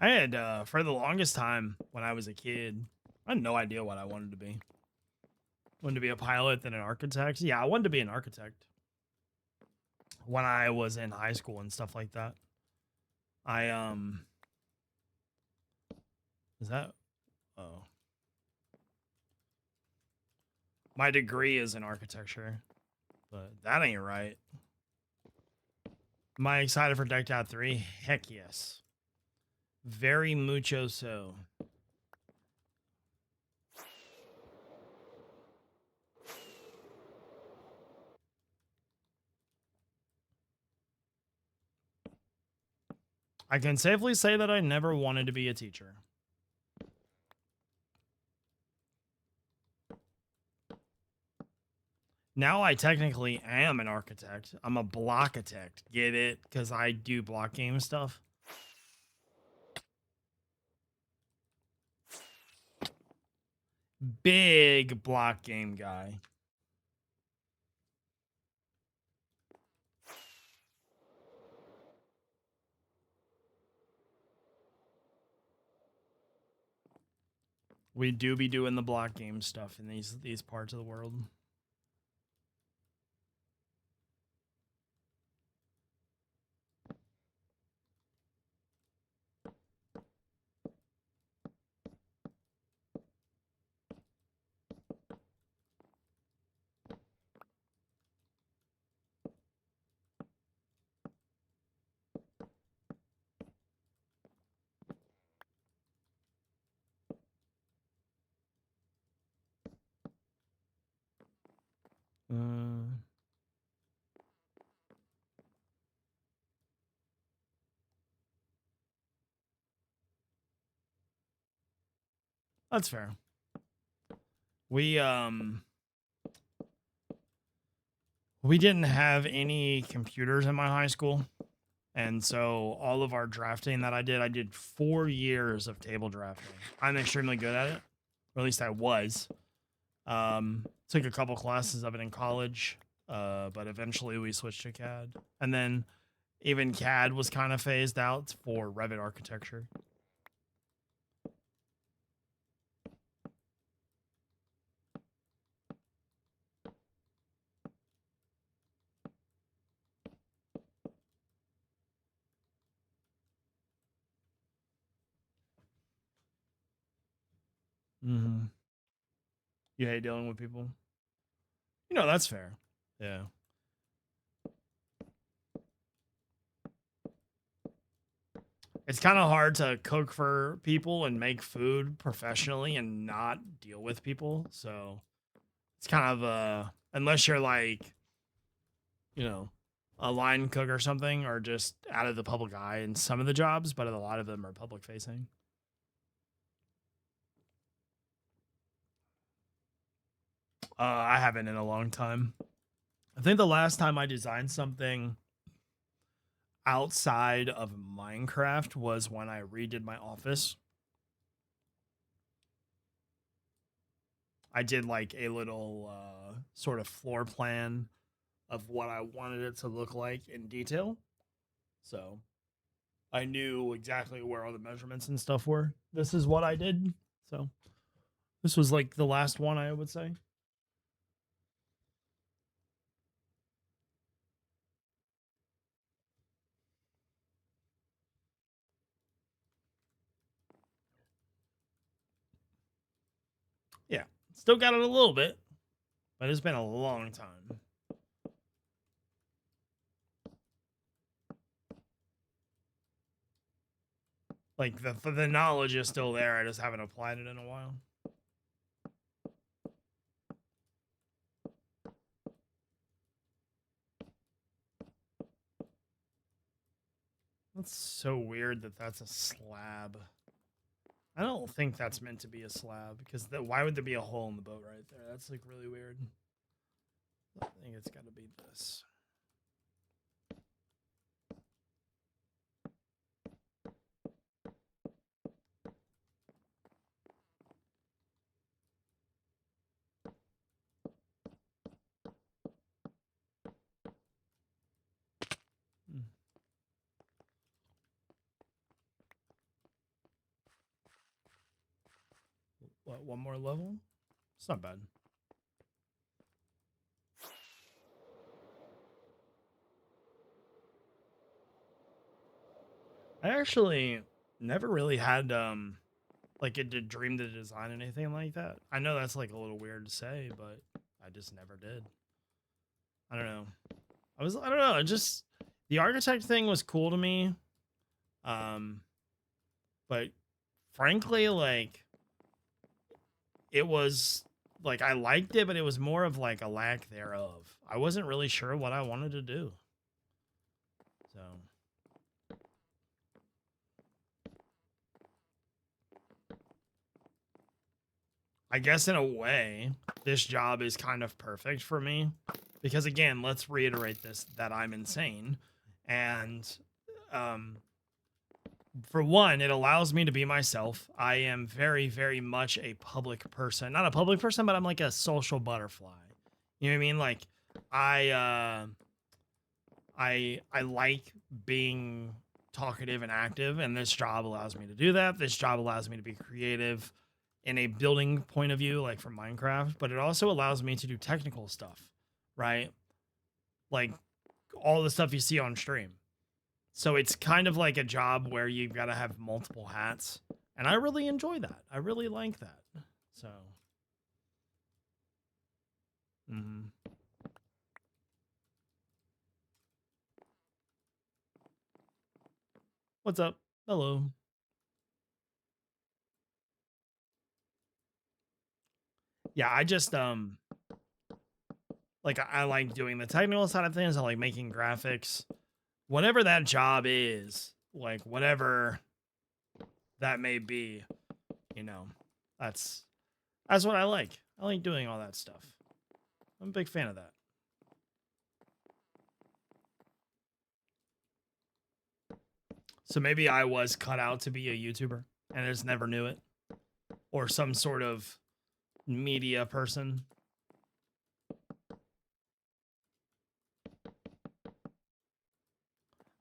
I had for the longest time when I was a kid, I had no idea what I wanted to be. Wanted to be a pilot, then an architect. Yeah, I wanted to be an architect when I was in high school and stuff like that. I is that oh, my degree is in architecture, but that ain't right. Am I excited for Decked Out 3? Heck yes. Very mucho so. I can safely say that I never wanted to be a teacher. Now I technically am an architect. I'm a blockitect. Get it? Because I do block game stuff. Big block game guy. We do be doing the block game stuff in these parts of the world. That's fair. We didn't have any computers in my high school. And so all of our drafting that I did 4 years of table drafting. I'm extremely good at it. Or at least I was. Took a couple classes of it in college. But eventually we switched to CAD. And then even CAD was kind of phased out for Revit architecture. Mm-hmm. You hate dealing with people? You know, that's fair. Yeah. It's kind of hard to cook for people and make food professionally and not deal with people. So it's kind of unless you're like, you know, a line cook or something, or just out of the public eye in some of the jobs, but a lot of them are public facing. I haven't in a long time. I think the last time I designed something outside of Minecraft was when I redid my office. I did like a little sort of floor plan of what I wanted it to look like in detail. So I knew exactly where all the measurements and stuff were. This is what I did. So this was like the last one, I would say. Yeah. Still got it a little bit, but it's been a long time. Like the knowledge is still there. I just haven't applied it in a while. That's so weird that that's a slab. I don't think that's meant to be a slab because why would there be a hole in the boat right there? That's like really weird. I think it's got to be this. what, one more level? It's not bad. I actually never really had like a dream to design anything like that. I know that's like a little weird to say, but I just never did. I don't know. I don't know. It just the architect thing was cool to me. Um, but frankly, like it was like I liked it, but it was more of like a lack thereof. I wasn't really sure what I wanted to do. So I guess in a way, this job is kind of perfect for me because again, let's reiterate this that I'm insane. And um for one, it allows me to be myself. I am very, very much a public person. Not a public person, but I'm like a social butterfly. You know what I mean? Like I like being talkative and active, and this job allows me to do that. This job allows me to be creative in a building point of view, like from Minecraft, but it also allows me to do technical stuff, right? Like all the stuff you see on stream. So it's kind of like a job where you've got to have multiple hats. And I really enjoy that. I really like that. So, mhm. What's up? Hello. Yeah, I just like I like doing the technical side of things. I like making graphics. Whatever that job is, like whatever that may be, you know, that's that's what I like. I like doing all that stuff. I'm a big fan of that. So maybe I was cut out to be a YouTuber and I just never knew it, or some sort of media person.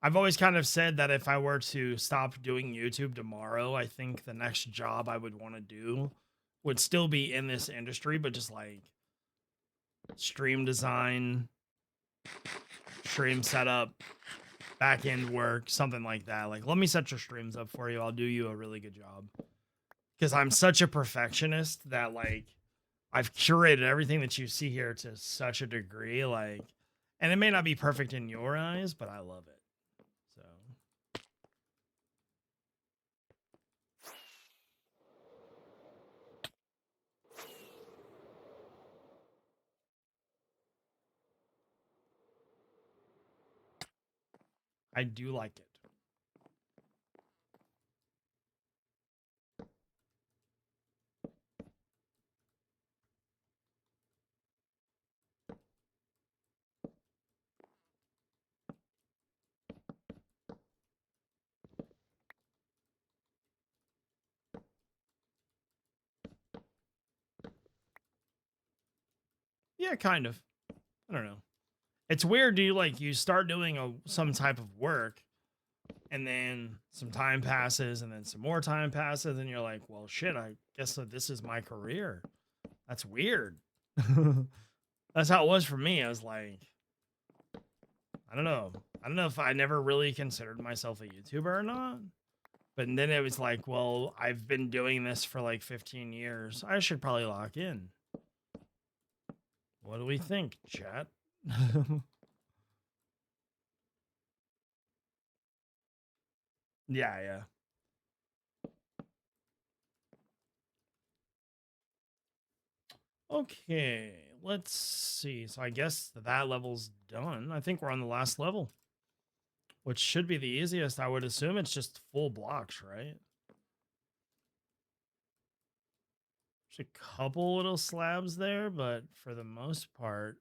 I've always kind of said that if I were to stop doing YouTube tomorrow, I think the next job I would want to do would still be in this industry, but just like stream design, stream setup, back end work, something like that. Like, let me set your streams up for you. I'll do you a really good job. Because I'm such a perfectionist that, like, I've curated everything that you see here to such a degree. Like, and it may not be perfect in your eyes, but I love it. So. I do like it. Yeah, kind of. I don't know. It's weird. Do you like you start doing some type of work, and then some time passes, and then some more time passes, and you're like, well, shit. I guess that this is my career. That's weird. That's how it was for me. I was like, I don't know. I don't know if I never really considered myself a YouTuber or not. But then it was like, well, I've been doing this for like 15 years. I should probably lock in. What do we think, chat? Yeah, yeah. Okay, let's see. So I guess that level's done. I think we're on the last level, which should be the easiest. I would assume it's just full blocks, right? There's a couple little slabs there, but for the most part,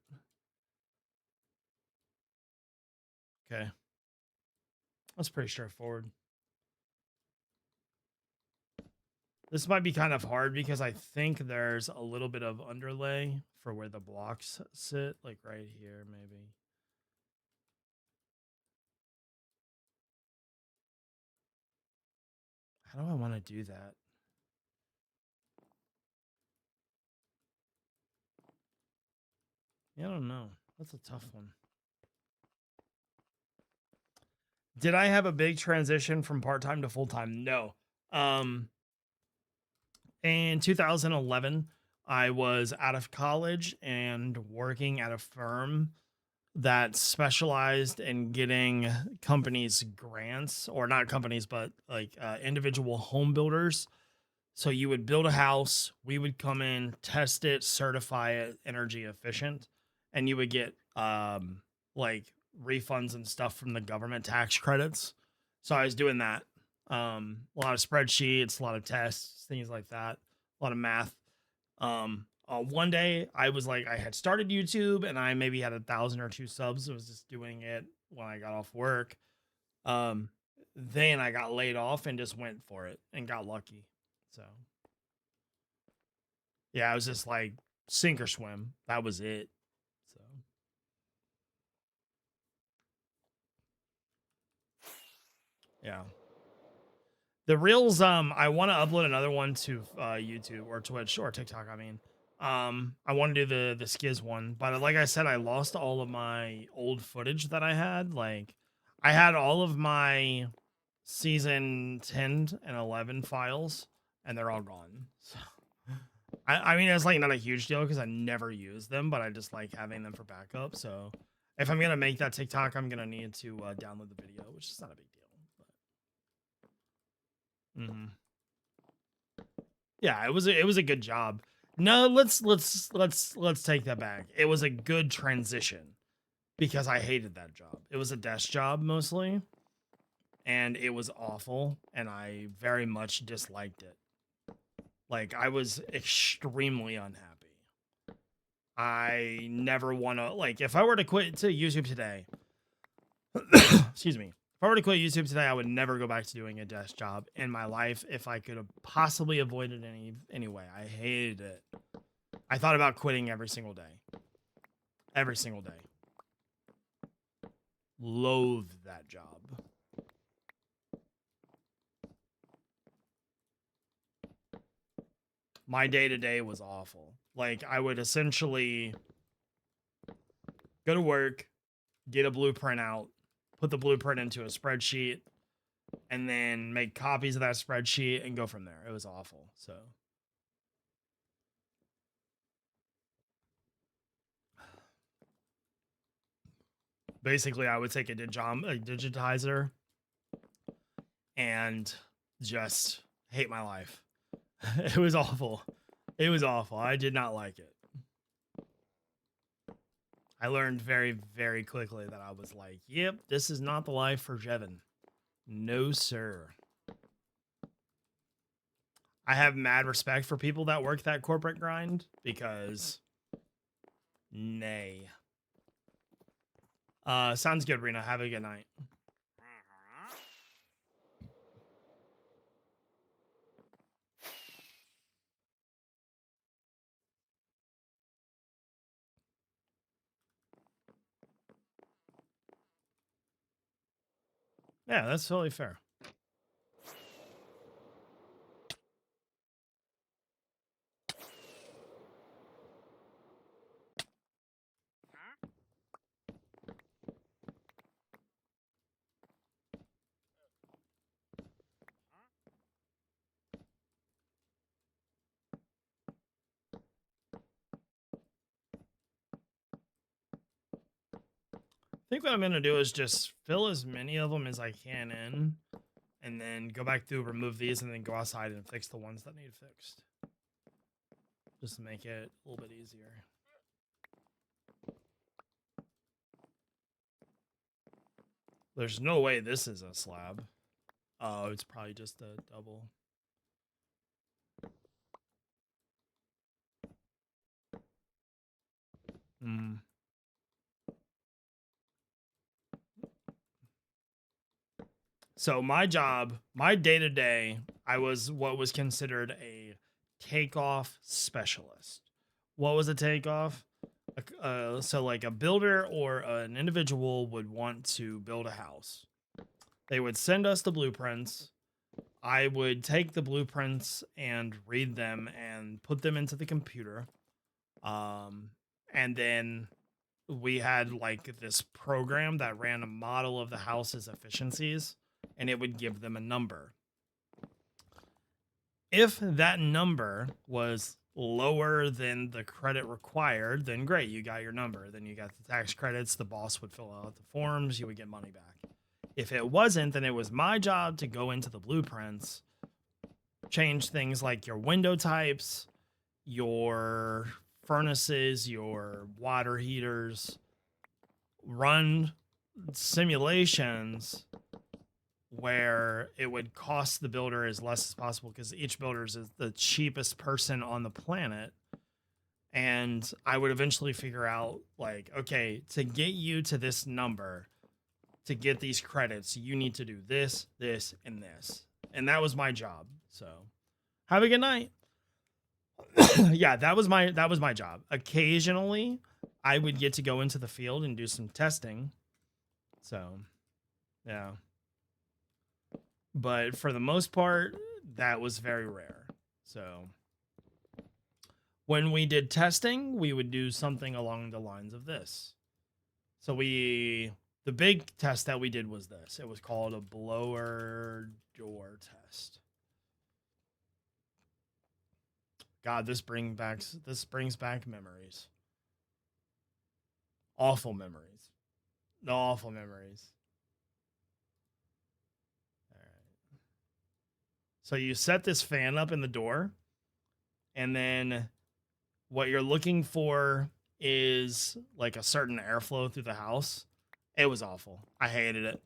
okay. That's pretty straightforward. This might be kind of hard because I think there's a little bit of underlay for where the blocks sit, like right here, maybe. How do I want to do that? Yeah, I don't know. That's a tough one. Did I have a big transition from part-time to full-time? No. In 2011, I was out of college and working at a firm that specialized in getting companies grants, or not companies, but like individual home builders. So you would build a house, we would come in, test it, certify it energy efficient, and you would get like refunds and stuff from the government tax credits. So I was doing that. A lot of spreadsheets, a lot of tests, things like that, a lot of math. One day I was like, I had started YouTube and I maybe had 1,000 or 2 subs. I was just doing it when I got off work. Then I got laid off and just went for it and got lucky. So yeah, I was just like sink or swim. That was it. So yeah. The reels, I want to upload another one to YouTube or Twitch or TikTok. I mean, I want to do the Skiz one, but like I said, I lost all of my old footage that I had. Like, I had all of my season 10 and 11 files, and they're all gone. So, I mean, it's like not a huge deal because I never use them, but I just like having them for backup. So, if I'm gonna make that TikTok, I'm gonna need to download the video, which is not a big deal. Mm-hmm. Yeah, it was a good job. No, let's take that back. It was a good transition because I hated that job. It was a desk job mostly, and it was awful, and I very much disliked it. Like, I was extremely unhappy. I never want to, like, if I were to quit to YouTube today, excuse me, if I were to quit YouTube today, I would never go back to doing a desk job in my life if I could have possibly avoided any way. I hated it. I thought about quitting every single day. Every single day. Loathed that job. My day-to-day was awful. Like, I would essentially go to work, get a blueprint out, put the blueprint into a spreadsheet, and then make copies of that spreadsheet and go from there. It was awful. So basically, I would take a digitizer and just hate my life. It was awful. It was awful. I did not like it. I learned very, very quickly that I was like, yep, this is not the life for Jevin. No, sir. I have mad respect for people that work that corporate grind because, nay. Sounds good, Rena. Have a good night. Yeah, that's totally fair. I think what I'm going to do is just fill as many of them as I can in, and then go back through, remove these, and then go outside and fix the ones that need fixed. Just to make it a little bit easier. There's no way this is a slab. Oh, it's probably just a double. Hmm. So my job, my day-to-day, I was what was considered a takeoff specialist. What was a takeoff? So like a builder or an individual would want to build a house. They would send us the blueprints. I would take the blueprints and read them and put them into the computer. And then we had like this program that ran a model of the house's efficiencies, and it would give them a number. If that number was lower than the credit required, then great, you got your number. Then you got the tax credits, the boss would fill out the forms, you would get money back. If it wasn't, then it was my job to go into the blueprints, change things like your window types, your furnaces, your water heaters, run simulations where it would cost the builder as less as possible, because each builder is the cheapest person on the planet. And I would eventually figure out, like, okay, to get you to this number, to get these credits, you need to do this, this, and this. And that was my job. So have a good night. Yeah, that was my job. Occasionally I would get to go into the field and do some testing. So yeah. But for the most part, that was very rare. So when we did testing, we would do something along the lines of this. So the big test that we did was this. It was called a blower door test. God, this brings back memories. Awful memories. No, awful memories. All right. So you set this fan up in the door, and then what you're looking for is like a certain airflow through the house. It was awful. I hated it.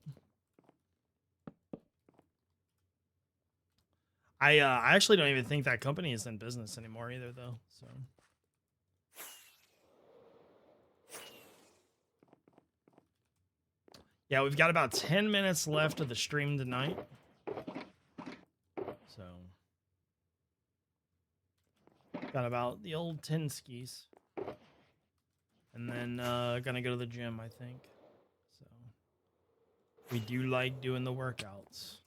I actually don't even think that company is in business anymore either, though. So yeah, we've got about 10 minutes left of the stream tonight. So got about the old 10 skis. And then gonna go to the gym, I think. So we do like doing the workouts.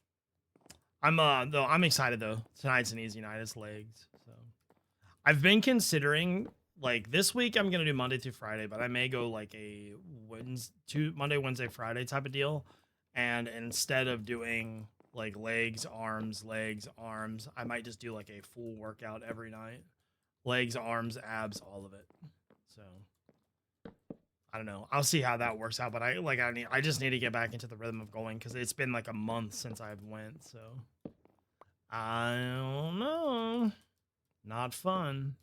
I'm excited though. Tonight's an easy night. It's legs. So I've been considering, like, this week I'm gonna do Monday through Friday, but I may go like a Monday, Wednesday, Friday type of deal. And instead of doing like legs, arms, I might just do like a full workout every night. Legs, arms, abs, all of it. So I don't know. I'll see how that works out, but I just need to get back into the rhythm of going, because it's been like a month since I've went. So I don't know. Not fun.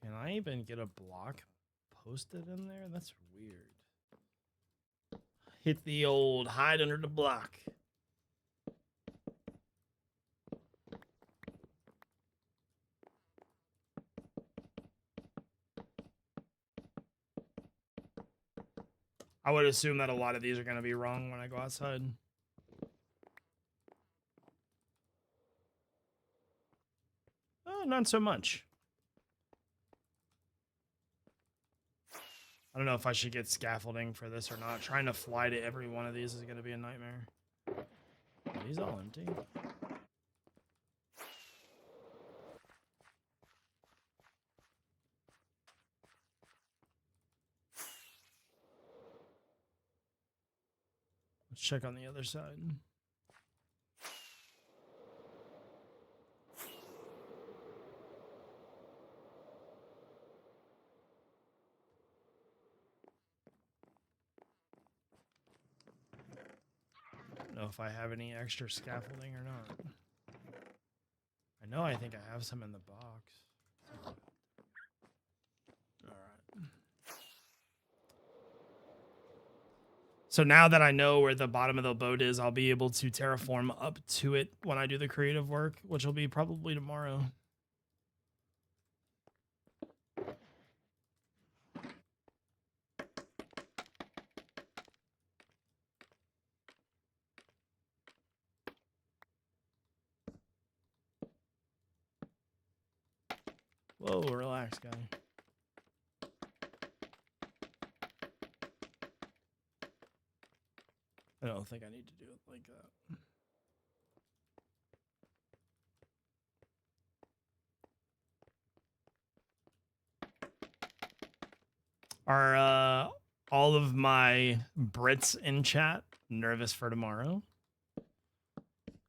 Can I even get a block posted in there? That's weird. Hit the old hide under the block. I would assume that a lot of these are going to be wrong when I go outside. Not so much. I don't know if I should get scaffolding for this or not. Trying to fly to every one of these is going to be a nightmare. Are these all empty? Let's check on the other side. I don't know if I have any extra scaffolding or not. I think I have some in the box. Alright. So now that I know where the bottom of the boat is, I'll be able to terraform up to it when I do the creative work, which will be probably tomorrow. Whoa, relax, guy. I don't think I need to do it like that. Are all of my Brits in chat nervous for tomorrow?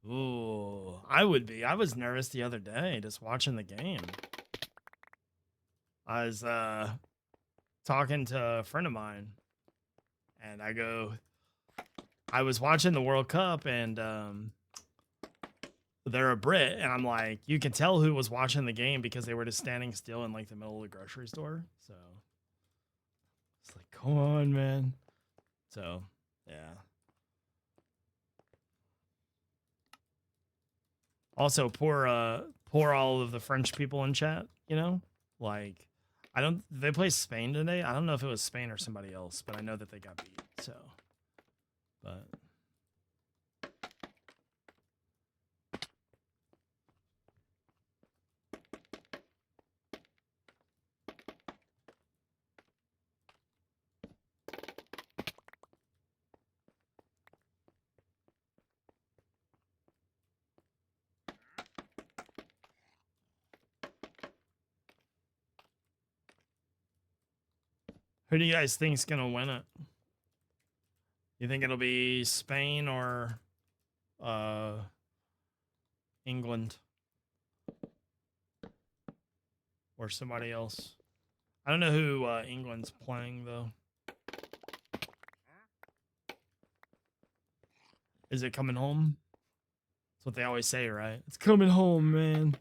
Ooh, I would be. I was nervous the other day just watching the game. I was talking to a friend of mine, and I was watching the World Cup, and they're a Brit, and I'm like, you can tell who was watching the game because they were just standing still in like the middle of the grocery store. So it's like, come on, man. So yeah. Also, poor all of the French people in chat. You know, like they play Spain today. I don't know if it was Spain or somebody else, but I know that they got beat. So, but. Who do you guys think's gonna win it? You think it'll be Spain or England or somebody else? I don't know who England's playing though. Is it coming home? That's what they always say, right? It's coming home, man.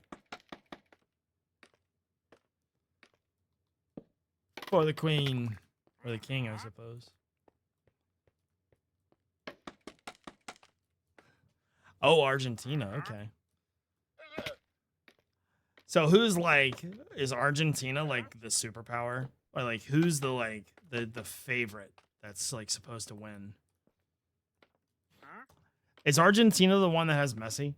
For the queen. Or the king, I suppose. Oh, Argentina. Okay. So who's like, is Argentina like the superpower? Or like who's the the favorite that's like supposed to win? Is Argentina the one that has Messi?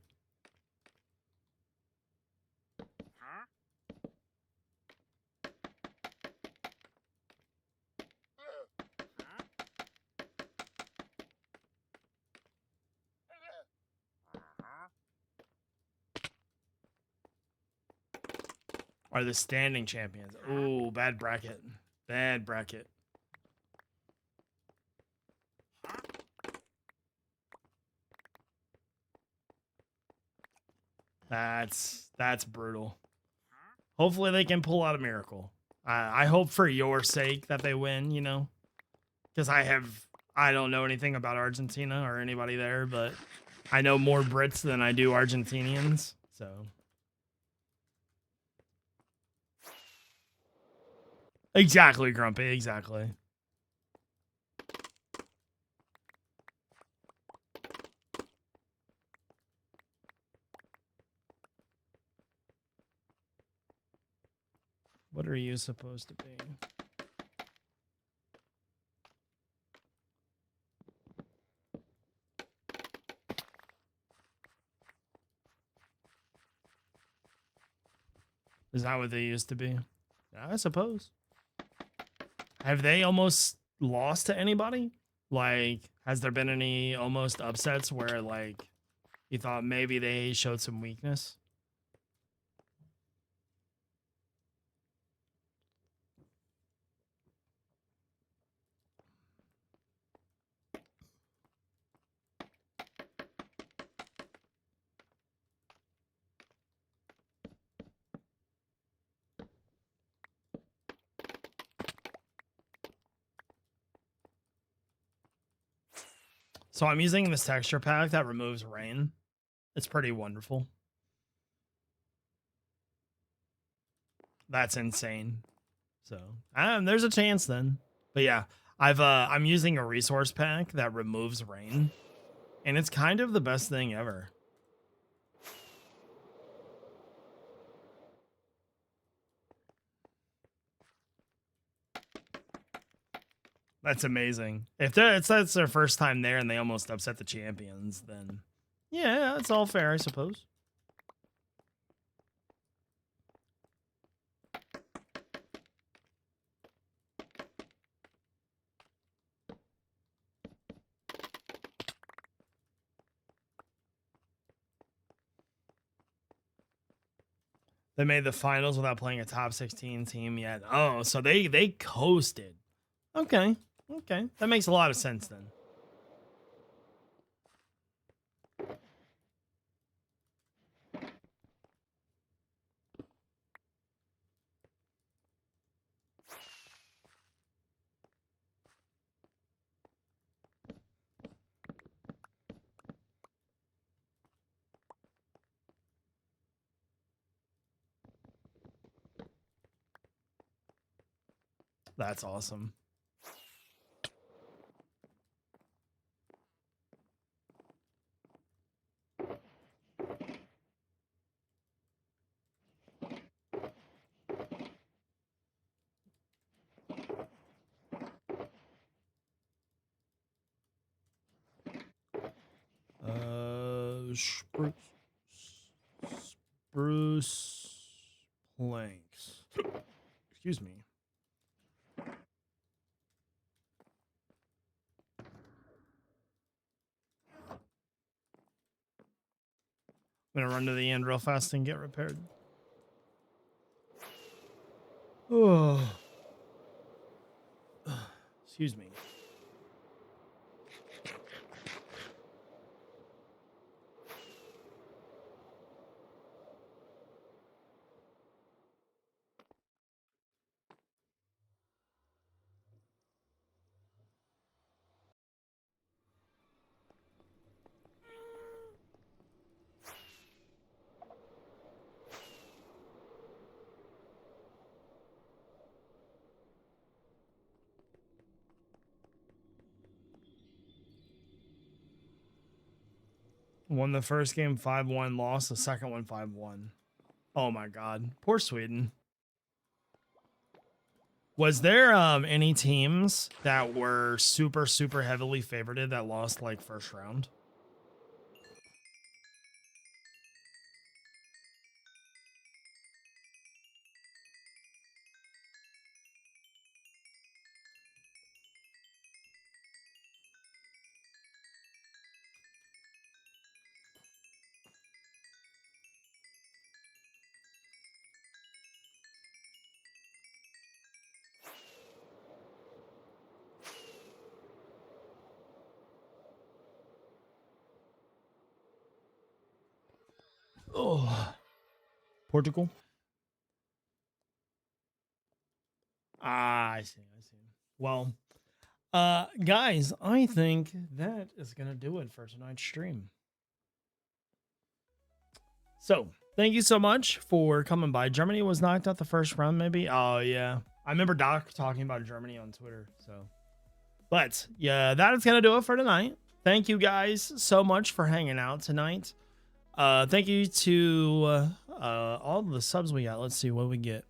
Are the standing champions? Oh, bad bracket. Bad bracket. That's brutal. Hopefully they can pull out a miracle. I hope for your sake that they win, you know, because I don't know anything about Argentina or anybody there, but I know more Brits than I do Argentinians. So exactly, Grumpy. Exactly. What are you supposed to be? Is that what they used to be? I suppose. Have they almost lost to anybody? Like, has there been any almost upsets where, like, you thought maybe they showed some weakness? So I'm using this texture pack that removes rain. It's pretty wonderful. That's insane. So there's a chance then. But yeah, I'm using a resource pack that removes rain, and it's kind of the best thing ever. That's amazing. If that's their first time there and they almost upset the champions, then yeah, it's all fair, I suppose. They made the finals without playing a top 16 team yet. Oh, so they coasted. Okay. Okay. That makes a lot of sense then. That's awesome. Spruce planks. Excuse me. I'm gonna run to the end real fast and get repaired. Oh. Excuse me. Won the first game 5-1, lost the second one 5-1. Oh my god. Poor Sweden. Was there any teams that were super heavily favorited that lost like first round? Oh, Portugal. Ah, I see. Well, guys, I think that is gonna do it for tonight's stream. So, thank you so much for coming by. Germany was knocked out the first round, maybe. Oh yeah, I remember Doc talking about Germany on Twitter. So, but yeah, that is gonna do it for tonight. Thank you guys so much for hanging out tonight. Thank you to all the subs we got. Let's see what we get.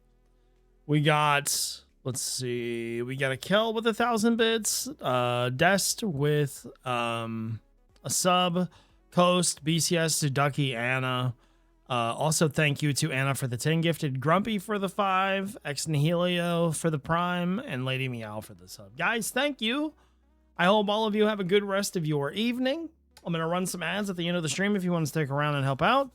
We got, let's see, we got a Kel with 1,000 bits, Dest with a sub, Coast, BCS to Ducky, Anna. Also, thank you to Anna for the 10 gifted, Grumpy for the 5, Ex Nihilio for the Prime, and Lady Meow for the sub. Guys, thank you. I hope all of you have a good rest of your evening. I'm going to run some ads at the end of the stream if you want to stick around and help out.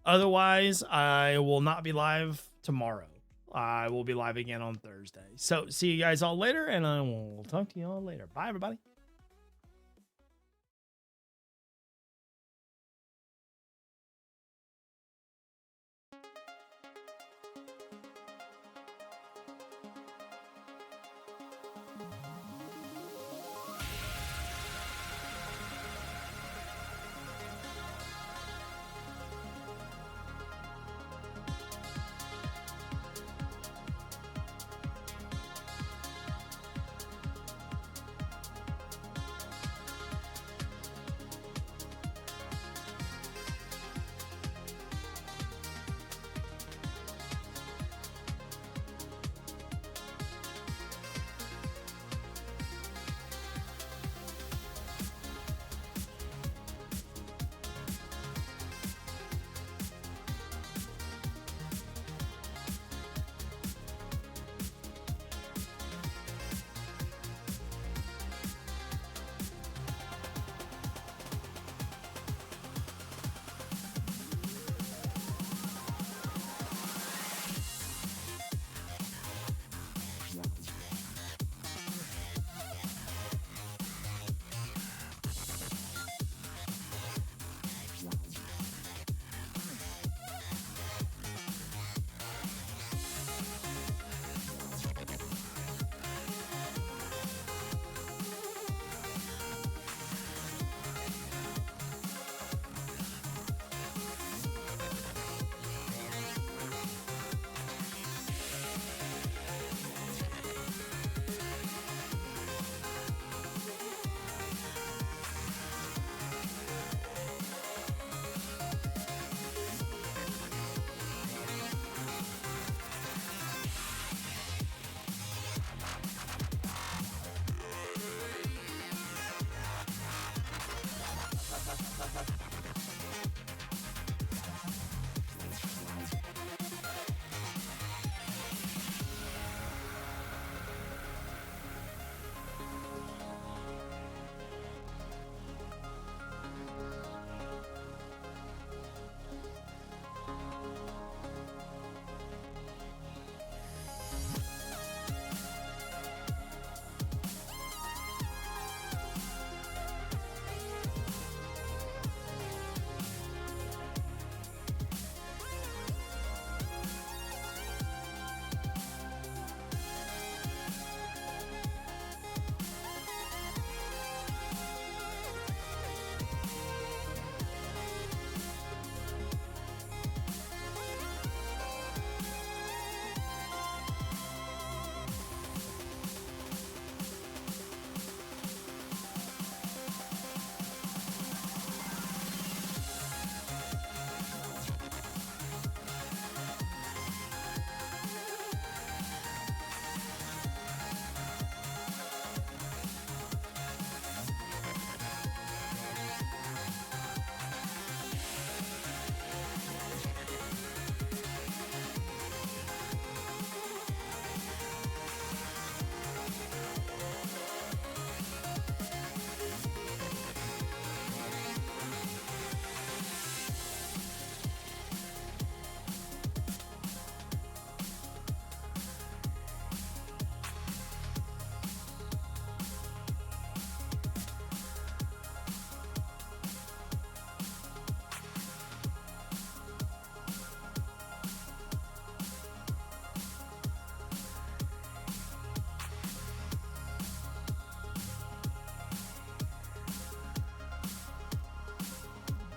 Otherwise, I will not be live tomorrow. I will be live again on Thursday. So see you guys all later, and I will talk to you all later. Bye, everybody.